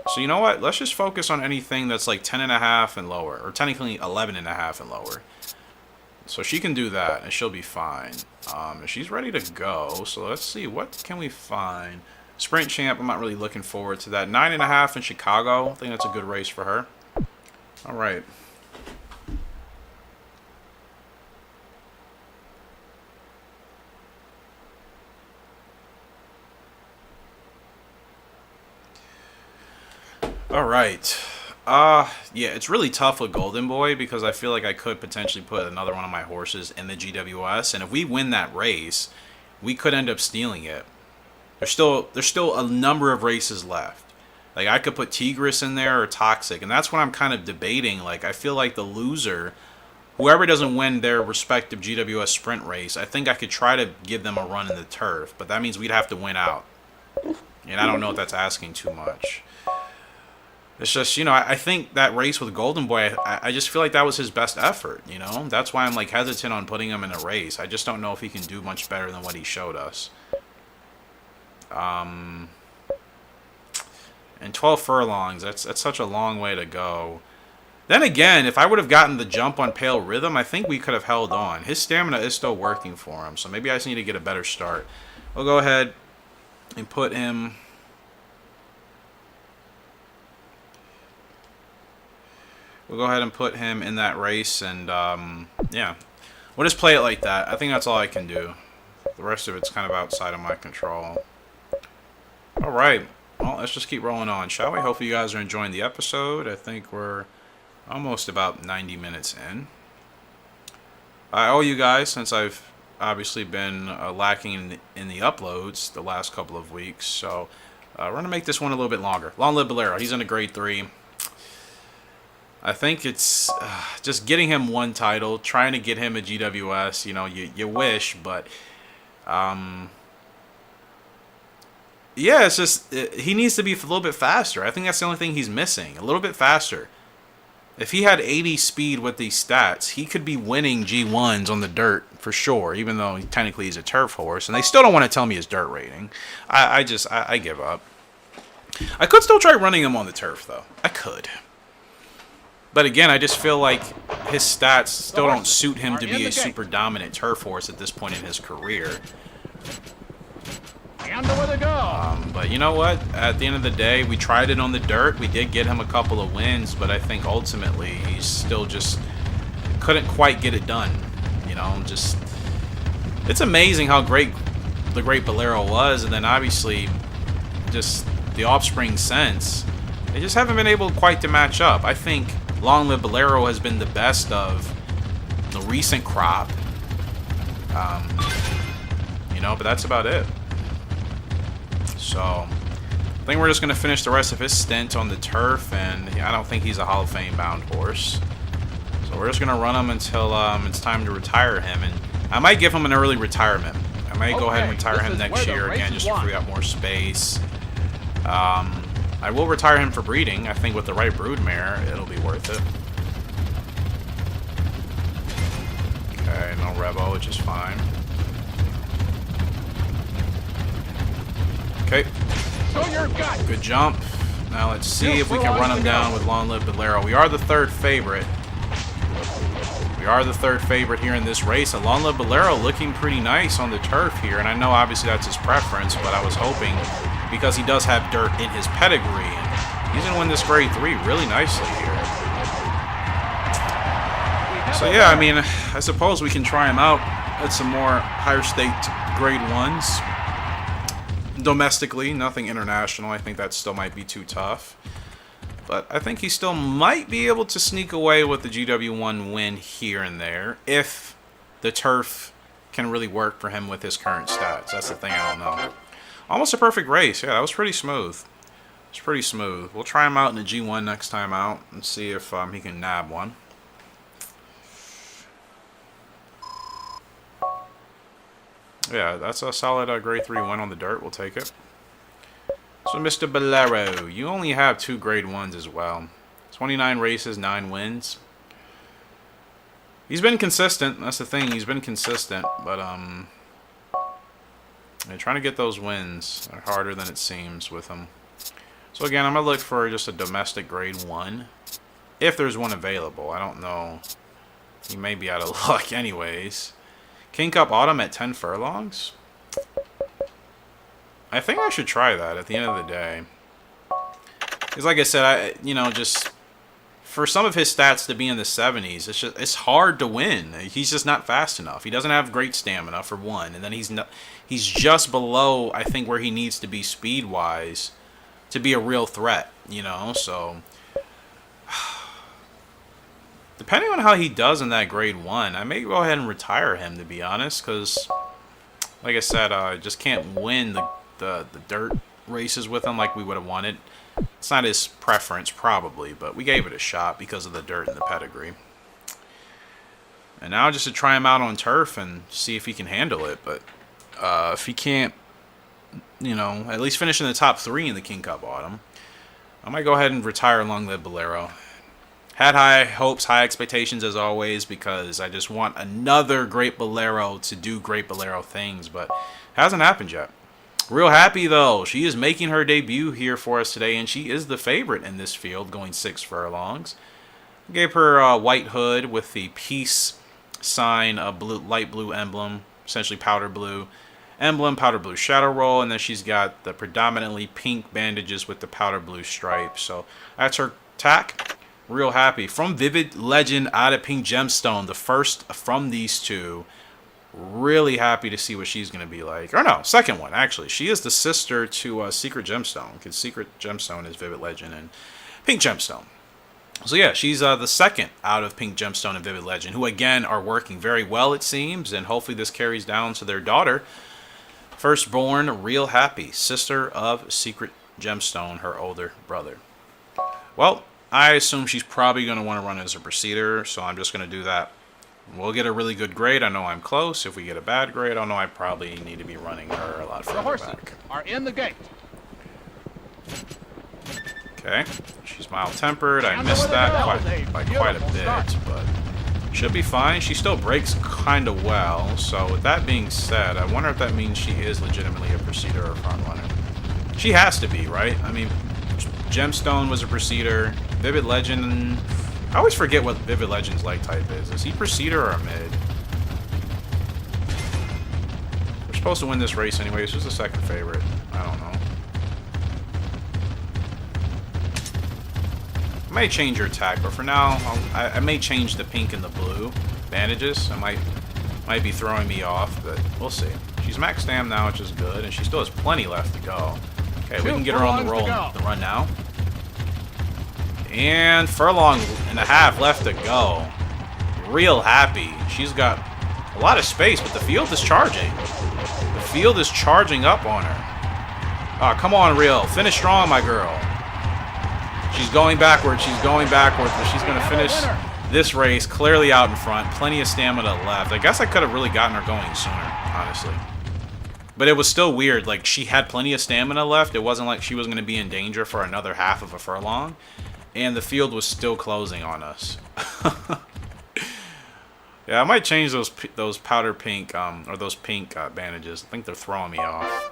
So you know what? Let's just focus on anything that's like 10.5 and lower, or technically 11.5 and lower. So she can do that, and she'll be fine. She's ready to go. So let's see, what can we find? Sprint champ. I'm not really looking forward to that. 9.5 in Chicago. I think that's a good race for her. All right. Alright. Yeah, it's really tough with Golden Boy because I feel like I could potentially put another one of my horses in the GWS, and if we win that race, we could end up stealing it. There's still a number of races left. Like, I could put Tigris in there or Toxic, and that's what I'm kind of debating. Like, I feel like the loser, whoever doesn't win their respective GWS sprint race, I think I could try to give them a run in the turf, but that means we'd have to win out. And I don't know if that's asking too much. It's just, you know, I think that race with Golden Boy, I just feel like that was his best effort, you know? That's why I'm, like, hesitant on putting him in a race. I just don't know if he can do much better than what he showed us. And 12 furlongs, that's such a long way to go. Then again, if I would have gotten the jump on Pale Rhythm, I think we could have held on. His stamina is still working for him, so maybe I just need to get a better start. We'll go ahead and put him... We'll go ahead and put him in that race, and yeah, we'll just play it like that. I think that's all I can do. The rest of it's kind of outside of my control. All right, well, let's just keep rolling on, shall we? Hopefully you guys are enjoying the episode. I think we're almost about 90 minutes in. I owe you guys, since I've obviously been lacking in the uploads the last couple of weeks, so we're going to make this one a little bit longer. Long live Bolero. He's in a grade 3. I think it's just getting him one title, trying to get him a GWS. You know, you wish, but yeah, it's just he needs to be a little bit faster. I think that's the only thing he's missing, a little bit faster. If he had 80 speed with these stats, he could be winning G1s on the dirt for sure, even though technically he's a turf horse, and they still don't want to tell me his dirt rating. I give up. I could still try running him on the turf, though. I could. But again, I just feel like his stats still don't suit him to be a super dominant turf horse at this point in his career. And away they go. But you know what? At the end of the day, we tried it on the dirt. We did get him a couple of wins, but I think ultimately he's still just couldn't quite get it done. You know, just It's amazing how great the Great Bolero was, and then obviously just the offspring since. They just haven't been able quite to match up. I think Long Live Bolero has been the best of the recent crop. You know, but that's about it. So, I think we're just going to finish the rest of his stint on the turf, and I don't think he's a Hall of Fame bound horse. So we're just going to run him until it's time to retire him, and I might give him an early retirement. I might go ahead and retire him next year again, just to free up more space. I will retire him for breeding. I think with the right broodmare, it'll be worth it. Okay, no Revo, which is fine. Okay. Good jump. Now let's see if we can run him down with Long Live Bolero. We are the third favorite. We are the third favorite here in this race. And Long Live Bolero looking pretty nice on the turf here. And I know obviously that's his preference, but I was hoping, because he does have dirt in his pedigree, and he's going to win this grade 3 really nicely here. So yeah, I mean, I suppose we can try him out at some more higher staked grade 1s. Domestically, nothing international. I think that still might be too tough. But I think he still might be able to sneak away with the GW1 win here and there, if the turf can really work for him with his current stats. That's the thing I don't know. Almost a perfect race. Yeah, that was pretty smooth. It's pretty smooth. We'll try him out in the G1 next time out and see if he can nab one. Yeah, that's a solid grade 3 win on the dirt. We'll take it. So, Mr. Bolero, you only have 2 grade 1s as well. 29 races, 9 wins. He's been consistent. That's the thing. He's been consistent, but trying to get those wins are harder than it seems with him. So again, I'm going to look for just a domestic grade 1. If there's one available. I don't know. He may be out of luck anyways. King Cup Autumn at 10 furlongs? I think I should try that at the end of the day. Because like I said, just for some of his stats to be in the 70s, it's hard to win. He's just not fast enough. He doesn't have great stamina for one, and then he's just below, I think, where he needs to be speed-wise to be a real threat, so depending on how he does in that grade 1, I may go ahead and retire him, to be honest, because like I said, I just can't win the dirt races with him like we would have wanted. It's not his preference, probably, but we gave it a shot because of the dirt and the pedigree. And now just to try him out on turf and see if he can handle it. But if he can't, at least finish in the top 3 in the King Cup Autumn, I might go ahead and retire Long Live Bolero. Had high hopes, high expectations as always, because I just want another Great Bolero to do Great Bolero things, but hasn't happened yet. Real happy, though. She is making her debut here for us today, and she is the favorite in this field, going 6 furlongs. Gave her a white hood with the peace sign, a light blue emblem, essentially powder blue emblem, powder blue shadow roll, and then she's got the predominantly pink bandages with the powder blue stripe. So that's her tack. Real happy. From Vivid Legend out of Pink Gemstone, the first from these two. Really happy to see what she's going to be like. Or no, second one, actually. She is the sister to Secret Gemstone, because Secret Gemstone is Vivid Legend and Pink Gemstone. So yeah, she's the second out of Pink Gemstone and Vivid Legend, who again are working very well, it seems, and hopefully this carries down to their daughter. Firstborn, Real Happy, sister of Secret Gemstone, her older brother. Well, I assume she's probably going to want to run as a procedure, so I'm just going to do that. We'll get a really good grade. I know I'm close. If we get a bad grade, I know I probably need to be running her a lot further back. The horses are in the gate. Okay, she's mild-tempered. I missed that by quite a bit, but should be fine. She still breaks kind of well, so with that being said, I wonder if that means she is legitimately a procedure or front runner. She has to be, right? I mean, Gemstone was a procedure. Vivid Legend... I always forget what Vivid Legend's like type is. Is he Procedure or a mid? We're supposed to win this race anyways. Who's the second favorite? I don't know. I may change your attack, but for now, I may change the pink and the blue bandages. I might might be throwing me off, but we'll see. She's max stam now, which is good, and she still has plenty left to go. Okay, we can get her on the roll, the run now. And furlong and a half left to go. Real happy. She's got a lot of space, but the field is charging. The field is charging up on her. Oh, come on, Real. Finish strong, my girl. She's going backwards. She's going backwards, but she's going to finish this race clearly out in front. Plenty of stamina left. I guess I could have really gotten her going sooner, honestly. But it was still weird. Like, she had plenty of stamina left. It wasn't like she was going to be in danger for another half of a furlong. And the field was still closing on us. Yeah, I might change those powder pink, or those pink bandages. I think they're throwing me off.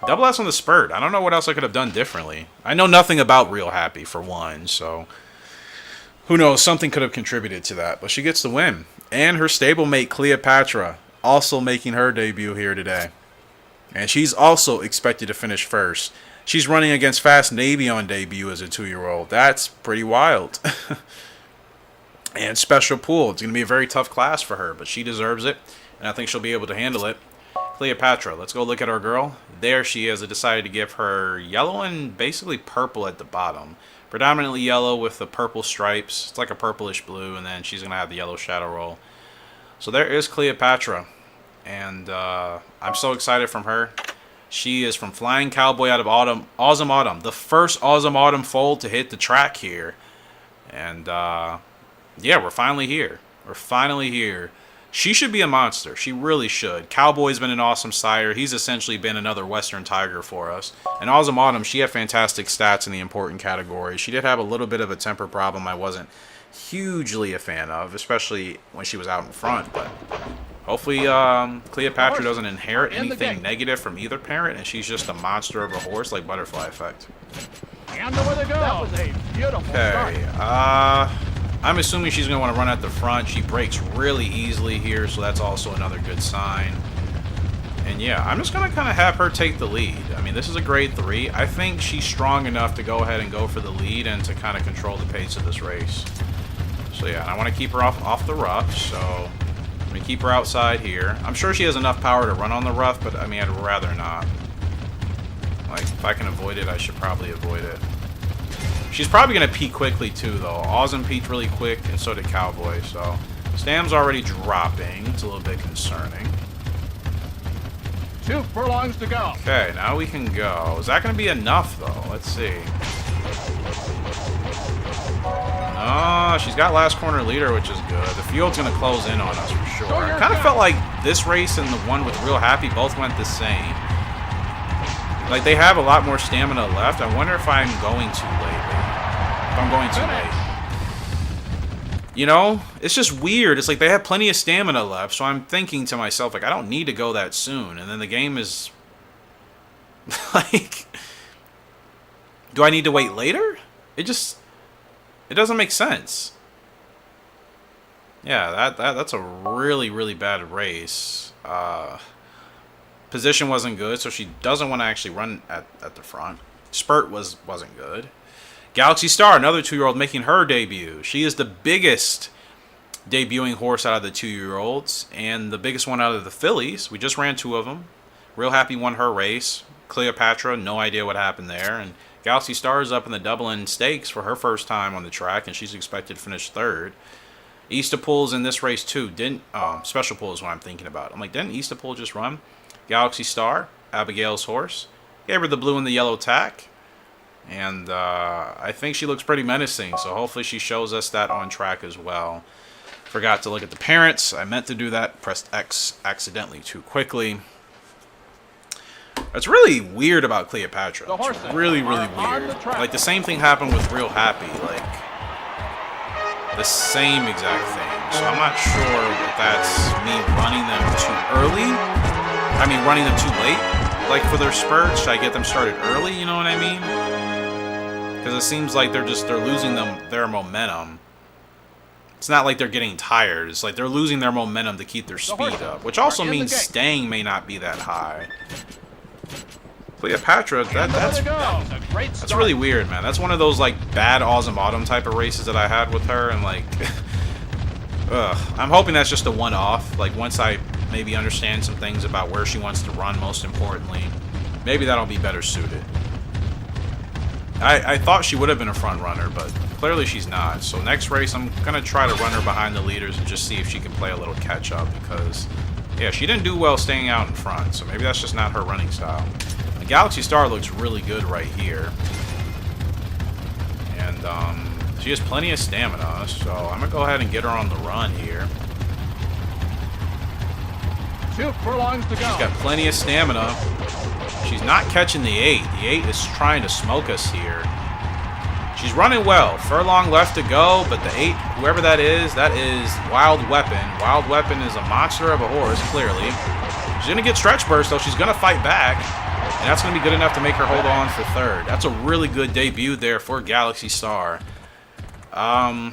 Double S on the spurt. I don't know what else I could have done differently. I know nothing about Real Happy, for one, so who knows? Something could have contributed to that. But she gets the win. And her stablemate, Cleopatra, also making her debut here today. And she's also expected to finish first. She's running against Fast Navy on debut as a 2-year-old. That's pretty wild. And Special Pool. It's going to be a very tough class for her, but she deserves it. And I think she'll be able to handle it. Cleopatra, let's go look at our girl. There she is. I decided to give her yellow and basically purple at the bottom. Predominantly yellow with the purple stripes. It's like a purplish blue, and then she's going to have the yellow shadow roll. So there is Cleopatra. And I'm so excited from her. She is from Flying Cowboy out of Awesome Autumn. The first Awesome Autumn foal to hit the track here. And yeah, we're finally here. We're finally here. She should be a monster. She really should. Cowboy's been an awesome sire. He's essentially been another Western Tiger for us. And Awesome Autumn, she had fantastic stats in the important category. She did have a little bit of a temper problem I wasn't hugely a fan of, especially when she was out in front. But hopefully Cleopatra doesn't inherit anything negative from either parent, and she's just a monster of a horse like Butterfly Effect. And nowhere to go. That was a beautiful start. Okay, I'm assuming she's going to want to run at the front. She breaks really easily here, so that's also another good sign. And yeah, I'm just going to kind of have her take the lead. I mean, this is a grade 3. I think she's strong enough to go ahead and go for the lead and to kind of control the pace of this race. So yeah, I want to keep her off the rough, so I'm going to keep her outside here. I'm sure she has enough power to run on the rough, but I mean, I'd rather not. Like, if I can avoid it, I should probably avoid it. She's probably going to peak quickly, too, though. Awesome peaked really quick, and so did Cowboy, so Stam's already dropping. It's a little bit concerning. 2 furlongs to go. Okay, now we can go. Is that going to be enough, though? Let's see. Oh, she's got last corner leader, which is good. The field's going to close in on us for sure. I kind of felt like this race and the one with Real Happy both went the same. Like, they have a lot more stamina left. I wonder if I'm going too late. If I'm going too late. You know, it's just weird. It's like they have plenty of stamina left, so I'm thinking to myself, like, I don't need to go that soon. And then the game is like, do I need to wait later? It doesn't make sense. Yeah, that's a really, really bad race. Position wasn't good, so she doesn't want to actually run at the front. Spurt wasn't good. Galaxy Star, another 2-year-old making her debut. She is the biggest debuting horse out of the 2-year-olds and the biggest one out of the fillies. We just ran 2 of them. Real Happy won her race. Cleopatra, no idea what happened there. And Galaxy Star is up in the Dublin Stakes for her first time on the track, and she's expected to finish 3rd. Eastaple's in this race too. Special Pool is what I'm thinking about. I'm like, didn't Eastapole just run? Galaxy Star, Abigail's horse. Gave her the blue and the yellow tack. And I think she looks pretty menacing, so hopefully she shows us that on track as well. Forgot to look at the parents. I meant to do that. Pressed X accidentally too quickly. It's really weird about Cleopatra. It's really, really weird. Like, the same thing happened with Real Happy. Like, the same exact thing. So I'm not sure if that's me running them too early. I mean, running them too late. Like, for their spurts, should I get them started early? You know what I mean? Because it seems like they're losing their momentum. It's not like they're getting tired. It's like they're losing their momentum to keep their speed up. Which also means staying may not be that high. Cleopatra, that's really weird, man. That's one of those, like, bad Awesome Autumn type of races that I had with her. And, like, I'm hoping that's just a one-off. Like, once I maybe understand some things about where she wants to run, most importantly, maybe that'll be better suited. I thought she would have been a front runner, but clearly she's not. So next race, I'm going to try to run her behind the leaders and just see if she can play a little catch-up, because, yeah, she didn't do well staying out in front, so maybe that's just not her running style. The Galaxy Star looks really good right here. And, she has plenty of stamina, so I'm going to go ahead and get her on the run here. 2 furlongs to go. She's got plenty of stamina. She's not catching the 8. The 8 is trying to smoke us here. She's running well. Furlong left to go, but the 8, whoever that is Wild Weapon. Wild Weapon is a monster of a horse, clearly. She's going to get stretch burst, though. She's going to fight back. And that's going to be good enough to make her hold on for third. That's a really good debut there for Galaxy Star. Yeah,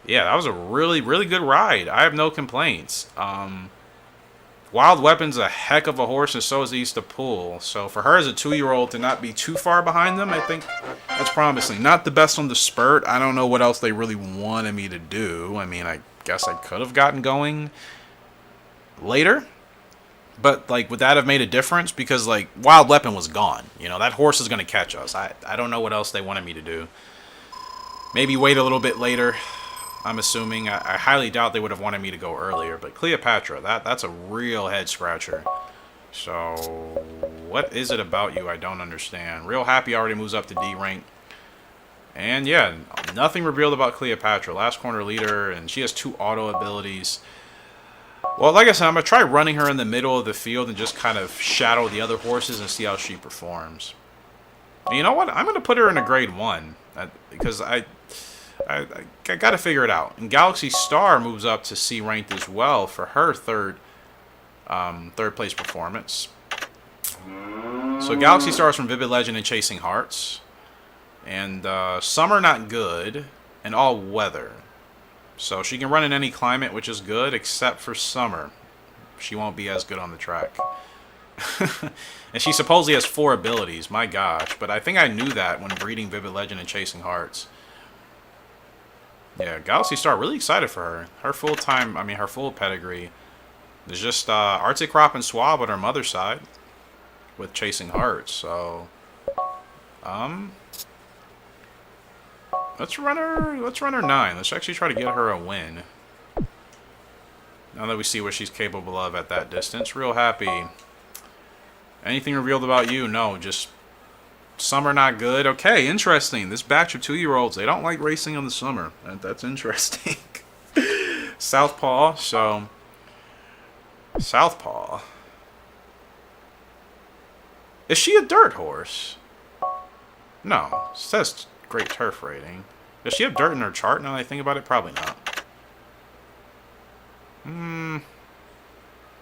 that was a really, really good ride. I have no complaints. Wild Weapon's a heck of a horse, and so is East to Pool. So for her as a 2-year-old to not be too far behind them, I think that's promising. Not the best on the spurt. I don't know what else they really wanted me to do. I mean, I guess I could have gotten going later. But, like, would that have made a difference? Because, like, Wild Weapon was gone. You know, that horse is going to catch us. I don't know what else they wanted me to do. Maybe wait a little bit later. I'm assuming. I highly doubt they would have wanted me to go earlier. But Cleopatra, that's a real head scratcher. So, what is it about you I don't understand? Real Happy already moves up to D rank. And yeah, nothing revealed about Cleopatra. Last corner leader, and she has 2 auto abilities. Well, like I said, I'm going to try running her in the middle of the field and just kind of shadow the other horses and see how she performs. And you know what? I'm going to put her in a grade 1. Because I got to figure it out. And Galaxy Star moves up to C ranked as well for her third place performance. So Galaxy Star is from Vivid Legend and Chasing Hearts. And Summer Not Good and All Weather. So she can run in any climate, which is good, except for summer. She won't be as good on the track. And she supposedly has 4 abilities. My gosh. But I think I knew that when breeding Vivid Legend and Chasing Hearts. Yeah, Galaxy Star, really excited for her. Her full pedigree is just Arctic Crop and Swab on her mother's side with Chasing Hearts. So, let's run her 9. Let's actually try to get her a win. Now that we see what she's capable of at that distance. Real Happy. Anything revealed about you? No, just Summer Not Good. Okay, interesting. This batch of 2-year-olds, they don't like racing in the summer. That's interesting. Southpaw, so Southpaw. Is she a dirt horse? No, it says great turf rating. Does she have dirt in her chart now that I think about it? Probably not.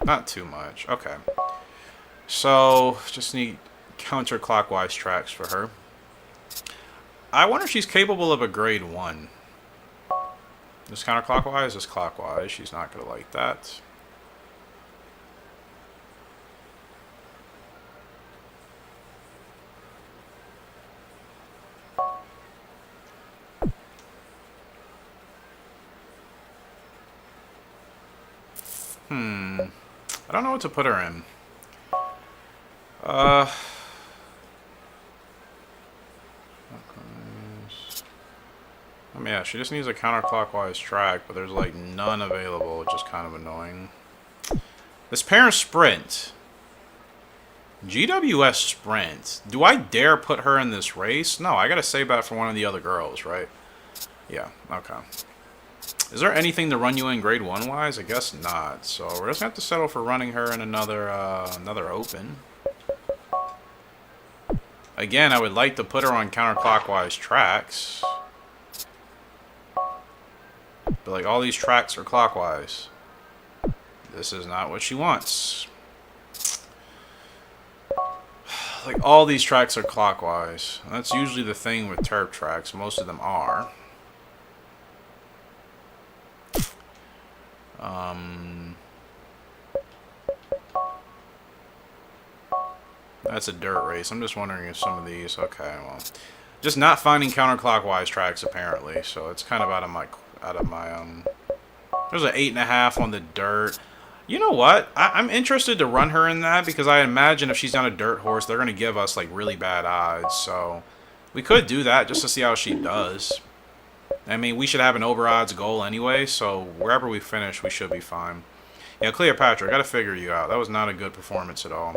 Not too much. Okay. So, just need counterclockwise tracks for her. I wonder if she's capable of a grade 1. This counterclockwise, this clockwise. She's not going to like that. I don't know what to put her in. I mean, yeah, she just needs a counterclockwise track, but there's like none available, which is kind of annoying. This parent sprint. GWS sprint. Do I dare put her in this race? No, I gotta save that for one of the other girls, right? Yeah, okay. Is there anything to run you in grade 1 wise? I guess not. So we're just gonna have to settle for running her in another open. Again, I would like to put her on counterclockwise tracks. But like all these tracks are clockwise. This is not what she wants. Like all these tracks are clockwise. That's usually the thing with turf tracks. Most of them are. That's a dirt race. I'm just wondering if some of these... Okay, well... Just not finding counterclockwise tracks, apparently. So it's kind of out of my There's an 8.5 on the dirt. You know what? I'm interested to run her in that because I imagine if she's on a dirt horse, they're going to give us like really bad odds. So we could do that just to see how she does. I mean, we should have an over odds goal anyway, so wherever we finish, we should be fine. Yeah, Cleopatra, I got to figure you out. That was not a good performance at all.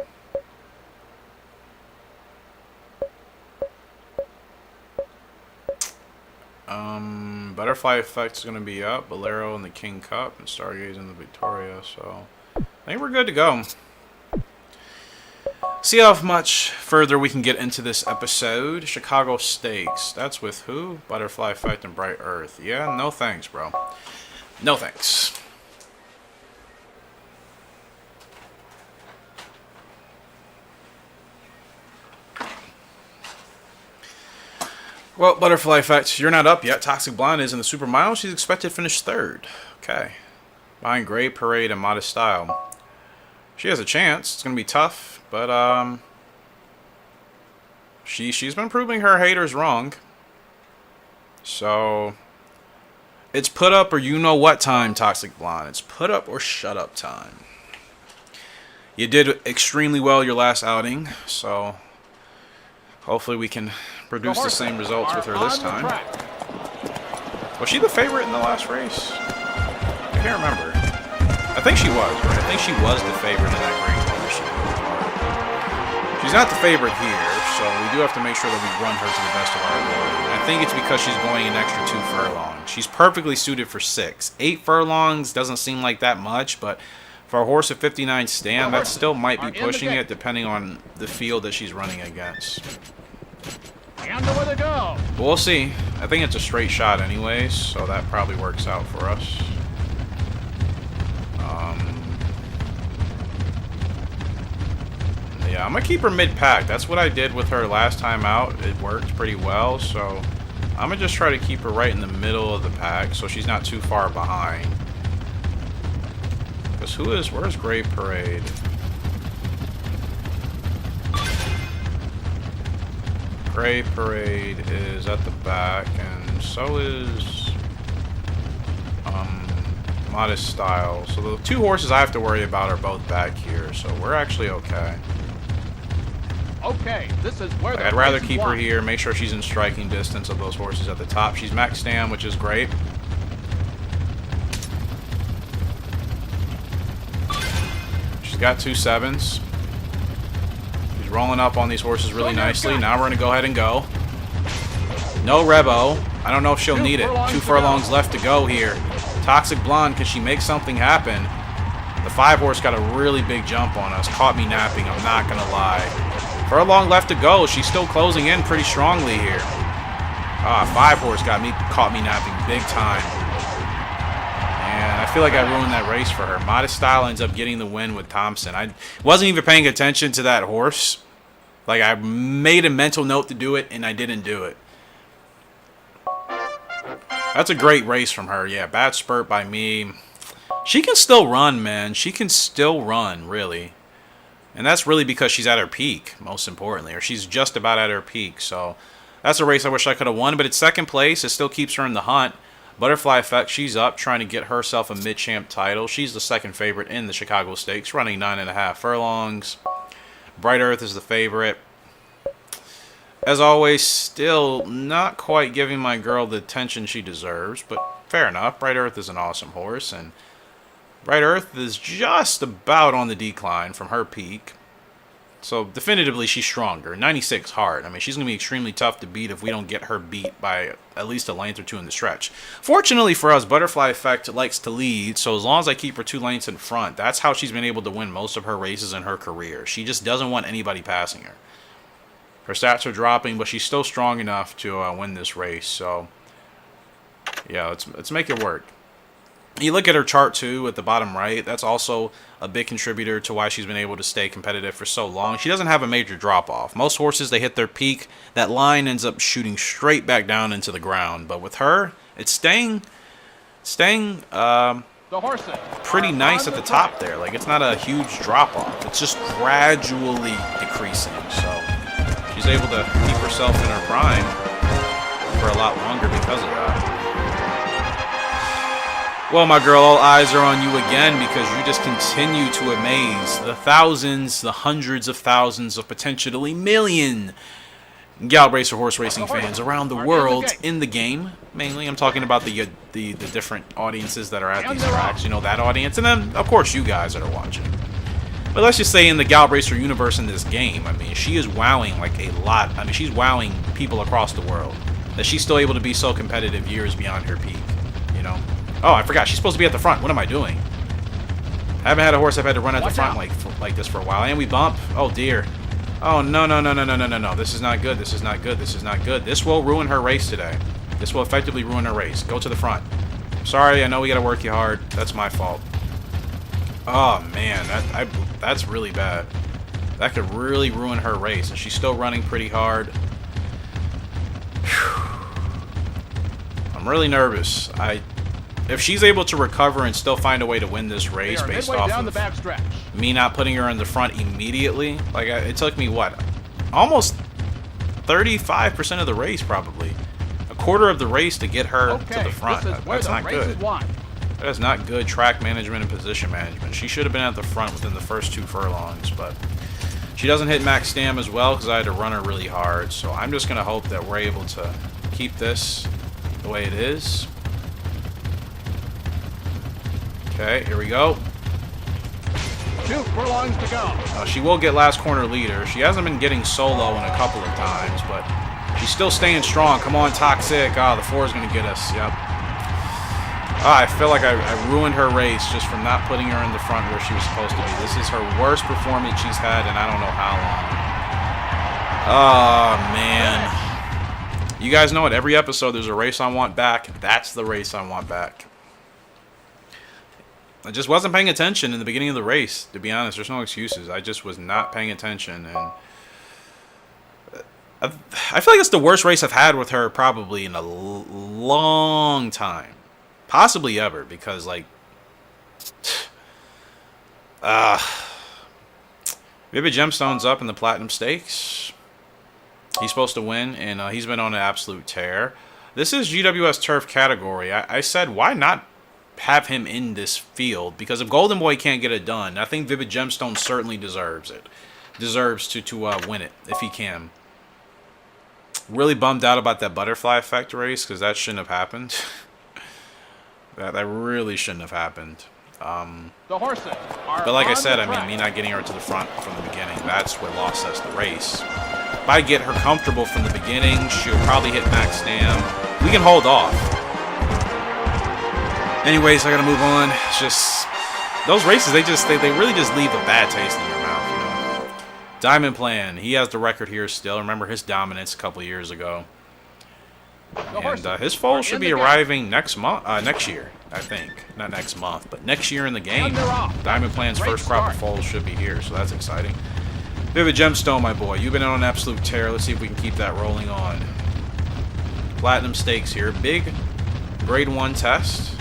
Butterfly Effect is going to be up. Bolero and the King Cup, and Stargaze and the Victoria. So I think we're good to go. See how much further we can get into this episode. Chicago Stakes. That's with who? Butterfly Effect and Bright Earth. Yeah, no thanks, bro. No thanks. Well, Butterfly Effect, you're not up yet. Toxic Blonde is in the Super Mile. She's expected to finish 3rd. Okay. Behind Gray Parade and Modest Style. She has a chance. It's going to be tough, but she's been proving her haters wrong. So it's put up or you know what time, Toxic Blonde. It's put up or shut up time. You did extremely well your last outing, so hopefully we can produce the same results with her this time. Was she the favorite in the last race? I can't remember. I think she was, right? I think she was the favorite in that grade ownership. She's not the favorite here, so we do have to make sure that we run her to the best of our ability. I think it's because she's going an extra 2 furlongs. She's perfectly suited for 6. 8 furlongs doesn't seem like that much, but for a horse of 59 stand, that still might be pushing it depending on the field that she's running against. And away they go. But we'll see. I think it's a straight shot anyways, so that probably works out for us. Yeah, I'm going to keep her mid-pack. That's what I did with her last time out. It worked pretty well, so I'm going to just try to keep her right in the middle of the pack so she's not too far behind. Because where's Gray Parade? Gray Parade is at the back, and so is Modest Style. So the 2 horses I have to worry about are both back here, so we're actually okay. Okay, this is where I'd rather keep her here, make sure she's in striking distance of those horses at the top. She's max stand, which is great. She's got 2 7s. She's rolling up on these horses really nicely. Now we're going to go ahead and go. No Rebo. I don't know if she'll need it. 2 furlongs left to go here. Toxic Blonde, can she make something happen? The 5 horse got a really big jump on us. Caught me napping, I'm not going to lie. Furlong left to go. She's still closing in pretty strongly here. 5 horse caught me napping big time. And I feel like I ruined that race for her. Modest Style ends up getting the win with Thompson. I wasn't even paying attention to that horse. Like, I made a mental note to do it, and I didn't do it. That's a great race from her. Yeah, bad spurt by me. She can still run, man. She can still run, really. And that's really because she's at her peak, most importantly. Or she's just about at her peak. So that's a race I wish I could have won. But it's 2nd place. It still keeps her in the hunt. Butterfly Effect, she's up trying to get herself a mid-champ title. She's the 2nd favorite in the Chicago Stakes, running 9.5 furlongs. Bright Earth is the favorite. As always, still not quite giving my girl the attention she deserves, but fair enough. Bright Earth is an awesome horse, and Bright Earth is just about on the decline from her peak. So definitively she's stronger. 96 hard. I mean, she's going to be extremely tough to beat if we don't get her beat by at least a length or 2 in the stretch. Fortunately for us, Butterfly Effect likes to lead, so as long as I keep her 2 lengths in front, that's how she's been able to win most of her races in her career. She just doesn't want anybody passing her. Her stats are dropping, but she's still strong enough to win this race. So, yeah, let's make it work. You look at her chart, too, at the bottom right. That's also a big contributor to why she's been able to stay competitive for so long. She doesn't have a major drop-off. Most horses, they hit their peak. That line ends up shooting straight back down into the ground. But with her, it's staying pretty nice at the top there. Like, it's not a huge drop-off. It's just gradually decreasing. So she's able to keep herself in her prime for a lot longer because of that. Well, my girl, all eyes are on you again because you just continue to amaze the thousands, the hundreds of thousands of potentially million Gallop Racer horse racing fans around the world in the game. Mainly, I'm talking about the different audiences that are at these tracks. You know, that audience. And then, of course, you guys that are watching. But let's just say in the Gallop Racer universe in this game, I mean, she is wowing like a lot. I mean, she's wowing people across the world. That she's still able to be so competitive years beyond her peak, you know? Oh, I forgot. She's supposed to be at the front. What am I doing? I haven't had a horse I've had to run at the front like this for a while. And we bump. Oh, dear. Oh, no, no, no, no, no, no, no, no. This is not good. This is not good. This is not good. This will ruin her race today. This will effectively ruin her race. Go to the front. Sorry, I know we got to work you hard. That's my fault. Oh, man. That's really bad. That could really ruin her race. And she's still running pretty hard. I'm really nervous. If she's able to recover and still find a way to win this race based off of me not putting her in the front immediately, like it took me what, almost 35% of the race, probably a quarter of the race to get her to the front. That's not good. That is not good track management and position management. She should have been at the front within the first 2 furlongs, but she doesn't hit max stam as well because I had to run her really hard. So I'm just gonna hope that we're able to keep this the way it is. Okay, here we go. 2 furlongs to go. She will get last corner leader. She hasn't been getting solo in a couple of times, but she's still staying strong. Come on, Toxic. Ah, the 4 is going to get us. Yep. I feel like I ruined her race just from not putting her in the front where she was supposed to be. This is her worst performance she's had in I don't know how long. Oh, man. You guys know it. Every episode there's a race I want back. That's the race I want back. I just wasn't paying attention in the beginning of the race, to be honest. There's no excuses. I just was not paying attention. And I feel like it's the worst race I've had with her probably in a long time. Possibly ever, because, like, Vivid Gemstone's up in the Platinum Stakes. He's supposed to win, and he's been on an absolute tear. This is GWS Turf category. I said, why not have him in this field? Because if Golden Boy can't get it done, I think Vivid Gemstone certainly deserves it. Deserves to win it, if he can. Really bummed out about that butterfly effect race, because that shouldn't have happened. That really shouldn't have happened. The horses are but like I said, I mean, me not getting her to the front from the beginning, that's what lost us the race. If I get her comfortable from the beginning, she'll probably hit max stam. We can hold off. Anyways, I gotta move on. It's just those races, they really just leave a bad taste in your mouth, you know. Diamond Plan, he has the record here still. Remember his dominance a couple years ago. And his foal should be arriving next year, I think. Not next month, but next year in the game. Diamond Plan's first crop of foals should be here, so that's exciting. Vivid Gemstone, my boy, you've been on an absolute tear. Let's see if we can keep that rolling on. Platinum Stakes here, big Grade 1 test.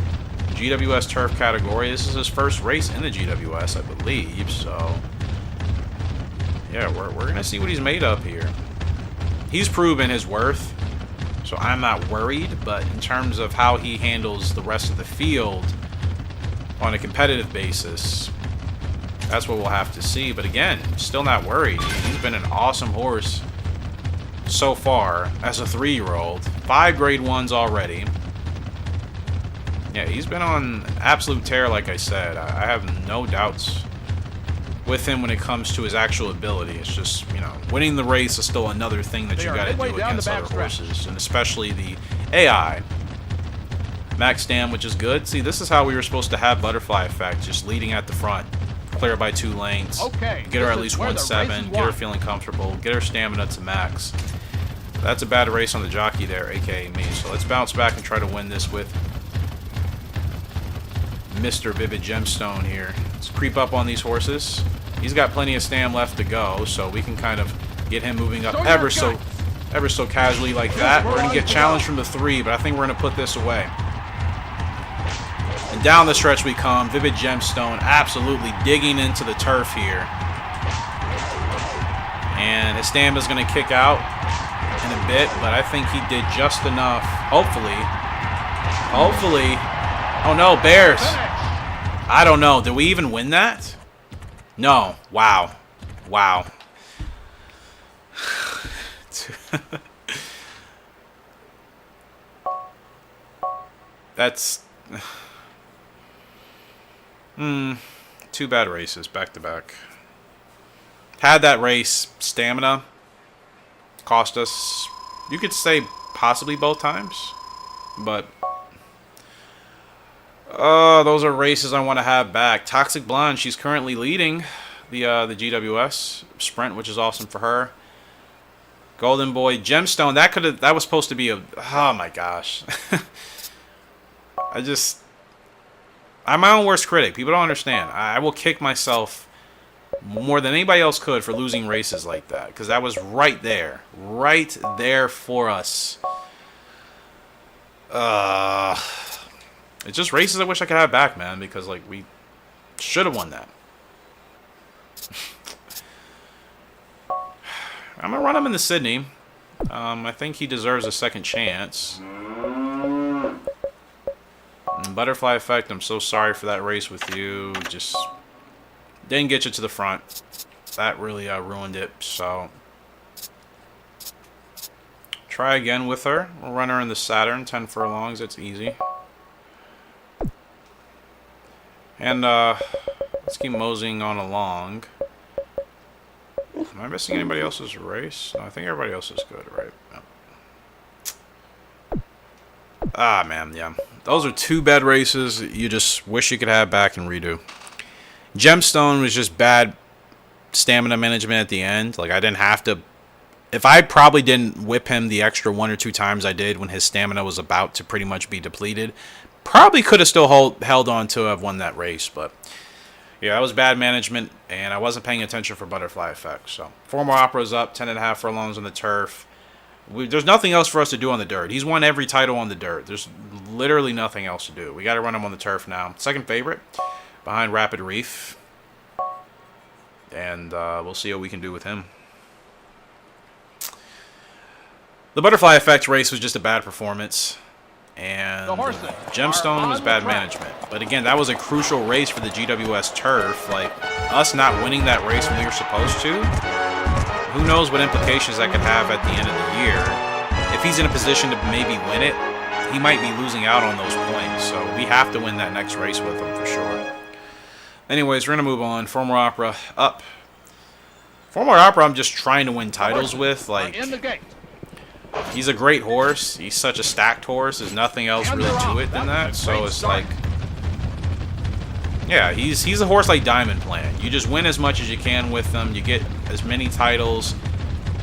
GWS Turf category. This is his first race in the GWS, I believe, so yeah, we're gonna see what he's made of here. He's proven his worth, so I'm not worried, but in terms of how he handles the rest of the field on a competitive basis, that's what we'll have to see. But again, still not worried. He's been an awesome horse so far as a 3-year-old. 5 Grade 1s already. Yeah, he's been on absolute tear, like I said. I have no doubts with him when it comes to his actual ability. It's just, you know, winning the race is still another thing that you got to do against other horses, and especially the AI. Max Stam, which is good. See, this is how we were supposed to have Butterfly Effect, just leading at the front, clear by 2 lengths, get her at least 1-7, get her feeling comfortable, get her stamina to max. That's a bad race on the jockey there, aka me. So let's bounce back and try to win this with Mr. Vivid Gemstone here. Let's creep up on these horses. He's got plenty of stam left to go, so we can kind of get him moving up ever so casually like that. We're going to get challenged from the 3, but I think we're going to put this away. And down the stretch we come. Vivid Gemstone absolutely digging into the turf here. And his stam is going to kick out in a bit, but I think he did just enough. Hopefully, Oh no, Bears. Finish. I don't know. Did we even win that? No. Wow. Wow. That's... Two bad races back to back. Had that race stamina cost us, you could say possibly both times, but those are races I want to have back. Toxic Blonde, she's currently leading the GWS sprint, which is awesome for her. Golden Boy, Gemstone, that was supposed to be a, oh my gosh. I'm my own worst critic. People don't understand. I will kick myself more than anybody else could for losing races like that, because that was right there for us. It's just races I wish I could have back, man, because like we should have won that. I'm gonna run him in the Sydney. I think he deserves a second chance. And Butterfly Effect, I'm so sorry for that race with you. Just didn't get you to the front. That really ruined it. So try again with her. We'll run her in the Saturn, 10 furlongs. It's easy. And let's keep moseying on along. Am I missing anybody else's race? No, I think everybody else is good, right? No. Ah, man, yeah. Those are two bad races you just wish you could have back and redo. Gemstone was just bad stamina management at the end. Like, I didn't have to... If I probably didn't whip him the extra 1 or 2 times I did when his stamina was about to pretty much be depleted, probably could have still held on to have won that race, but... Yeah, that was bad management, and I wasn't paying attention for Butterfly Effect. So, Former Opera's up, 10.5 furlongs on the turf. There's nothing else for us to do on the dirt. He's won every title on the dirt. There's literally nothing else to do. We got to run him on the turf now. Second favorite, behind Rapid Reef. And we'll see what we can do with him. The Butterfly Effect race was just a bad performance. And Gemstone was bad management. But again, that was a crucial race for the GWS turf. Like, us not winning that race when we were supposed to, who knows what implications that could have at the end of the year. If he's in a position to maybe win it, he might be losing out on those points. So we have to win that next race with him for sure. Anyways, we're going to move on. Former Opera up. Former Opera I'm just trying to win titles with. Like, in the gate. he's a great horse. He's such a stacked horse. There's nothing else really to it than that. So it's like, yeah, he's a horse like Diamond Plan. You just win as much as you can with him. You get as many titles.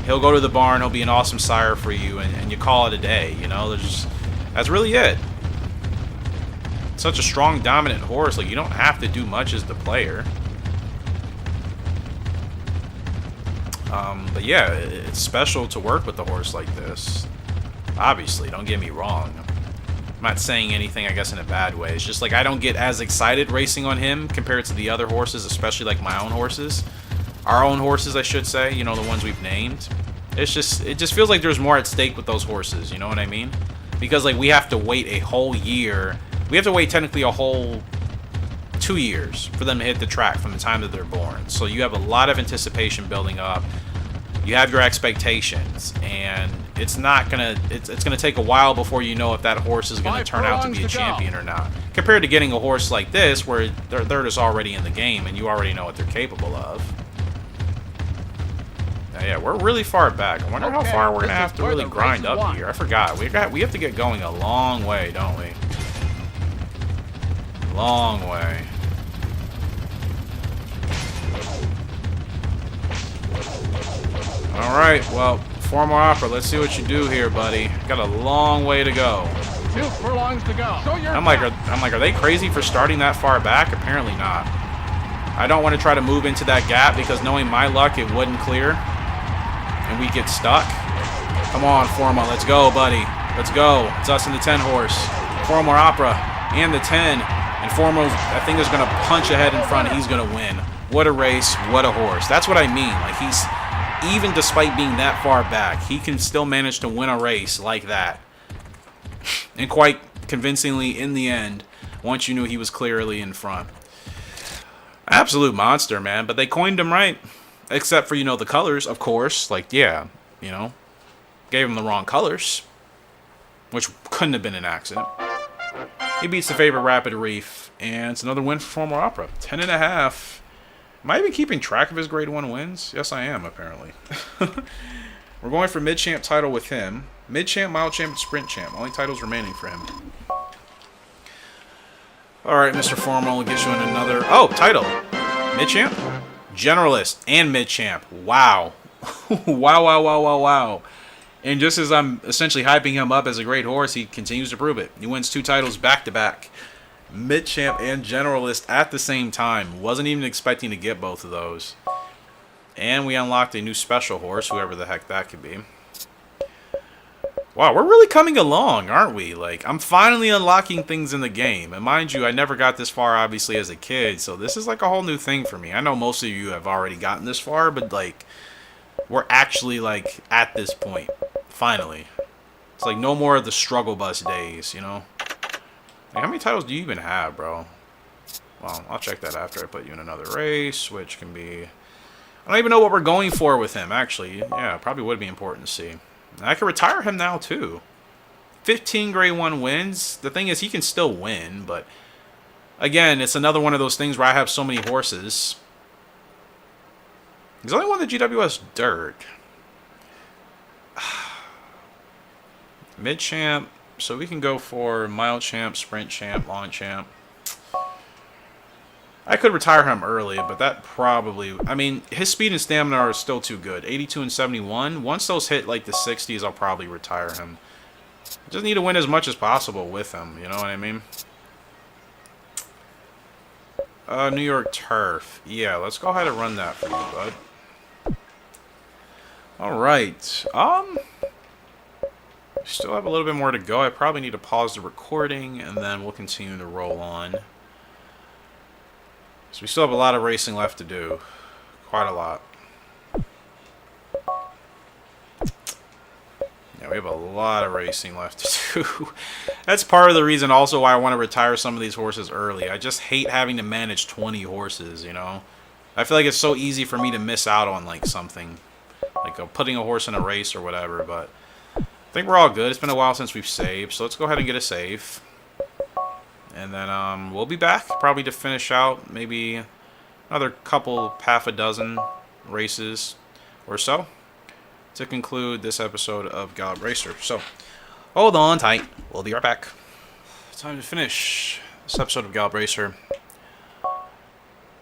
He'll go to the barn. He'll be an awesome sire for you, and you call it a day. You know, that's really it. Such a strong, dominant horse. Like, you don't have to do much as the player. But yeah, it's special to work with a horse like this. Obviously, don't get me wrong. I'm not saying anything, I guess, in a bad way. It's just like I don't get as excited racing on him compared to the other horses, especially like my own horses. Our own horses, I should say, you know, the ones we've named. It just feels like there's more at stake with those horses, you know what I mean? Because like we have to wait a whole year. We have to wait technically a whole 2 years for them to hit the track from the time that they're born. So you have a lot of anticipation building up. You have your expectations, and it's gonna take a while before you know if that horse is gonna turn out to be a champion or not. Compared to getting a horse like this, where they're just already in the game and you already know what they're capable of. Now, yeah, we're really far back. I wonder how far we're gonna have to really grind up here. I forgot. We have to get going a long way, don't we? Long way. Alright, well, Former Opera, let's see what you do here, buddy. Got a long way to go. 2 furlongs to go. I'm like, are they crazy for starting that far back? Apparently not. I don't want to try to move into that gap because knowing my luck, it wouldn't clear. And we get stuck. Come on, Forma, let's go, buddy. Let's go. It's us and the 10 horse. Former Opera and the 10. And Forma, I think, is going to punch ahead in front. He's going to win. What a race. What a horse. That's what I mean. Like, he's... Even despite being that far back, he can still manage to win a race like that. And quite convincingly in the end. once you knew he was clearly in front. Absolute monster, man. But they coined him right. Except for, you know, the colors, of course. Like, yeah, you know, gave him the wrong colors. Which couldn't have been an accident. He beats the favorite Rapid Reef. And it's another win for Former Opera. 10.5. Am I even keeping track of his grade 1 wins? Yes, I am, apparently. We're going for mid-champ title with him. Mid-champ, mile champ, and sprint champ. Only titles remaining for him. Alright, Mr. Formal, we'll get you in another... Oh, title. Mid-champ, generalist, and mid-champ. Wow. Wow. And just as I'm essentially hyping him up as a great horse, he continues to prove it. He wins 2 titles back-to-back. Mid-champ and generalist at the same time. Wasn't even expecting to get both of those. And we unlocked a new special horse, whoever the heck that could be. Wow, we're really coming along, aren't we? Like, I'm finally unlocking things in the game. And mind you, I never got this far, obviously, as a kid. So this is like a whole new thing for me. I know most of you have already gotten this far, but, like, we're actually, like, at this point. Finally. It's like no more of the struggle bus days, you know? Like, how many titles do you even have, bro? Well, I'll check that after I put you in another race, which can be... I don't even know what we're going for with him, actually. Yeah, probably would be important to see. And I could retire him now, too. 15 grade 1 wins. The thing is, he can still win, but... Again, it's another one of those things where I have so many horses. He's only won the GWS Dirt. Mid-champ. So we can go for mile champ, sprint champ, long champ. I could retire him early, but that probably... I mean, his speed and stamina are still too good. 82 and 71. Once those hit, like, the 60s, I'll probably retire him. Just need to win as much as possible with him, you know what I mean? New York Turf. Yeah, let's go ahead and run that for you, bud. Alright. Still have a little bit more to go. I probably need to pause the recording, and then we'll continue to roll on. So we still have a lot of racing left to do. Quite a lot. Yeah, we have a lot of racing left to do. That's part of the reason also why I want to retire some of these horses early. I just hate having to manage 20 horses, you know? I feel like it's so easy for me to miss out on, like, something. Like putting a horse in a race or whatever, but... I think we're all good. It's been a while since we've saved, so let's go ahead and get a save. And then we'll be back probably to finish out maybe another couple, half a dozen races or so to conclude this episode of Gallop Racer. So, hold on tight. We'll be right back. Time to finish this episode of Gallop Racer.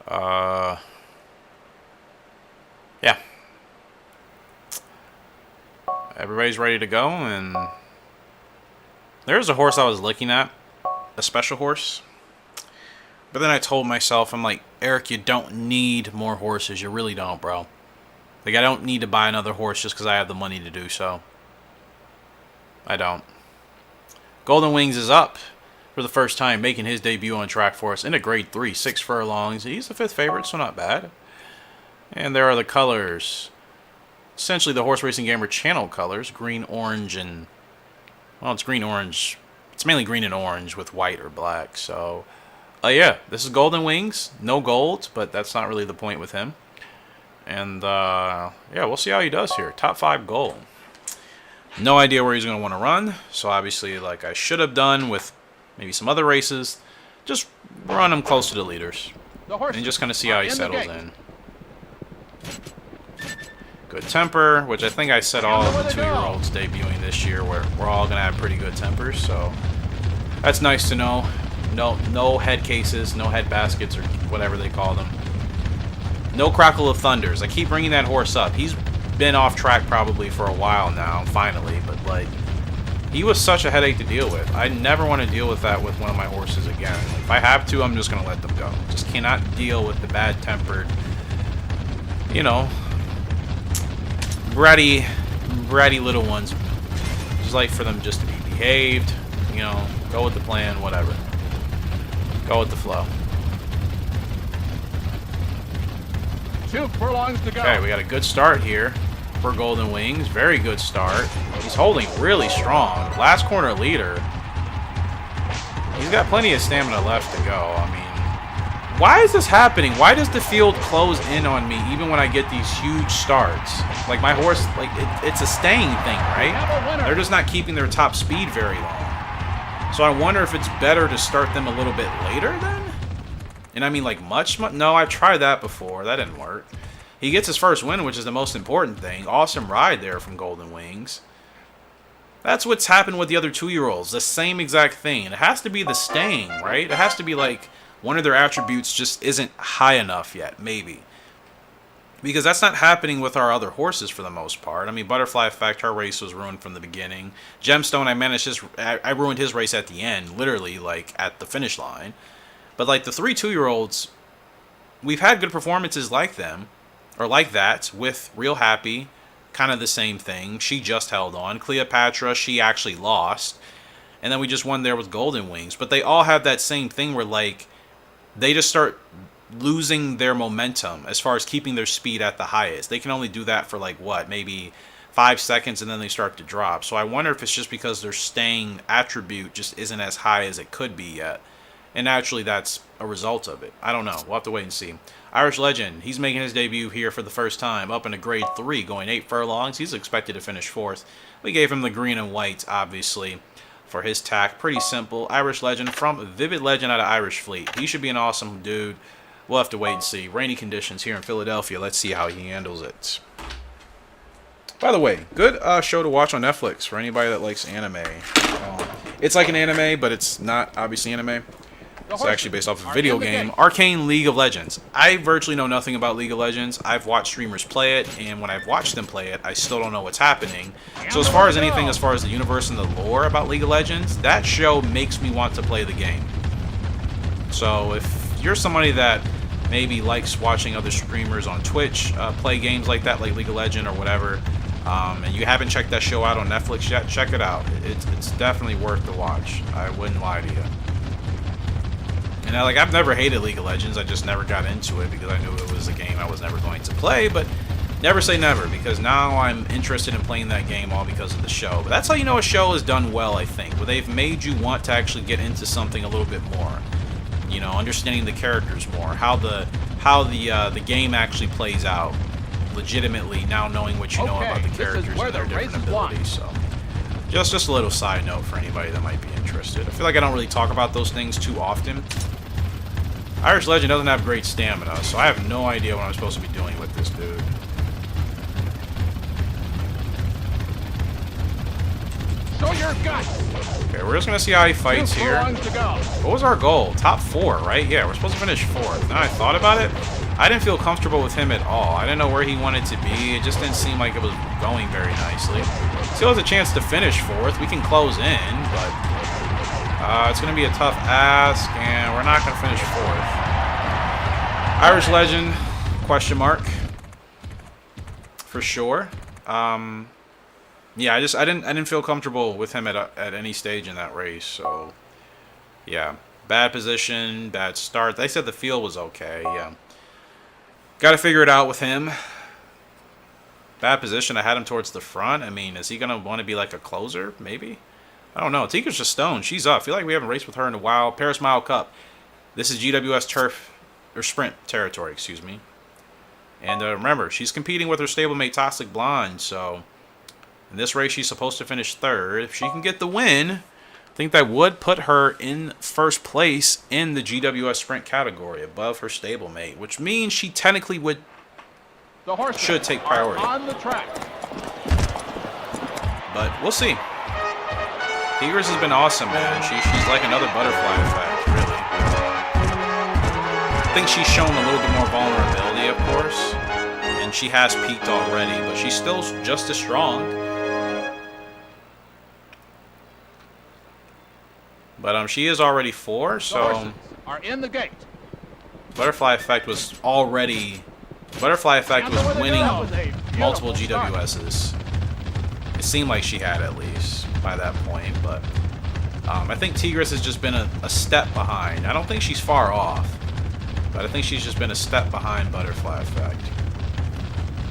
Yeah. Everybody's ready to go, and there's a horse I was looking at, a special horse, but then I told myself, I'm like, Eric, you don't need more horses. You really don't, bro. Like, I don't need to buy another horse just because I have the money to do so. I don't. Golden Wings is up for the first time, making his debut on track for us in a grade 3, 6 furlongs. He's the 5th favorite, so not bad. And there are the colors. Essentially the Horse Racing Gamer channel colors, green, orange, and... Well, it's green, orange. It's mainly green and orange with white or black, so... yeah, this is Golden Wings. No gold, but that's not really the point with him. And, yeah, we'll see how he does here. Top 5 goal. No idea where he's going to want to run, so obviously, like I should have done with maybe some other races, just run him close to the leaders. And just kind of see how he settles in. Good temper, which I think I said all of the 2-year-olds debuting this year, where we're all going to have pretty good tempers, so that's nice to know. No head cases, no head baskets, or whatever they call them. No crackle of thunders. I keep bringing that horse up. He's been off track probably for a while now, finally, but like, he was such a headache to deal with. I never want to deal with that with one of my horses again. If I have to, I'm just going to let them go. Just cannot deal with the bad-tempered, you know, bratty little ones. Just like for them just to be behaved, you know, go with the plan, whatever. Go with the flow. 2 furlongs to go. Okay, we got a good start here for Golden Wings. Very good start. He's holding really strong. Last corner leader. He's got plenty of stamina left to go. I mean, why is this happening? Why does the field close in on me even when I get these huge starts? Like, my horse, like, it's a staying thing, right? They're just not keeping their top speed very long. So I wonder if it's better to start them a little bit later then? And I mean, like, much? No, I've tried that before. That didn't work. He gets his first win, which is the most important thing. Awesome ride there from Golden Wings. That's what's happened with the other 2-year-olds. The same exact thing. It has to be the staying, right? It has to be like one of their attributes just isn't high enough yet, maybe. Because that's not happening with our other horses for the most part. I mean, Butterfly Effect, her race was ruined from the beginning. Gemstone, I ruined his race at the end, literally, like, at the finish line. But, like, the 3 2-year-olds, we've had good performances like them, or like that, with Real Happy, kind of the same thing. She just held on. Cleopatra, she actually lost. And then we just won there with Golden Wings. But they all have that same thing where, like, they just start losing their momentum as far as keeping their speed at the highest. They can only do that for, like, what, maybe 5 seconds, and then they start to drop. So I wonder if it's just because their staying attribute just isn't as high as it could be yet. And naturally, that's a result of it. I don't know. We'll have to wait and see. Irish Legend, he's making his debut here for the first time, up in a grade 3, going 8 furlongs. He's expected to finish 4th. We gave him the green and white, obviously, for his tack. Pretty simple. Irish Legend from Vivid Legend out of Irish Fleet. He should be an awesome dude. We'll have to wait and see. Rainy conditions here in Philadelphia. Let's see how he handles it. By the way, good show to watch on Netflix for anybody that likes anime. It's like an anime, but it's not obviously anime. It's actually based off a video game, Arcane League of Legends. I virtually know nothing about League of Legends. I've watched streamers play it, and when I've watched them play it, I still don't know what's happening. So as far as anything, as far as the universe and the lore about League of Legends, that show makes me want to play the game. So if you're somebody that maybe likes watching other streamers on Twitch play games like that, like League of Legends or whatever, and you haven't checked that show out on Netflix yet, check it out. It's definitely worth the watch. I wouldn't lie to you. And I've never hated League of Legends. I just never got into it because I knew it was a game I was never going to play. But never say never, because now I'm interested in playing that game all because of the show. But that's how you know a show is done well, I think. Where they've made you want to actually get into something a little bit more. You know, understanding the characters more, how the game actually plays out, legitimately. Now knowing what you know about the characters and their different abilities. So, just a little side note for anybody that might be interested. I feel like I don't really talk about those things too often. Irish Legend doesn't have great stamina, so I have no idea what I'm supposed to be doing with this dude. Show your guts. Okay, we're just gonna see how he fights here. What was our goal? Top 4, right? Yeah, we're supposed to finish 4th. Now I thought about it, I didn't feel comfortable with him at all. I didn't know where he wanted to be. It just didn't seem like it was going very nicely. Still has a chance to finish 4th. We can close in, but it's going to be a tough ask, and we're not going to finish 4th. Irish Legend, question mark, for sure. Yeah, I didn't feel comfortable with him at any stage in that race. So, yeah, bad position, bad start. They said the field was okay. Yeah, got to figure it out with him. Bad position. I had him towards the front. I mean, is he gonna want to be like a closer? Maybe. I don't know. Tigers just Stone. She's up. I feel like we haven't raced with her in a while. Paris Mile Cup. This is GWS turf or sprint territory. Excuse me. And remember, she's competing with her stablemate Toxic Blonde. So in this race, she's supposed to finish 3rd. If she can get the win, I think that would put her in 1st place in the GWS sprint category above her stablemate, which means she technically should take priority. On the track. But we'll see. Tigers has been awesome, man. She's like another butterfly effect, really. I think she's shown a little bit more vulnerability, of course, and she has peaked already, but she's still just as strong. But she is already 4, so are in the gate. Butterfly Effect was winning multiple GWSs. It seemed like she had, at least by that point, but I think Tigris has just been a step behind. I don't think she's far off, but I think she's just been a step behind Butterfly Effect.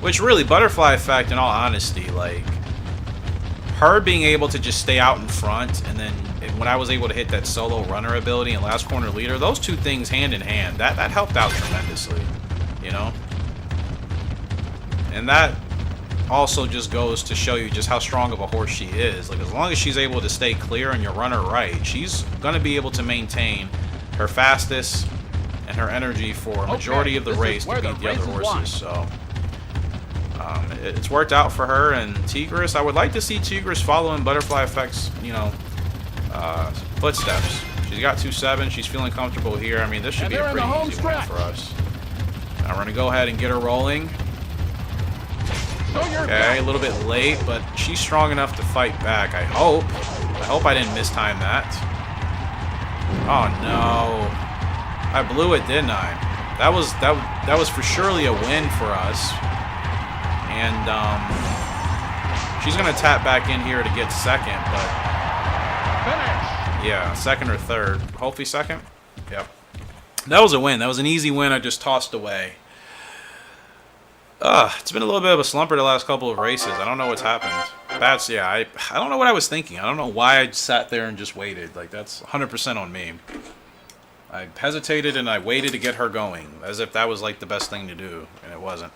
Which really, Butterfly Effect, in all honesty, like, her being able to just stay out in front, and then when I was able to hit that solo runner ability and last corner leader, those two things hand in hand, that helped out tremendously, you know? And that also just goes to show you just how strong of a horse she is. Like, as long as she's able to stay clear and you run her right, she's going to be able to maintain her fastest and her energy for a majority of the race to beat the other horses. So it's worked out for her. And Tigris, I would like to see Tigris following Butterfly Effect's, you know, footsteps. She's got 2-7. She's feeling comfortable here. I mean, this should be a pretty easy win for us. Now we're going to go ahead and get her rolling. Okay, a little bit late, but she's strong enough to fight back, I hope. I hope I didn't mistime that. Oh, no. I blew it, didn't I? That was for surely a win for us. And she's going to tap back in here to get second, but... yeah, second or third. Hopefully second. Yep. That was a win. That was an easy win I just tossed away. It's been a little bit of a slumper the last couple of races. I don't know what's happened. That's, yeah, I don't know what I was thinking. I don't know why I sat there and just waited. Like, that's 100% on me. I hesitated and I waited to get her going, as if that was, like, the best thing to do, and it wasn't.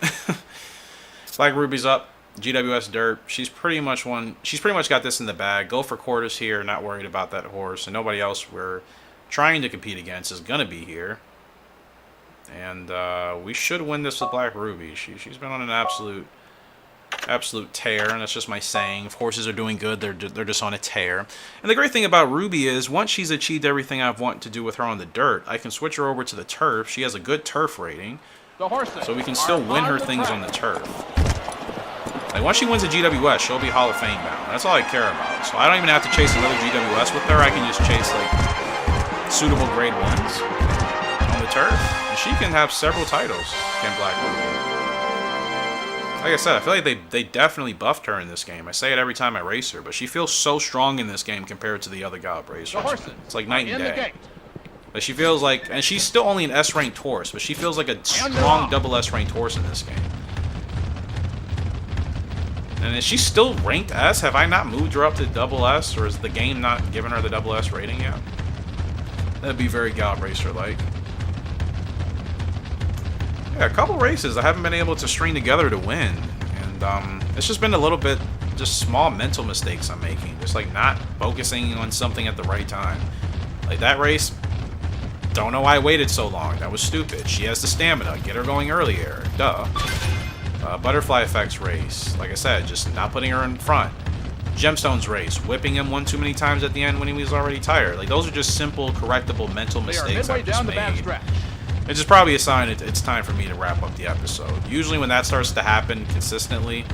Black Ruby's up. GWS Dirt. She's pretty much got this in the bag. Go for quarters here, not worried about that horse. And nobody else we're trying to compete against is going to be here. And we should win this with Black Ruby. She's been on an absolute tear, and that's just my saying. If horses are doing good, they're just on a tear. And the great thing about Ruby is once she's achieved everything I've wanted to do with her on the dirt, I can switch her over to the turf. She has a good turf rating, so we can still win her things on the turf. Like, once she wins a GWS, she'll be Hall of Fame bound. That's all I care about. So I don't even have to chase another GWS with her. I can just chase, like, suitable grade 1s on the turf. And she can have several titles, can Black Ruby. Like I said, I feel like they definitely buffed her in this game. I say it every time I race her, but she feels so strong in this game compared to the other Gallop Racers. It's like night and day. But she feels like, and she's still only an S-ranked horse, but she feels like a strong double S-ranked horse in this game. And is she still ranked S? Have I not moved her up to double S, or is the game not giving her the double S rating yet? That'd be very Gallop Racer-like. Yeah, a couple races I haven't been able to string together to win, and it's just been a little bit just small mental mistakes I'm making, just like not focusing on something at the right time. Like that race, don't know why I waited so long. That was stupid. She has the stamina. Get her going earlier. Duh. Butterfly Effects race, like I said, just not putting her in front. Gemstones race, whipping him one too many times at the end when he was already tired. Like, those are just simple, correctable mental mistakes I've just made. It's just probably a sign it's time for me to wrap up the episode. Usually when that starts to happen consistently,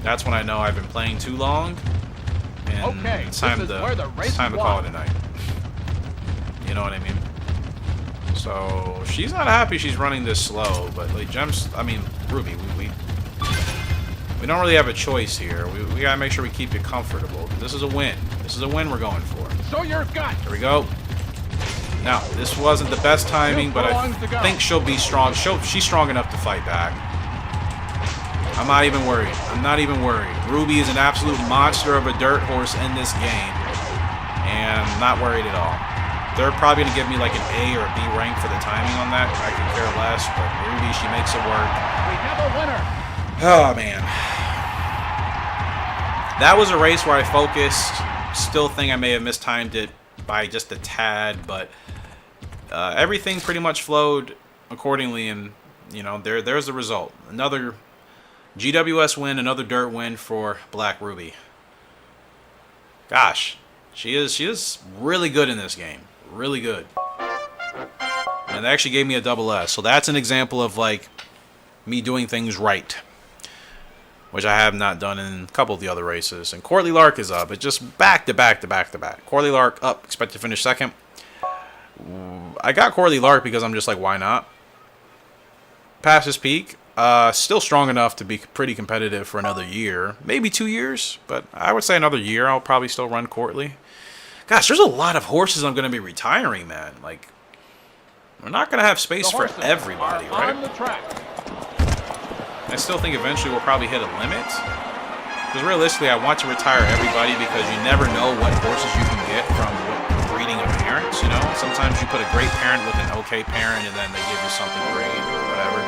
that's when I know I've been playing too long, and it's time to call it a night. You know what I mean? So she's not happy she's running this slow, but like Ruby, we don't really have a choice here. We gotta make sure we keep it comfortable. This is a win. This is a win we're going for. Show your guts. Here we go. Now, this wasn't the best timing, but I think she'll be strong. She's strong enough to fight back. I'm not even worried. I'm not even worried. Ruby is an absolute monster of a dirt horse in this game, and I'm not worried at all. They're probably going to give me like an A or a B rank for the timing on that. I could care less, but Ruby, she makes it work. We have a winner. Oh, man. That was a race where I focused. Still think I may have mistimed it by just a tad, but everything pretty much flowed accordingly, and, you know, there's the result. Another GWS win, another dirt win for Black Ruby. Gosh, she is really good in this game. Really good. And they actually gave me a double S. So that's an example of, like, me doing things right, which I have not done in a couple of the other races. And Courtly Lark is up. It's just back to back to back to back. Courtly Lark up. Expect to finish second. I got Courtly Lark because I'm just like, why not? Past his peak. Still strong enough to be pretty competitive for another year. Maybe 2 years. But I would say another year I'll probably still run Courtly. Gosh, there's a lot of horses I'm going to be retiring, man. Like, we're not going to have space for everybody, right? I still think eventually we'll probably hit a limit. Because realistically, I want to retire everybody because you never know what horses you can get from what Sometimes you put a great parent with an okay parent, and then they give you something great or whatever.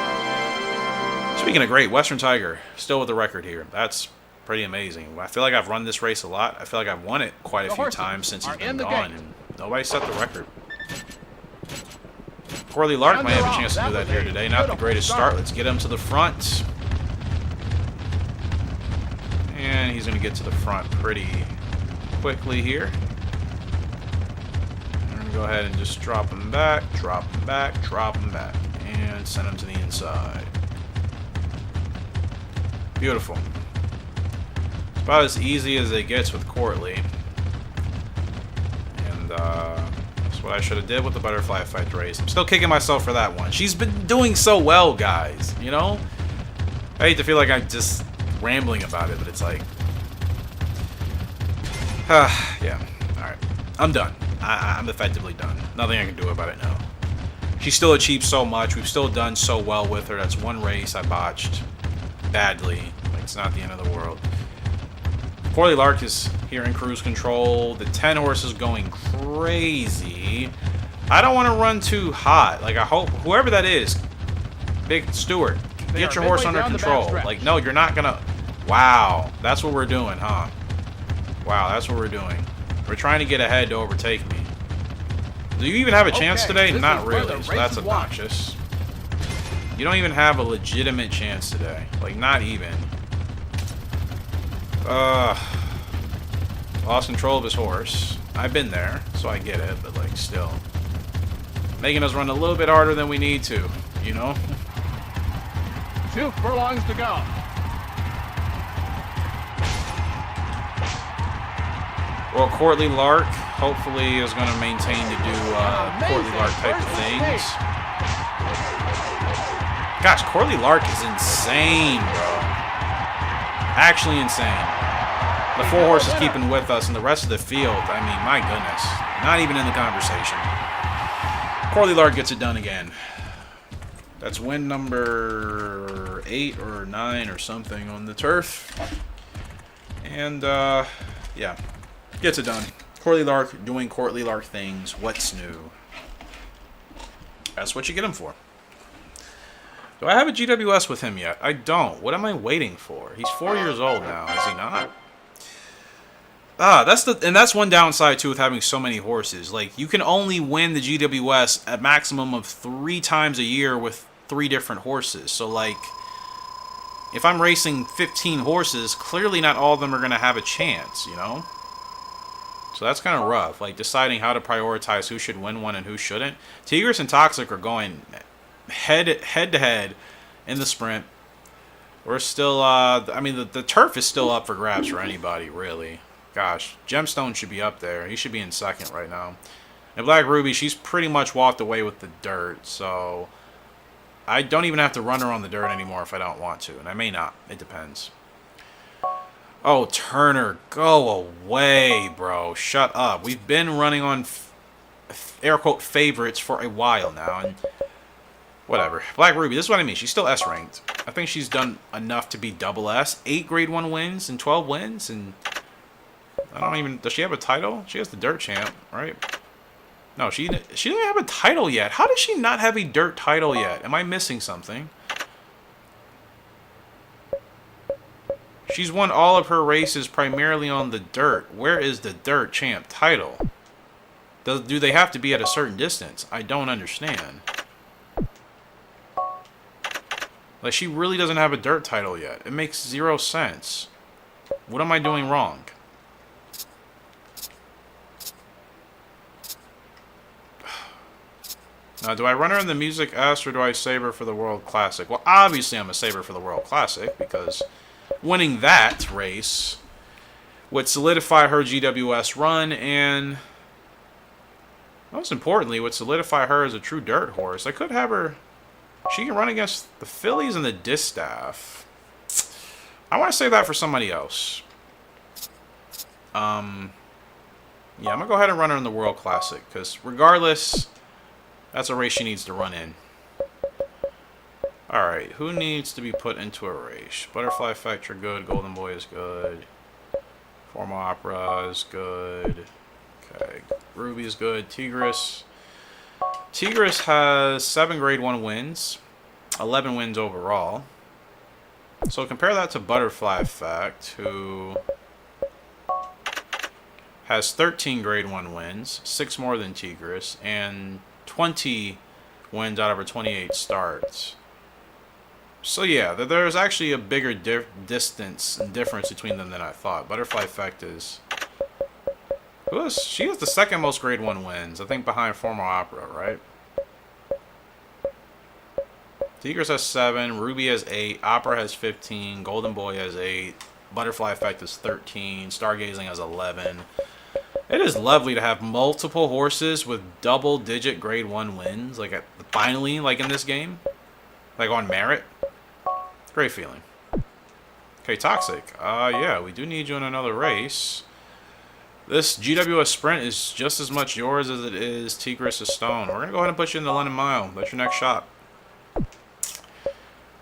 Speaking of great, Western Tiger, still with the record here. That's pretty amazing. I feel like I've run this race a lot. I feel like I've won it quite a few times since he's been gone, and nobody set the record. Corley Lark might have a chance to do that here today. Not the greatest start. Let's get him to the front. And he's going to get to the front pretty quickly here. I'm going to go ahead and just drop him back, drop him back, drop him back, and send him to the inside. Beautiful. It's about as easy as it gets with Courtly. And that's what I should have did with the butterfly effect race. I'm still kicking myself for that one. She's been doing so well, guys. You know? I hate to feel like I'm just rambling about it, but it's like... yeah. Alright. I'm done. I'm effectively done. Nothing I can do about it now. She still achieved so much. We've still done so well with her. That's one race I botched badly. Like, it's not the end of the world. Corley Lark is here in cruise control. The 10 horse is going crazy. I don't want to run too hot. Like, I hope whoever that is, Big Stewart, get your horse under control. Like, no, you're not gonna. Wow, that's what we're doing, huh? Wow, that's what we're doing. We're trying to get ahead to overtake me. Do you even have a chance today? Not really, so that's obnoxious. You don't even have a legitimate chance today. Like, not even. Lost control of his horse. I've been there, so I get it, but, like, still. Making us run a little bit harder than we need to, you know? 2 furlongs to go. Well, Courtly Lark, hopefully, is going to maintain to do Courtly Lark type of things. Gosh, Corley Lark is insane, bro. Actually insane. The 4 horses keeping with us, and the rest of the field, I mean, my goodness. Not even in the conversation. Corley Lark gets it done again. That's win number 8 or 9 or something on the turf. And, yeah. Gets it done. Corley Lark doing Courtly Lark things. What's new? That's what you get him for. Do I have a GWS with him yet? I don't. What am I waiting for? He's 4 years old now, is he not? That's one downside too with having so many horses. Like, you can only win the GWS a maximum of 3 times a year with 3 different horses. So, like, if I'm racing 15 horses, clearly not all of them are going to have a chance, you know? So that's kind of rough. Like, deciding how to prioritize who should win one and who shouldn't. Tigris and Toxic are going head to head in the sprint. We're still, I mean, the turf is still up for grabs for anybody, really. Gosh, Gemstone should be up there. He should be in second right now. And Black Ruby, she's pretty much walked away with the dirt, so I don't even have to run her on the dirt anymore if I don't want to, and I may not. It depends. Oh, Turner, go away, bro. Shut up. We've been running on air quote favorites for a while now, and whatever. Black Ruby, this is what I mean. She's still S ranked. I think she's done enough to be double S. 8 grade 1 wins and 12 wins, and I don't even... Does she have a title? She has the dirt champ, right? No, she doesn't have a title yet. How does she not have a dirt title yet? Am I missing something? She's won all of her races primarily on the dirt. Where is the dirt champ title? Do they have to be at a certain distance? I don't understand. Like, she really doesn't have a dirt title yet. It makes 0 sense. What am I doing wrong? Now, do I run her in the Music S or do I save her for the World Classic? Well, obviously I'm going to save her for the World Classic because winning that race would solidify her GWS run and, most importantly, would solidify her as a true dirt horse. I could have her... She can run against the fillies and the distaff. I want to save that for somebody else. Yeah, I'm going to go ahead and run her in the World Classic because regardless... That's a race she needs to run in. Alright, who needs to be put into a race? Butterfly Effect, you're good. Golden Boy is good. Formal Opera is good. Okay, Ruby is good. Tigris. Tigris has 7 Grade 1 wins, 11 wins overall. So compare that to Butterfly Effect, who has 13 Grade 1 wins, 6 more than Tigris, and 20 wins out of her 28 starts. So yeah, there's actually a bigger distance and difference between them than I thought. Butterfly Effect is... She has the second most Grade 1 wins, I think behind Formal Opera, right? Tigris has 7, Ruby has 8, Opera has 15, Golden Boy has 8, Butterfly Effect is 13, Stargazing has 11. It is lovely to have multiple horses with double-digit Grade 1 wins, like finally, like in this game, like on merit. Great feeling. Okay, Toxic. Yeah, we do need you in another race. This GWS Sprint is just as much yours as it is Tigris' Stone. We're going to go ahead and put you in the London Mile. That's your next shot.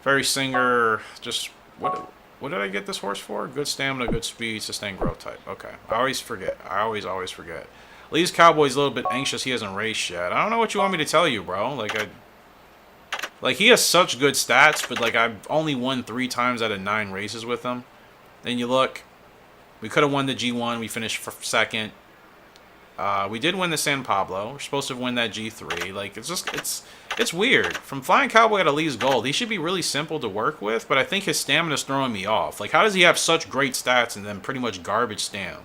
Fairy Singer, just, what did I get this horse for? Good stamina, good speed, sustained growth type. Okay, I always forget. I always forget. Lee's Cowboy's a little bit anxious he hasn't raced yet. I don't know what you want me to tell you, bro. Like, he has such good stats, but, like, I've only won 3 times out of 9 races with him. Then you look, we could have won the G1. We finished for second. We did win the San Pablo. We're supposed to win that G3. Like, it's weird. From Flying Cowboy at Elise Gold, he should be really simple to work with, but I think his stamina's throwing me off. Like, how does he have such great stats and then pretty much garbage stam?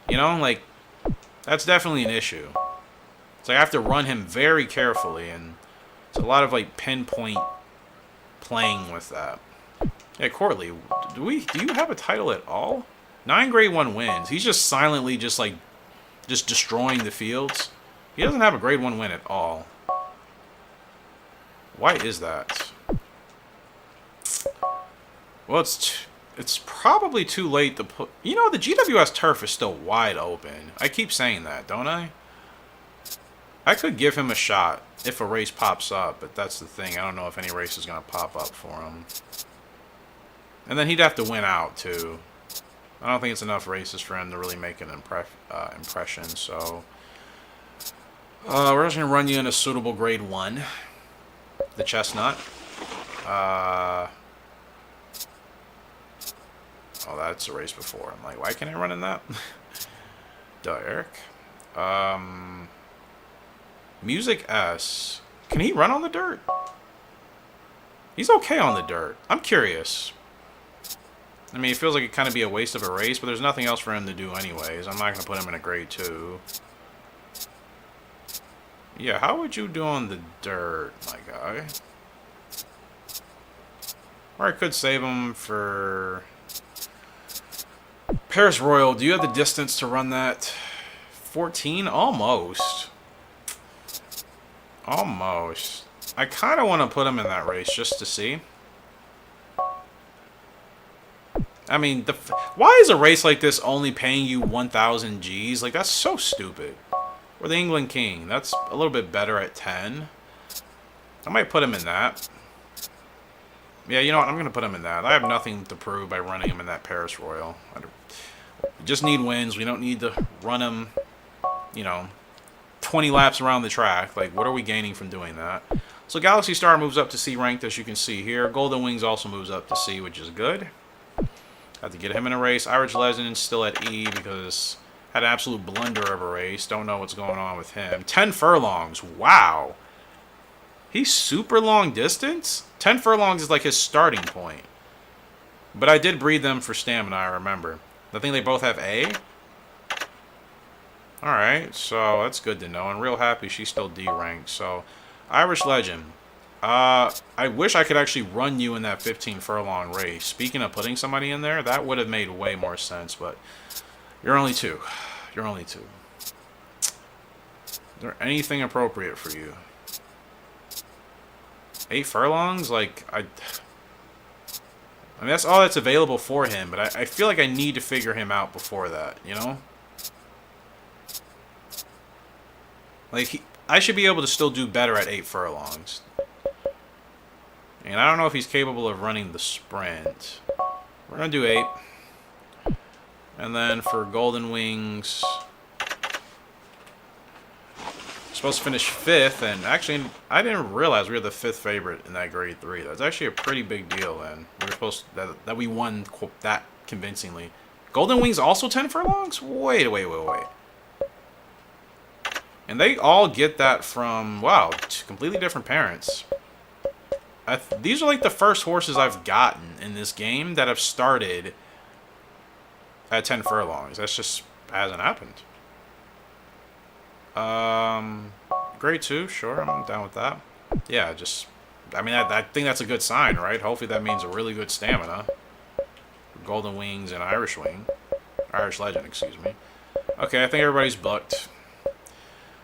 You know, like, that's definitely an issue. It's like I have to run him very carefully, and it's a lot of, like, pinpoint playing with that. Yeah, Courtly, do you have a title at all? 9 Grade 1 wins. He's just silently just destroying the fields. He doesn't have a Grade 1 win at all. Why is that? Well, it's probably too late to put... You know, the GWS turf is still wide open. I keep saying that, don't I? I could give him a shot if a race pops up, but that's the thing. I don't know if any race is going to pop up for him. And then he'd have to win out, too. I don't think it's enough races for him to really make an impression, so... we're just going to run you in a suitable Grade 1. The Chestnut. Oh, that's a race before. I'm like, why can't I run in that? Duh, Eric. Music S. Can he run on the dirt? He's okay on the dirt. I'm curious. I mean, it feels like it kind of be a waste of a race, but there's nothing else for him to do anyways. I'm not going to put him in a Grade 2. Yeah, how would you do on the dirt, my guy? Or I could save him for... Paris Royal, do you have the distance to run that? 14? Almost. Almost. I kind of want to put him in that race just to see. I mean, why is a race like this only paying you 1,000 Gs? Like, that's so stupid. Or the England King. That's a little bit better at 10. I might put him in that. Yeah, you know what? I'm going to put him in that. I have nothing to prove by running him in that Paris Royal. We just need wins. We don't need to run him, you know, 20 laps around the track. Like, what are we gaining from doing that? So Galaxy Star moves up to C ranked, as you can see here. Golden Wings also moves up to C, which is good. Have to get him in a race. Irish Legend still at E because had an absolute blunder of a race. Don't know what's going on with him. 10 furlongs. Wow. He's super long distance? 10 furlongs is like his starting point. But I did breed them for stamina, I remember. I think they both have A. Alright, so that's good to know. And real happy she's still D ranked. So, Irish Legend. I wish I could actually run you in that 15 furlong race. Speaking of putting somebody in there, that would have made way more sense, but you're only 2. You're only 2. Is there anything appropriate for you? 8 furlongs? Like, I mean, that's all that's available for him, but I feel like I need to figure him out before that, you know? Like, I should be able to still do better at 8 furlongs. And I don't know if he's capable of running the sprint. We're going to do 8. And then for Golden Wings, supposed to finish 5th, and actually, I didn't realize we were the 5th favorite in that grade 3. That's actually a pretty big deal, and we were supposed to, that we won that convincingly. Golden Wings also 10 furlongs? Wait. And they all get that from, wow, completely different parents. These are like the first horses I've gotten in this game that have started at 10 furlongs. That's just hasn't happened. Grade 2, sure, I'm down with that. Yeah, just, I mean, I think that's a good sign, right? Hopefully that means a really good stamina. Golden Wings and Irish Legend, excuse me. Okay, I think everybody's booked.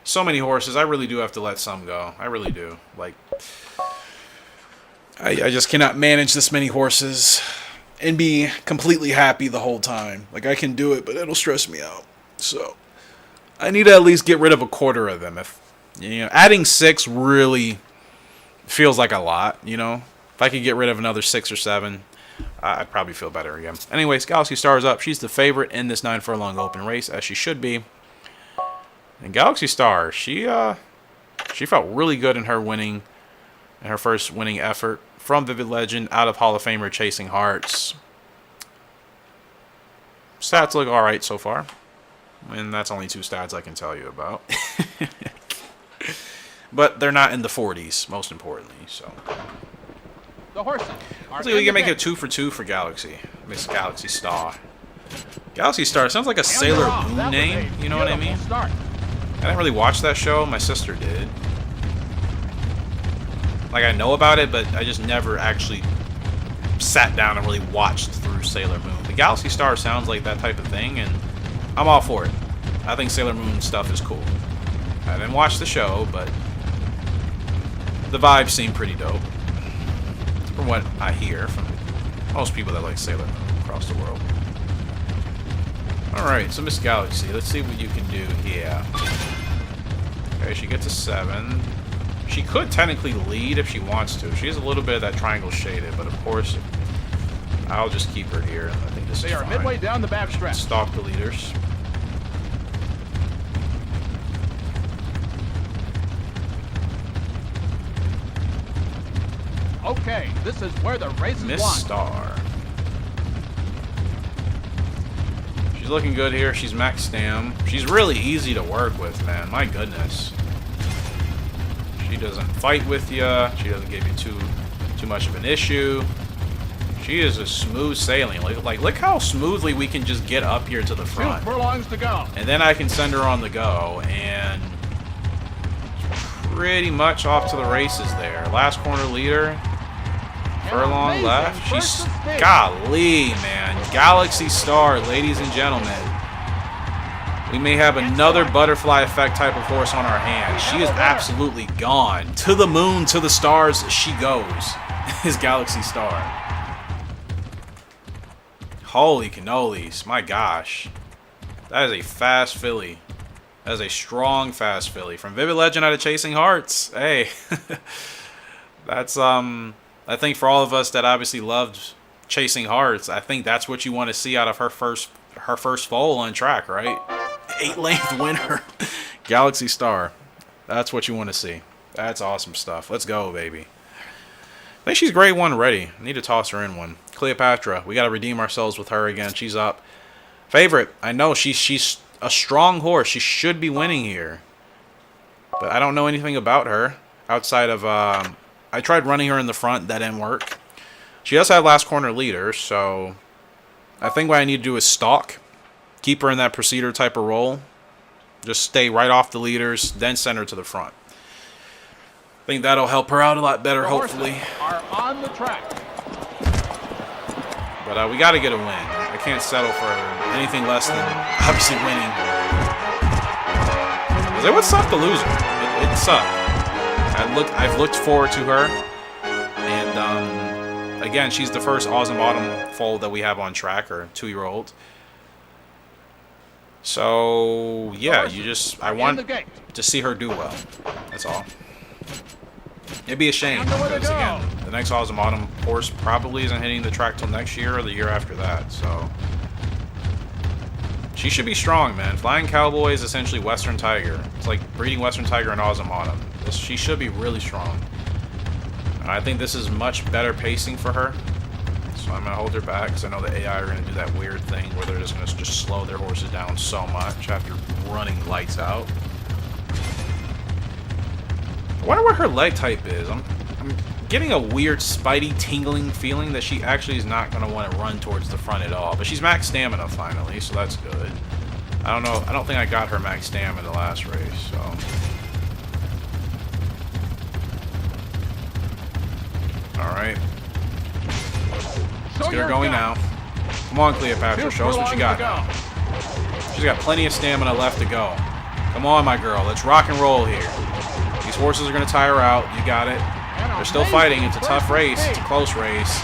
So many horses, I really do have to let some go. I really do. Like, I just cannot manage this many horses and be completely happy the whole time. Like, I can do it, but it'll stress me out. So, I need to at least get rid of a quarter of them. If, you know, adding 6 really feels like a lot, you know. If I could get rid of another 6 or 7, I'd probably feel better again. Anyways, Galaxy Star is up. She's the favorite in this 9 furlong open race, as she should be. And Galaxy Star, she felt really good in her winning, in her first winning effort from Vivid Legend out of Hall of Famer Chasing Hearts. Stats look all right so far, and that's only 2 stats I can tell you about. But they're not in the 40s, most importantly. So The horses are hopefully we can make it 2 for 2 for Galaxy. Miss Galaxy Star. Galaxy Star sounds like a Sailor Moon name. You know what I mean? Start. I didn't really watch that show. My sister did. Like, I know about it, but I just never actually sat down and really watched through Sailor Moon. The Galaxy Star sounds like that type of thing, and I'm all for it. I think Sailor Moon stuff is cool. I didn't watch the show, but the vibes seem pretty dope. From what I hear from most people that like Sailor Moon across the world. Alright, so Miss Galaxy, let's see what you can do here. Okay, she gets a 7. She could technically lead if she wants to. She has a little bit of that triangle shaded, but of course, I'll just keep her here. I think this is fine. They are midway down the backstretch. Stalk the leaders. Okay, this is where the race is Miss won. Star. She's looking good here. She's max stam. She's really easy to work with, man. My goodness. She doesn't fight with you. She doesn't give you too much of an issue. She is a smooth sailing. Like, look how smoothly we can just get up here to the 2 front. furlongs to go. And then I can send her on the go. And pretty much off to the races there. Last corner leader. Furlong Amazing left. burst She's of speed. golly, man. Galaxy Star, ladies and gentlemen. We may have another butterfly effect type of horse on our hands. She is absolutely gone. To the moon, to the stars, she goes. Is Galaxy Star. Holy cannolis, my gosh. That is a fast filly. That is a strong fast filly. From Vivid Legend out of Chasing Hearts. Hey. That's, I think for all of us that obviously loved Chasing Hearts, I think that's what you want to see out of her first foal on track, right? 8-length winner. Galaxy Star. That's what you want to see. That's awesome stuff. Let's go, baby. I think she's grade 1 ready. I need to toss her in one. Cleopatra. We got to redeem ourselves with her again. She's up. Favorite. I know she's a strong horse. She should be winning here. But I don't know anything about her outside of... I tried running her in the front. That didn't work. She does have last corner leader, so I think what I need to do is stalk. Keep her in that procedure type of role. Just stay right off the leaders, then send her to the front. I think that'll help her out a lot better, The hopefully. horses are on the track. But we got to get a win. I can't settle for anything less than obviously winning. It would suck to lose her. It sucked. I've looked forward to her, and again, she's the first Awesome Autumn foal that we have on track, or 2-year-old. So yeah, I want to see her do well. That's all. It'd be a shame because again, the next Awesome Autumn horse probably isn't hitting the track till next year or the year after that. So She should be strong, man. Flying Cowboy is essentially Western Tiger. It's like breeding Western Tiger and Autumn Autumn. She should be really strong. And I think this is much better pacing for her. So I'm going to hold her back because I know the AI are going to do that weird thing where they're just going to just slow their horses down so much after running lights out. I wonder what her leg type is. I'm getting a weird spidey tingling feeling that she actually is not going to want to run towards the front at all. But she's max stamina finally, so that's good. I don't know. I don't think I got her max stamina in the last race, so. Alright. Let's get her going now. Come on, Cleopatra. Show us what you got now. She's got plenty of stamina left to go. Come on, my girl. Let's rock and roll here. These horses are going to tire her out. You got it. They're still fighting. It's a tough race. It's a close race.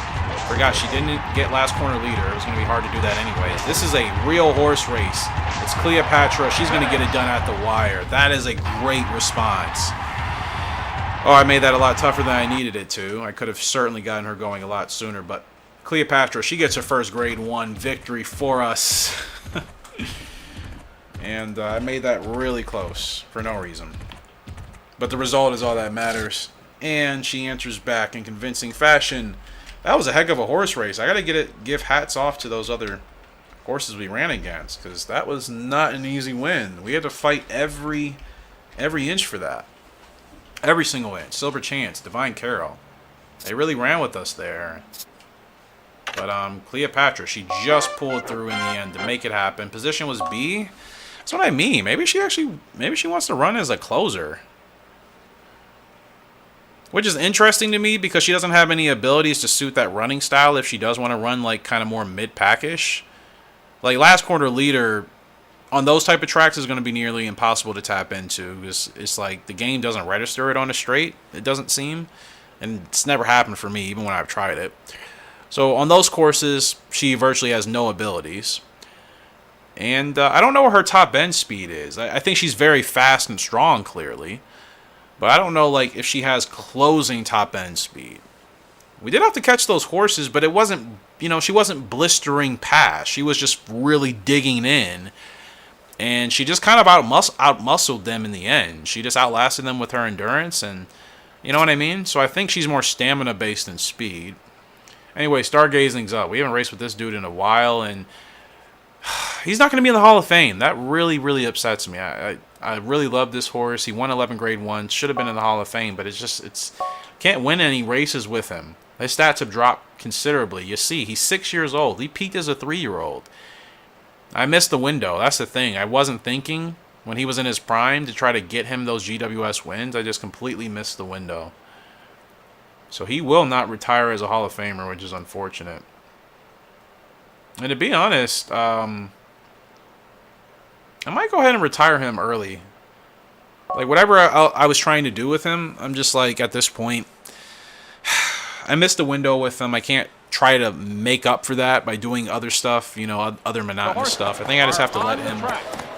Forgot she didn't get last corner leader. It was going to be hard to do that anyways. This is a real horse race. It's Cleopatra. She's going to get it done at the wire. That is a great response. Oh, I made that a lot tougher than I needed it to. I could have certainly gotten her going a lot sooner, but Cleopatra, she gets her first grade 1 victory for us. And I made that really close for no reason. But the result is all that matters. And she answers back in convincing fashion. That was a heck of a horse race. I gotta give hats off to those other horses we ran against, because that was not an easy win. We had to fight every inch for that. Every single inch. Silver Chance, Divine Carol. They really ran with us there. But Cleopatra, she just pulled through in the end to make it happen. Position was B. That's what I mean. Maybe she wants to run as a closer. Which is interesting to me because she doesn't have any abilities to suit that running style if she does want to run like kind of more mid-packish. Like last quarter leader on those type of tracks is going to be nearly impossible to tap into. It's like the game doesn't register it on a straight, it doesn't seem. And it's never happened for me even when I've tried it. So on those courses, she virtually has no abilities. And I don't know what her top end speed is. I think she's very fast and strong, clearly. But I don't know, like, if she has closing top-end speed. We did have to catch those horses, but it wasn't, you know, she wasn't blistering past. She was just really digging in. And she just kind of out-muscled them in the end. She just outlasted them with her endurance, and you know what I mean? So I think she's more stamina-based than speed. Anyway, stargazing's up. We haven't raced with this dude in a while, and he's not going to be in the Hall of Fame. That really, really upsets me. I really love this horse. He won 11 grade 1. Should have been in the Hall of Fame, but it's can't win any races with him. His stats have dropped considerably. You see, he's 6 years old. He peaked as a 3-year-old. I missed the window. That's the thing. I wasn't thinking when he was in his prime to try to get him those GWS wins. I just completely missed the window. So he will not retire as a Hall of Famer, which is unfortunate. And to be honest, I might go ahead and retire him early. Like, whatever I was trying to do with him, I'm just like, at this point, I missed the window with him. I can't try to make up for that by doing other stuff, you know, other monotonous stuff. I think I just have to let him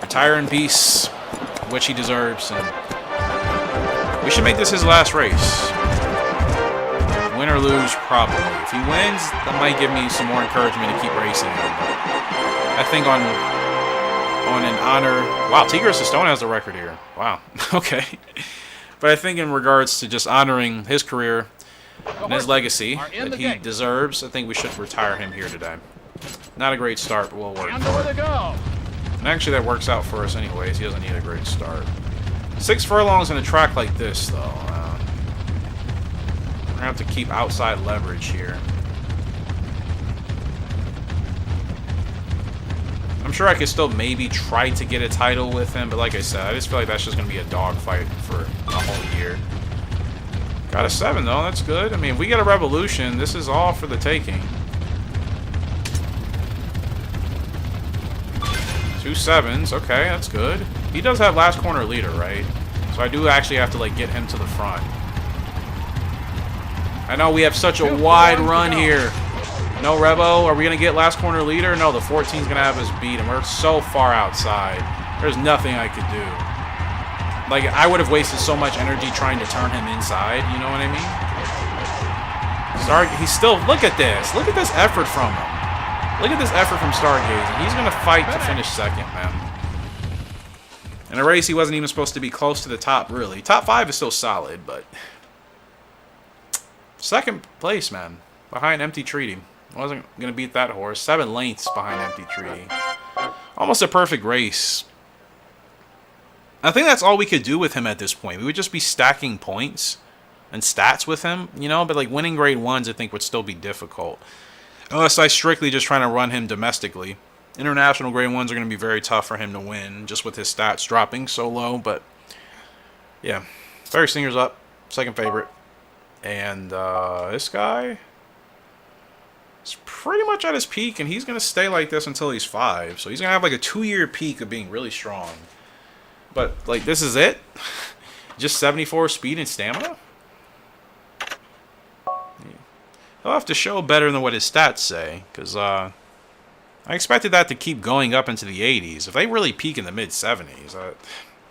retire in peace, which he deserves. And we should make this his last race. Win or lose, probably. If he wins, that might give me some more encouragement to keep racing him. I think on an honor... Wow, Tigris Estone has the record here. Wow. Okay. But I think in regards to just honoring his career and his legacy that he deserves, I think we should retire him here today. Not a great start, but we'll work for it. And actually, that works out for us anyways. He doesn't need a great start. 6 furlongs in a track like this, though. We're going to have to keep outside leverage here. I'm sure I could still maybe try to get a title with him, but like I said, I just feel like that's just going to be a dogfight for a whole year. Got a 7, though. That's good. I mean, if we get a revolution, this is all for the taking. 2 7s. Okay, that's good. He does have last corner leader, right? So I do actually have to, like, get him to the front. I know we have such a wide run here. No Revo. Are we going to get last corner leader? No, the 14's going to have us beat, and we're so far outside. There's nothing I could do. Like, I would have wasted so much energy trying to turn him inside. You know what I mean? Sorry, he's still... Look at this. Look at this effort from him. Look at this effort from Stargazing. He's going to fight to finish second, man. In a race he wasn't even supposed to be close to the top, really. Top 5 is still solid, but... Second place, man. Behind Empty Treaty. Wasn't going to beat that horse. 7 lengths behind Empty Treaty. Almost a perfect race. I think that's all we could do with him at this point. We would just be stacking points and stats with him, you know? But, like, winning grade 1s, I think, would still be difficult. Unless I strictly just trying to run him domestically. International grade 1s are going to be very tough for him to win, just with his stats dropping so low. But, yeah. Fairy Singer's up. Second favorite. And this guy is pretty much at his peak, and he's going to stay like this until he's 5. So he's going to have like a 2-year peak of being really strong. But, like, this is it? Just 74 speed and stamina? He'll have to show better than what his stats say, because I expected that to keep going up into the 80s. If they really peak in the mid-70s,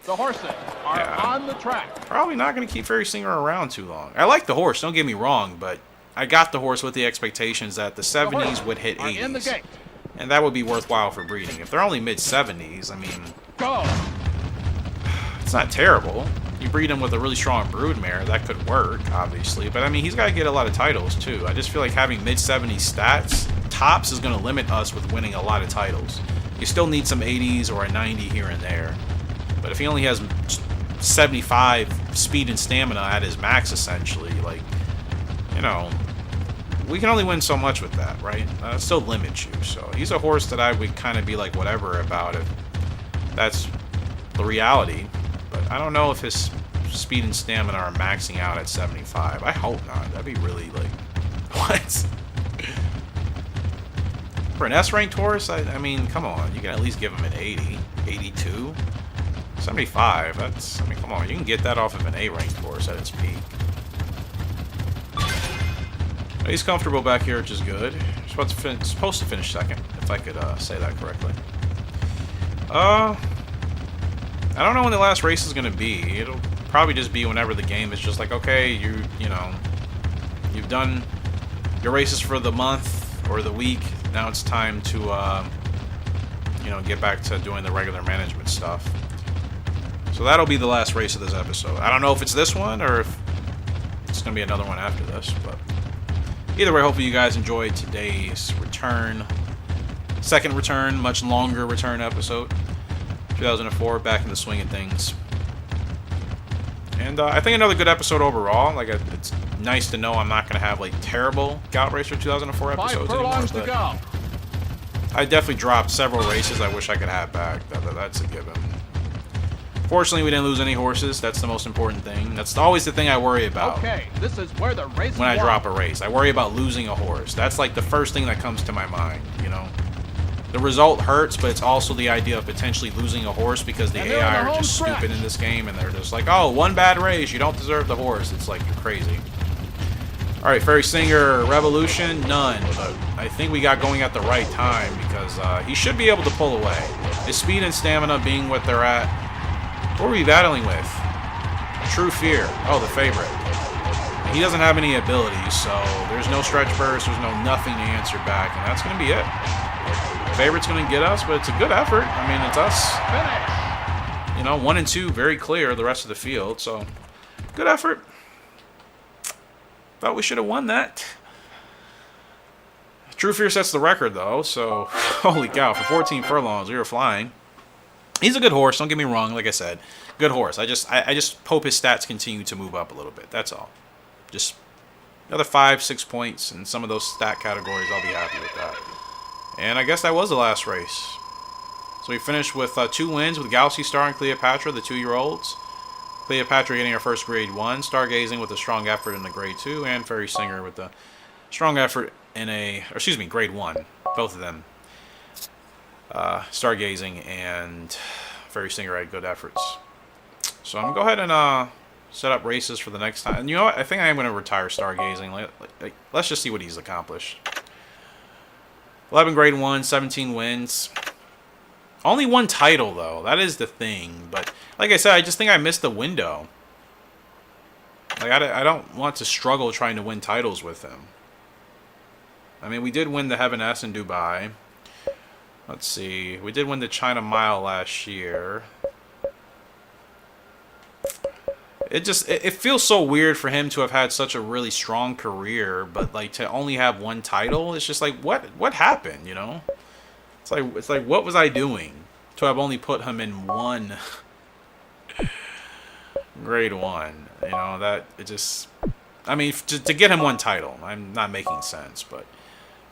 the horses are on the track. Probably not going to keep Fairy Singer around too long. I like the horse, don't get me wrong, but I got the horse with the expectations that the 70s would hit 80s. In the gate. And that would be worthwhile for breeding. If they're only mid-70s, I mean... Go! It's not terrible. You breed him with a really strong broodmare, that could work, obviously. But, I mean, he's got to get a lot of titles, too. I just feel like having mid-70s stats, tops, is going to limit us with winning a lot of titles. You still need some 80s or a 90 here and there. But if he only has 75 speed and stamina at his max, essentially, like, you know, we can only win so much with that, right? It still limits you. So he's a horse that I would kind of be like whatever about it. That's the reality. But I don't know if his speed and stamina are maxing out at 75. I hope not. That'd be really, like, what? For an S-ranked horse, I mean, come on. You can at least give him an 80, 82. 75, that's, I mean, come on. You can get that off of an A-ranked horse at its peak. He's comfortable back here, which is good. He's supposed to finish second, if I could say that correctly. I don't know when the last race is going to be. It'll probably just be whenever the game is just like, okay, you know, you've done your races for the month or the week. Now it's time to, you know, get back to doing the regular management stuff. So that'll be the last race of this episode. I don't know if it's this one or if it's going to be another one after this. But either way, hopefully you guys enjoyed today's return. Second return, much longer return episode. 2004, back in the swing of things. And I think another good episode overall. Like, it's nice to know I'm not going to have, like, terrible Gallop Racer 2004 episodes anymore. 5 furlongs to go. I definitely dropped several races I wish I could have back. That's a given. Fortunately, we didn't lose any horses. That's the most important thing. That's always the thing I worry about. Okay, this is where the race when I drop a race. I worry about losing a horse. That's like the first thing that comes to my mind, you know. The result hurts, but it's also the idea of potentially losing a horse because the AI are just stupid in this game, and they're just like, oh, one bad race, you don't deserve the horse. It's like, you're crazy. Alright, Fairy Singer, Revolution, none. But I think we got going at the right time because he should be able to pull away. His speed and stamina being what they're at. What are we battling with? True Fear. Oh, the favorite. He doesn't have any abilities, so there's no stretch burst, there's no nothing to answer back, and that's going to be it. The favorite's going to get us, but it's a good effort. I mean, it's us. You know, 1 and 2, very clear, the rest of the field, so good effort. Thought we should have won that. True Fear sets the record, though, so holy cow, for 14 furlongs, we were flying. He's a good horse, don't get me wrong, like I said. Good horse. I just hope his stats continue to move up a little bit. That's all. Just another 5-6 points in some of those stat categories, I'll be happy with that. And I guess that was the last race. So we finished with 2 wins with Galaxy Star and Cleopatra, the 2-year-olds. Cleopatra getting her first grade 1, Stargazing with a strong effort in the grade 2, and Fairy Singer with a strong effort in grade 1. Both of them. Stargazing and Fairy Singer had good efforts. So I'm going to go ahead and set up races for the next time. And you know what? I think I am going to retire Stargazing. Let's just see what he's accomplished. 11 grade 1, 17 wins. Only 1 title, though. That is the thing. But like I said, I just think I missed the window. Like, I don't want to struggle trying to win titles with him. I mean, we did win the Heaven S in Dubai. Let's see. We did win the China Mile last year. It feels so weird for him to have had such a really strong career, but like to only have one title. It's just like what happened, you know? It's like what was I doing to have only put him in one grade 1? You know, that it just. I mean, to get him one title, I'm not making sense, but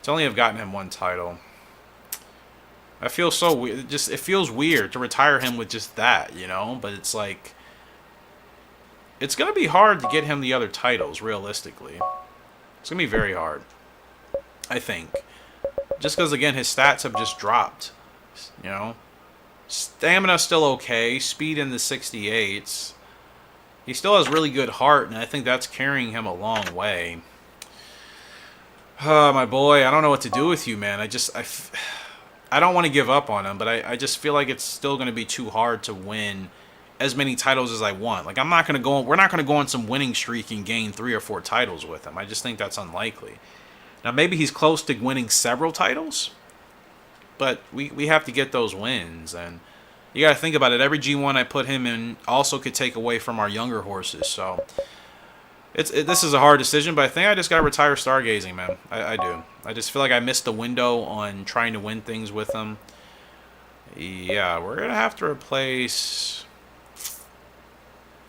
to only have gotten him one title, I feel so weird. It feels weird to retire him with just that, you know. But it's like. It's going to be hard to get him the other titles, realistically. It's going to be very hard, I think. Just because, again, his stats have just dropped, you know. Stamina's still okay. Speed in the 68s. He still has really good heart, and I think that's carrying him a long way. My boy, I don't know what to do with you, man. I don't want to give up on him, but I just feel like it's still going to be too hard to win as many titles as I want. Like, we're not going to go on some winning streak and gain 3 or 4 titles with him. I just think that's unlikely. Now, maybe he's close to winning several titles, but we have to get those wins. And you got to think about it. Every G1 I put him in also could take away from our younger horses. So this is a hard decision, but I think I just got to retire Stargazing, man. I do. I just feel like I missed the window on trying to win things with him. Yeah, we're going to have to replace...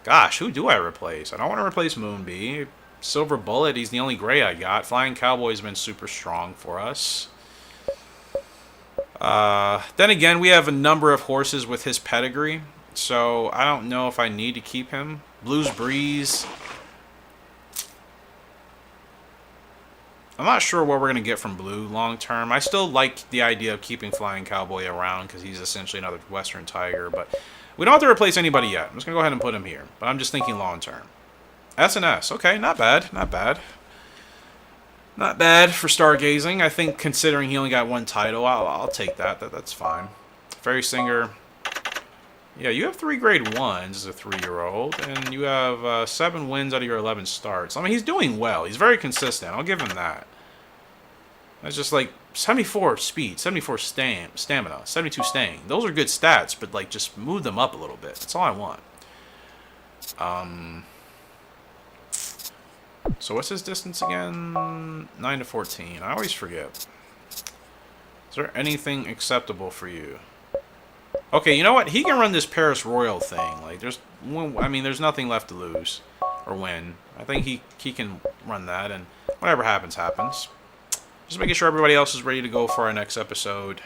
Gosh, who do I replace? I don't want to replace Moonbee. Silver Bullet, he's the only gray I got. Flying Cowboy's been super strong for us. Then again, we have a number of horses with his pedigree, so I don't know if I need to keep him. Blues Breeze. I'm not sure what we're going to get from Blue long term. I still like the idea of keeping Flying Cowboy around because he's essentially another Western Tiger, but we don't have to replace anybody yet. I'm just going to go ahead and put him here, but I'm just thinking long term. S&S. Okay, not bad. Not bad. Not bad for Stargazing. I think considering he only got one title, I'll take that. That's fine. Fairy Singer. Yeah, you have 3 grade 1s as a 3-year-old, and you have 7 wins out of your 11 starts. I mean, he's doing well. He's very consistent. I'll give him that. That's just like 74 speed, 74 stamina, 72 staying. Those are good stats, but like just move them up a little bit. That's all I want. So what's his distance again? 9 to 14. I always forget. Is there anything acceptable for you? Okay, you know what? He can run this Paris Royal thing. Like there's nothing left to lose or win. I think he can run that, and whatever happens, happens. Just making sure everybody else is ready to go for our next episode.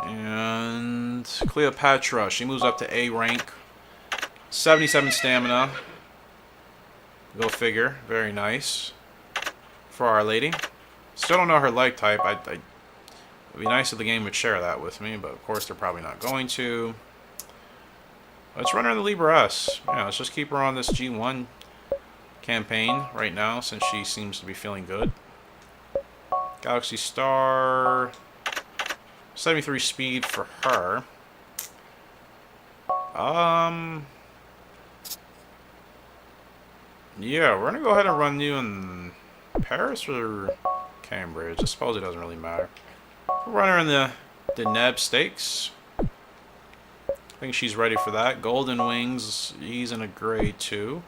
And Cleopatra, she moves up to A rank. 77 stamina. Go figure. Very nice. For Our Lady. Still don't know her leg type. It'd be nice if the game would share that with me, but of course they're probably not going to. Let's run her the Libra S. Yeah, let's just keep her on this G1 campaign right now since she seems to be feeling good. Galaxy Star. 73 speed for her. Yeah, we're gonna go ahead and run you in Paris or Cambridge. I suppose it doesn't really matter. We'll run her in the Deneb Stakes. I think she's ready for that. Golden Wings, he's in a grade 2.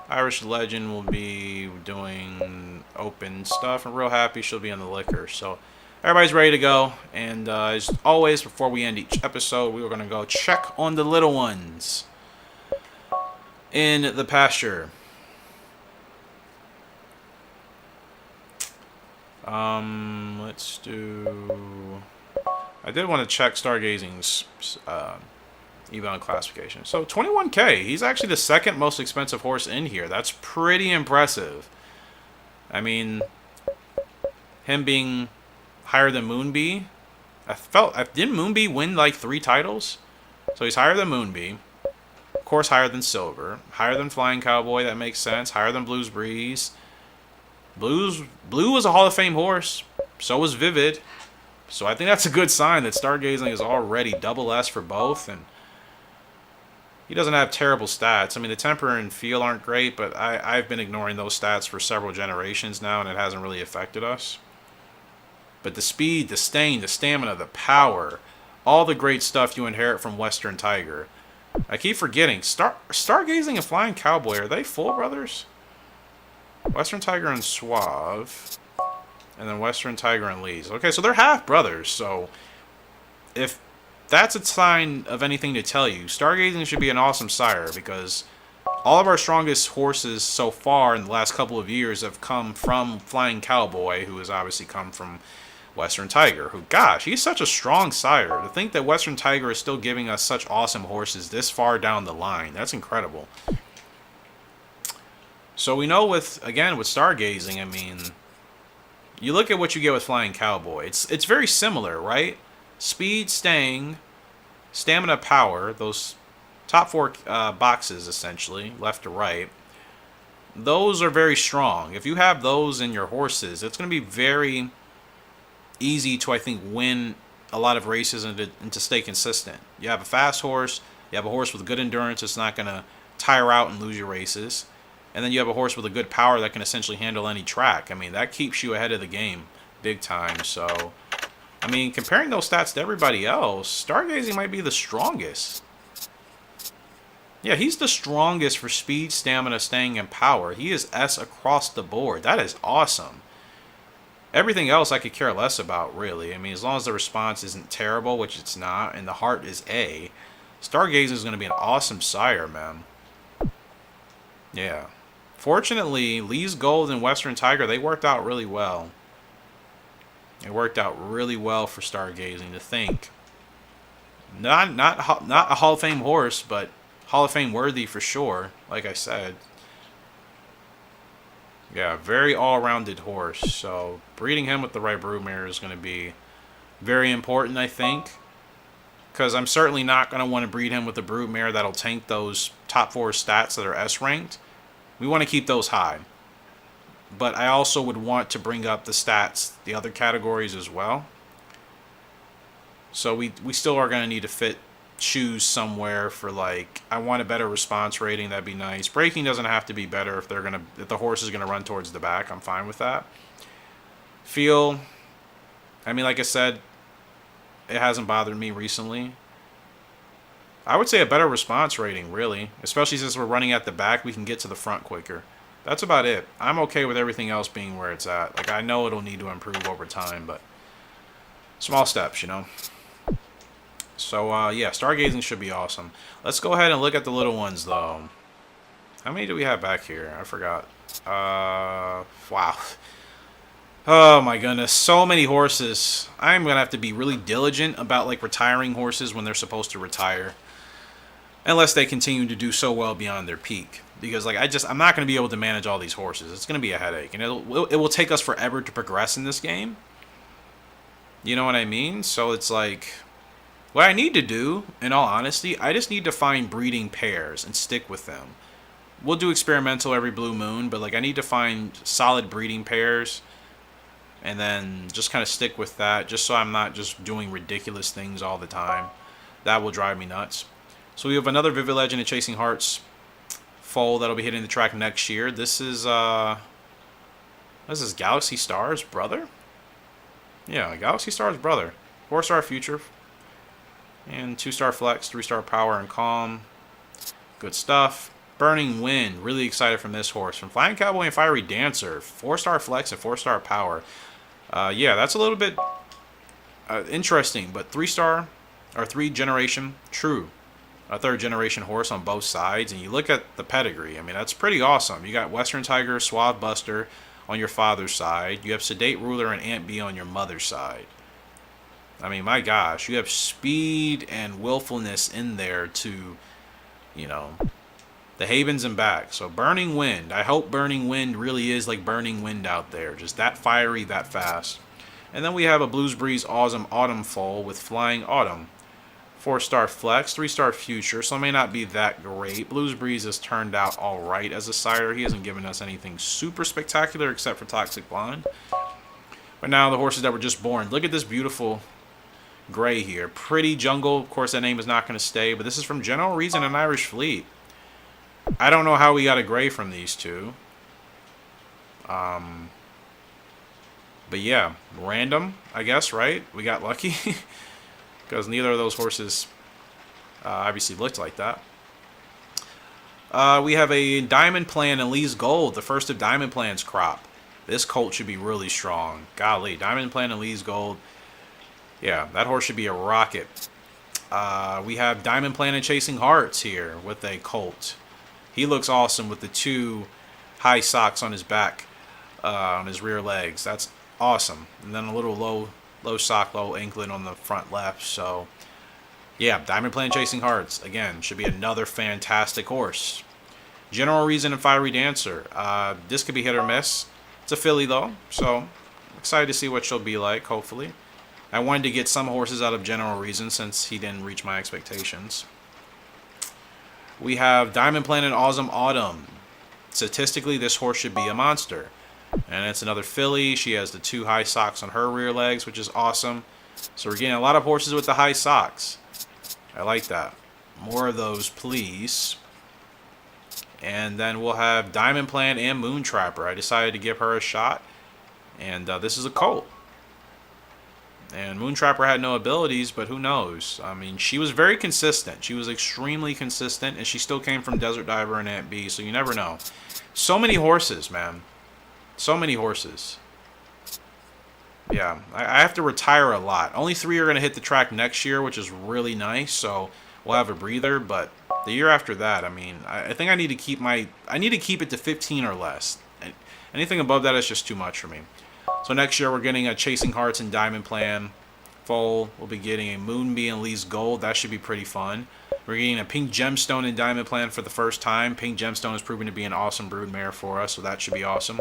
Irish Legend will be doing open stuff. I'm real happy she'll be in the liquor. So everybody's ready to go. And as always, before we end each episode, we are going to go check on the little ones in the pasture. Let's do... I did want to check Stargazing's Evo classification. So 21k. He's actually the second most expensive horse in here. That's pretty impressive. I mean, him being higher than Moonbee. Didn't Moonbee win like 3 titles? So he's higher than Moonbee. Of course, higher than Silver. Higher than Flying Cowboy. That makes sense. Higher than Blues Breeze. Blue was a Hall of Fame horse. So was Vivid. So I think that's a good sign that Stargazing is already double S for both. And He doesn't have terrible stats. I mean, the temper and feel aren't great, but I've been ignoring those stats for several generations now, and it hasn't really affected us. But the speed, the staying, the stamina, the power, all the great stuff you inherit from Western Tiger. I keep forgetting. Stargazing and Flying Cowboy, are they full brothers? Western Tiger and Suave. And then Western Tiger and Lee's. Okay, so they're half brothers. So if that's a sign of anything to tell you, Stargazing should be an awesome sire, because all of our strongest horses so far in the last couple of years have come from Flying Cowboy, who has obviously come from Western Tiger, who, gosh, he's such a strong sire. To think that Western Tiger is still giving us such awesome horses this far down the line, that's incredible. So we know with Stargazing, I mean, you look at what you get with Flying Cowboy. It's very similar, right? Speed, staying, stamina, power, those top four boxes, essentially, left to right. Those are very strong. If you have those in your horses, it's going to be very easy to, I think, win a lot of races and to stay consistent. You have a fast horse, you have a horse with good endurance that's not going to tire out and lose your races, and then you have a horse with a good power that can essentially handle any track. I mean, that keeps you ahead of the game big time. So, I mean, comparing those stats to everybody else, Stargazing might be the strongest. Yeah, he's the strongest for speed, stamina, staying, and power. He is S across the board. That is awesome. Everything else I could care less about, really. I mean, as long as the response isn't terrible, which it's not, and the heart is A, Stargazing is going to be an awesome sire, man. Yeah. Fortunately, Lee's Gold and Western Tiger, they worked out really well. It worked out really well for Stargazing, to think. Not a Hall of Fame horse, but Hall of Fame worthy for sure, like I said. Yeah, very all-rounded horse. So breeding him with the right broodmare is going to be very important, I think. Because I'm certainly not going to want to breed him with a broodmare that'll tank those top 4 stats that are S-ranked. We want to keep those high. But I also would want to bring up the stats, the other categories as well. So we still are going to need to choose somewhere for, like, I want a better response rating. That'd be nice. Braking doesn't have to be better if the horse is gonna run towards the back. I'm fine with that. Feel, I mean, like I said, it hasn't bothered me recently. I would say a better response rating, really, especially since we're running at the back. We can get to the front quicker. That's about it. I'm okay with everything else being where it's at. Like, I know it'll need to improve over time, but small steps, you know. So, yeah, Stargazing should be awesome. Let's go ahead and look at the little ones, though. How many do we have back here? I forgot. Wow. Oh, my goodness. So many horses. I'm going to have to be really diligent about, like, retiring horses when they're supposed to retire. Unless they continue to do so well beyond their peak. Because, like, I'm not going to be able to manage all these horses. It's going to be a headache. And it will take us forever to progress in this game. You know what I mean? So it's like, what I need to do, in all honesty, I just need to find breeding pairs and stick with them. We'll do experimental every blue moon, but, like, I need to find solid breeding pairs and then just kind of stick with that, just so I'm not just doing ridiculous things all the time. That will drive me nuts. So we have another Vivid Legend and Chasing Hearts foal that'll be hitting the track next year. This is Galaxy Star's brother? Yeah, Galaxy Star's brother. 4-star future. And 2-star flex, 3-star power and calm. Good stuff. Burning Wind. Really excited from this horse. From Flying Cowboy and Fiery Dancer. 4-star flex and 4-star power. Yeah, that's a little bit interesting. But 3-star, or 3-generation, true. A 3rd-generation horse on both sides. And you look at the pedigree. I mean, that's pretty awesome. You got Western Tiger, Suave Buster on your father's side. You have Sedate Ruler and Aunt B on your mother's side. I mean, my gosh, you have speed and willfulness in there to, you know, the Havens and back. So Burning Wind. I hope Burning Wind really is like Burning Wind out there. Just that fiery, that fast. And then we have a Blues Breeze Awesome Autumn foal with Flying Autumn. 4-star flex, 3-star future, so it may not be that great. Blues Breeze has turned out alright as a sire. He hasn't given us anything super spectacular except for Toxic Blonde. But now the horses that were just born. Look at this beautiful gray here. Pretty Jungle, of course that name is not going to stay, but this is from General Reason and Irish Fleet. I don't know how we got a gray from these two. But yeah, random, I guess, right? We got lucky. Because neither of those horses obviously looked like that. We have a Diamond Plan and Lee's Gold, the first of Diamond Plan's crop. This colt should be really strong. Golly, Diamond Plan and Lee's Gold. Yeah, that horse should be a rocket. We have Diamond Plan and Chasing Hearts here with a colt. He looks awesome with the two high socks on his back, on his rear legs. That's awesome. And then a little low sock, low anklet on the front left. So, yeah, Diamond Plan Chasing Hearts, again, should be another fantastic horse. General Reason and Fiery Dancer. This could be hit or miss. It's a filly, though, so I'm excited to see what she'll be like, hopefully. I wanted to get some horses out of General Reason since he didn't reach my expectations. We have Diamond Plan and Awesome Autumn. Statistically, this horse should be a monster. And it's another filly. She has the two high socks on her rear legs, which is awesome. So we're getting a lot of horses with the high socks. I like that. More of those, please. And then we'll have Diamond Plan and Moon Trapper. I decided to give her a shot. And this is a colt. And Moon Trapper had no abilities, but who knows? I mean, she was very consistent. She was extremely consistent, and she still came from Desert Diver and Ant B, so you never know. So many horses, man. So many horses. Yeah, I have to retire a lot. Only 3 are going to hit the track next year, which is really nice, so we'll have a breather, but the year after that, I mean, I think I need to keep it to 15 or less. Anything above that is just too much for me. So next year we're getting a Chasing Hearts and Diamond Plan foal. We'll be getting a Moonbee and Lee's Gold. That should be pretty fun. We're getting a Pink Gemstone and Diamond Plan for the first time. Pink Gemstone is proving to be an awesome broodmare for us, so that should be awesome.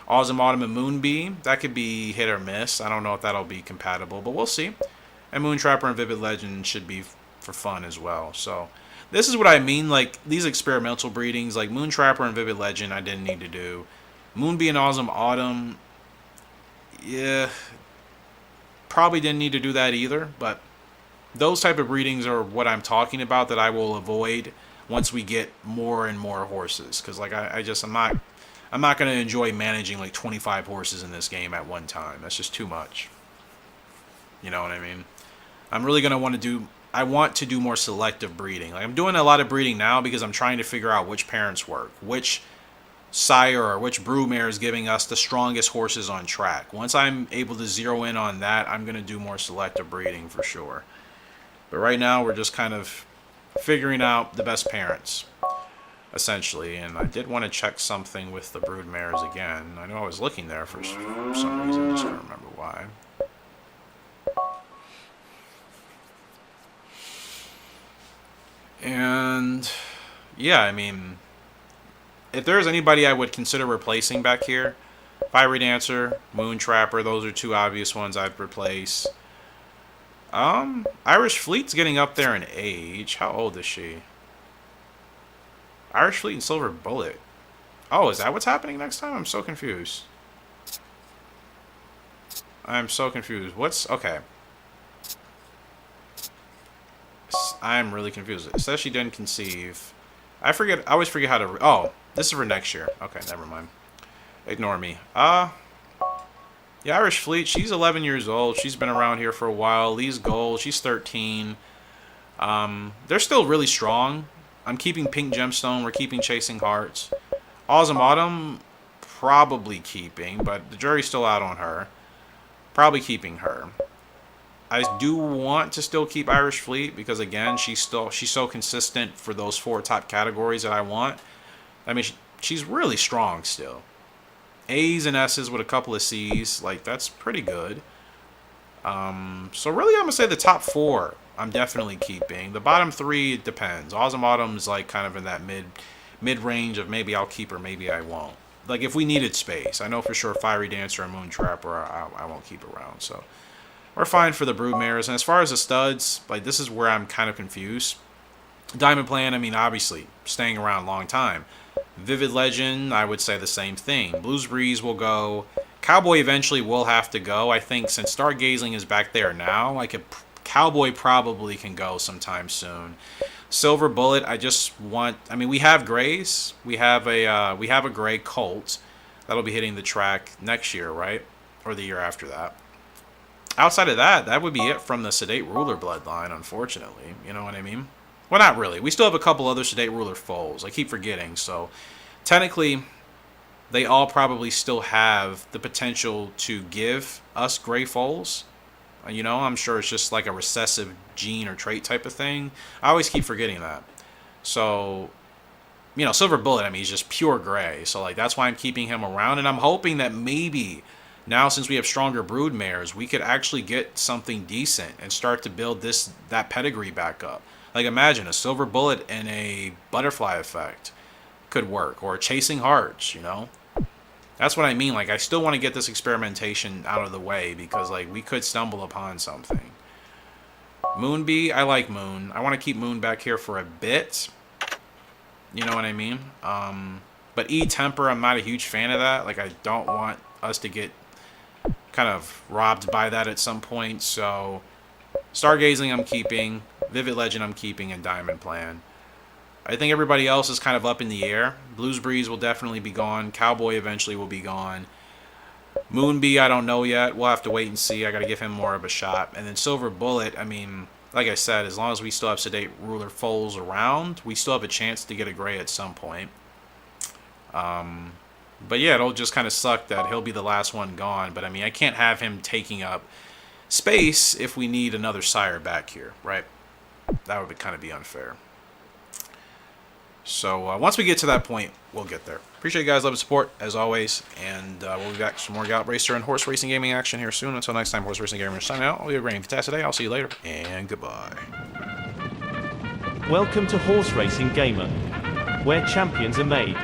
Awesome Autumn and Moonbee. That could be hit or miss. I don't know if that'll be compatible, but we'll see. And Moon Trapper and Vivid Legend should be for fun as well. So this is what I mean, like these experimental breedings, like Moon Trapper and Vivid Legend I didn't need to do. Moonbee and Awesome Autumn, yeah, probably didn't need to do that either, but those type of breedings are what I'm talking about that I will avoid once we get more and more horses, because like I'm not going to enjoy managing like 25 horses in this game at one time. That's just too much. You know what I mean? I'm really going to want to do more selective breeding. Like I'm doing a lot of breeding now because I'm trying to figure out which parents work, which sire or which broodmare is giving us the strongest horses on track. Once I'm able to zero in on that, I'm going to do more selective breeding for sure. But right now we're just kind of figuring out the best parents, essentially. And I did want to check something with the broodmares again. I know I was looking there for some reason, just don't remember why. And yeah, I mean, if there's anybody I would consider replacing back here, Fiery Dancer, Moon Trapper, those are two obvious ones I'd replace. Irish Fleet's getting up there in age. How old is she? Irish Fleet and Silver Bullet. Oh, is that what's happening next time? I'm so confused. I'm so confused. Okay. I'm really confused. It says she didn't conceive. I always forget how to... Oh, this is for next year. Okay, never mind. Ignore me. Yeah, Irish Fleet, she's 11 years old. She's been around here for a while. Lee's Gold, she's 13. They're still really strong. I'm keeping Pink Gemstone. We're keeping Chasing Hearts. Awesome Autumn, probably keeping, but the jury's still out on her. Probably keeping her. I do want to still keep Irish Fleet because, again, she's so consistent for those 4 top categories that I want. I mean, she's really strong still. A's and S's with a couple of C's, like that's pretty good. So really, I'm gonna say the top 4 I'm definitely keeping. The bottom 3 it depends. Awesome Autumn's like kind of in that mid range of maybe I'll keep her, maybe I won't. Like if we needed space, I know for sure Fiery Dancer and Moon Trapper I won't keep around. So we're fine for the broodmares. And as far as the studs, like this is where I'm kind of confused. Diamond Plan, I mean, obviously staying around a long time. Vivid Legend, I would say the same thing. Blues Breeze will go. Cowboy eventually will have to go. I think since Stargazing is back there now, I could Cowboy probably can go sometime soon. Silver Bullet, I mean, we have grays. We have a gray Colt that'll be hitting the track next year, right? Or the year after that. Outside of that, that would be it from the Sedate Ruler bloodline, unfortunately. You know what I mean? Well, not really. We still have a couple other Sedate Ruler foals. I keep forgetting. So, technically, they all probably still have the potential to give us gray foals. You know, I'm sure it's just like a recessive gene or trait type of thing. I always keep forgetting that. So, you know, Silver Bullet, I mean, he's just pure gray. So, like, that's why I'm keeping him around. And I'm hoping that maybe now, since we have stronger brood mares, we could actually get something decent and start to build that pedigree back up. Like, imagine a Silver Bullet and a Butterfly Effect could work. Or Chasing Hearts, you know? That's what I mean. Like, I still want to get this experimentation out of the way because, like, we could stumble upon something. Moonbee, I like Moon. I want to keep Moon back here for a bit. You know what I mean? But E-Temper, I'm not a huge fan of that. Like, I don't want us to get kind of robbed by that at some point. So, Stargazing I'm keeping. Vivid Legend I'm keeping. And Diamond Plan. I think everybody else is kind of up in the air. Blues Breeze will definitely be gone. Cowboy eventually will be gone. Moonbee, I don't know yet. We'll have to wait and see. I got to give him more of a shot. And then Silver Bullet, I mean, like I said, as long as we still have Sedate Ruler foals around, we still have a chance to get a gray at some point. But yeah, it'll just kind of suck that he'll be the last one gone. But I mean, I can't have him taking up space if we need another sire back here, right? That would kind of be unfair. So once we get to that point, we'll get there. Appreciate you guys' love and support, as always. And we'll be back with some more Gallop Racer and horse racing gaming action here soon. Until next time, Horse Racing Gamer signing out. I'll be a great and fantastic day. I'll see you later, and goodbye. Welcome to Horse Racing Gamer, where champions are made.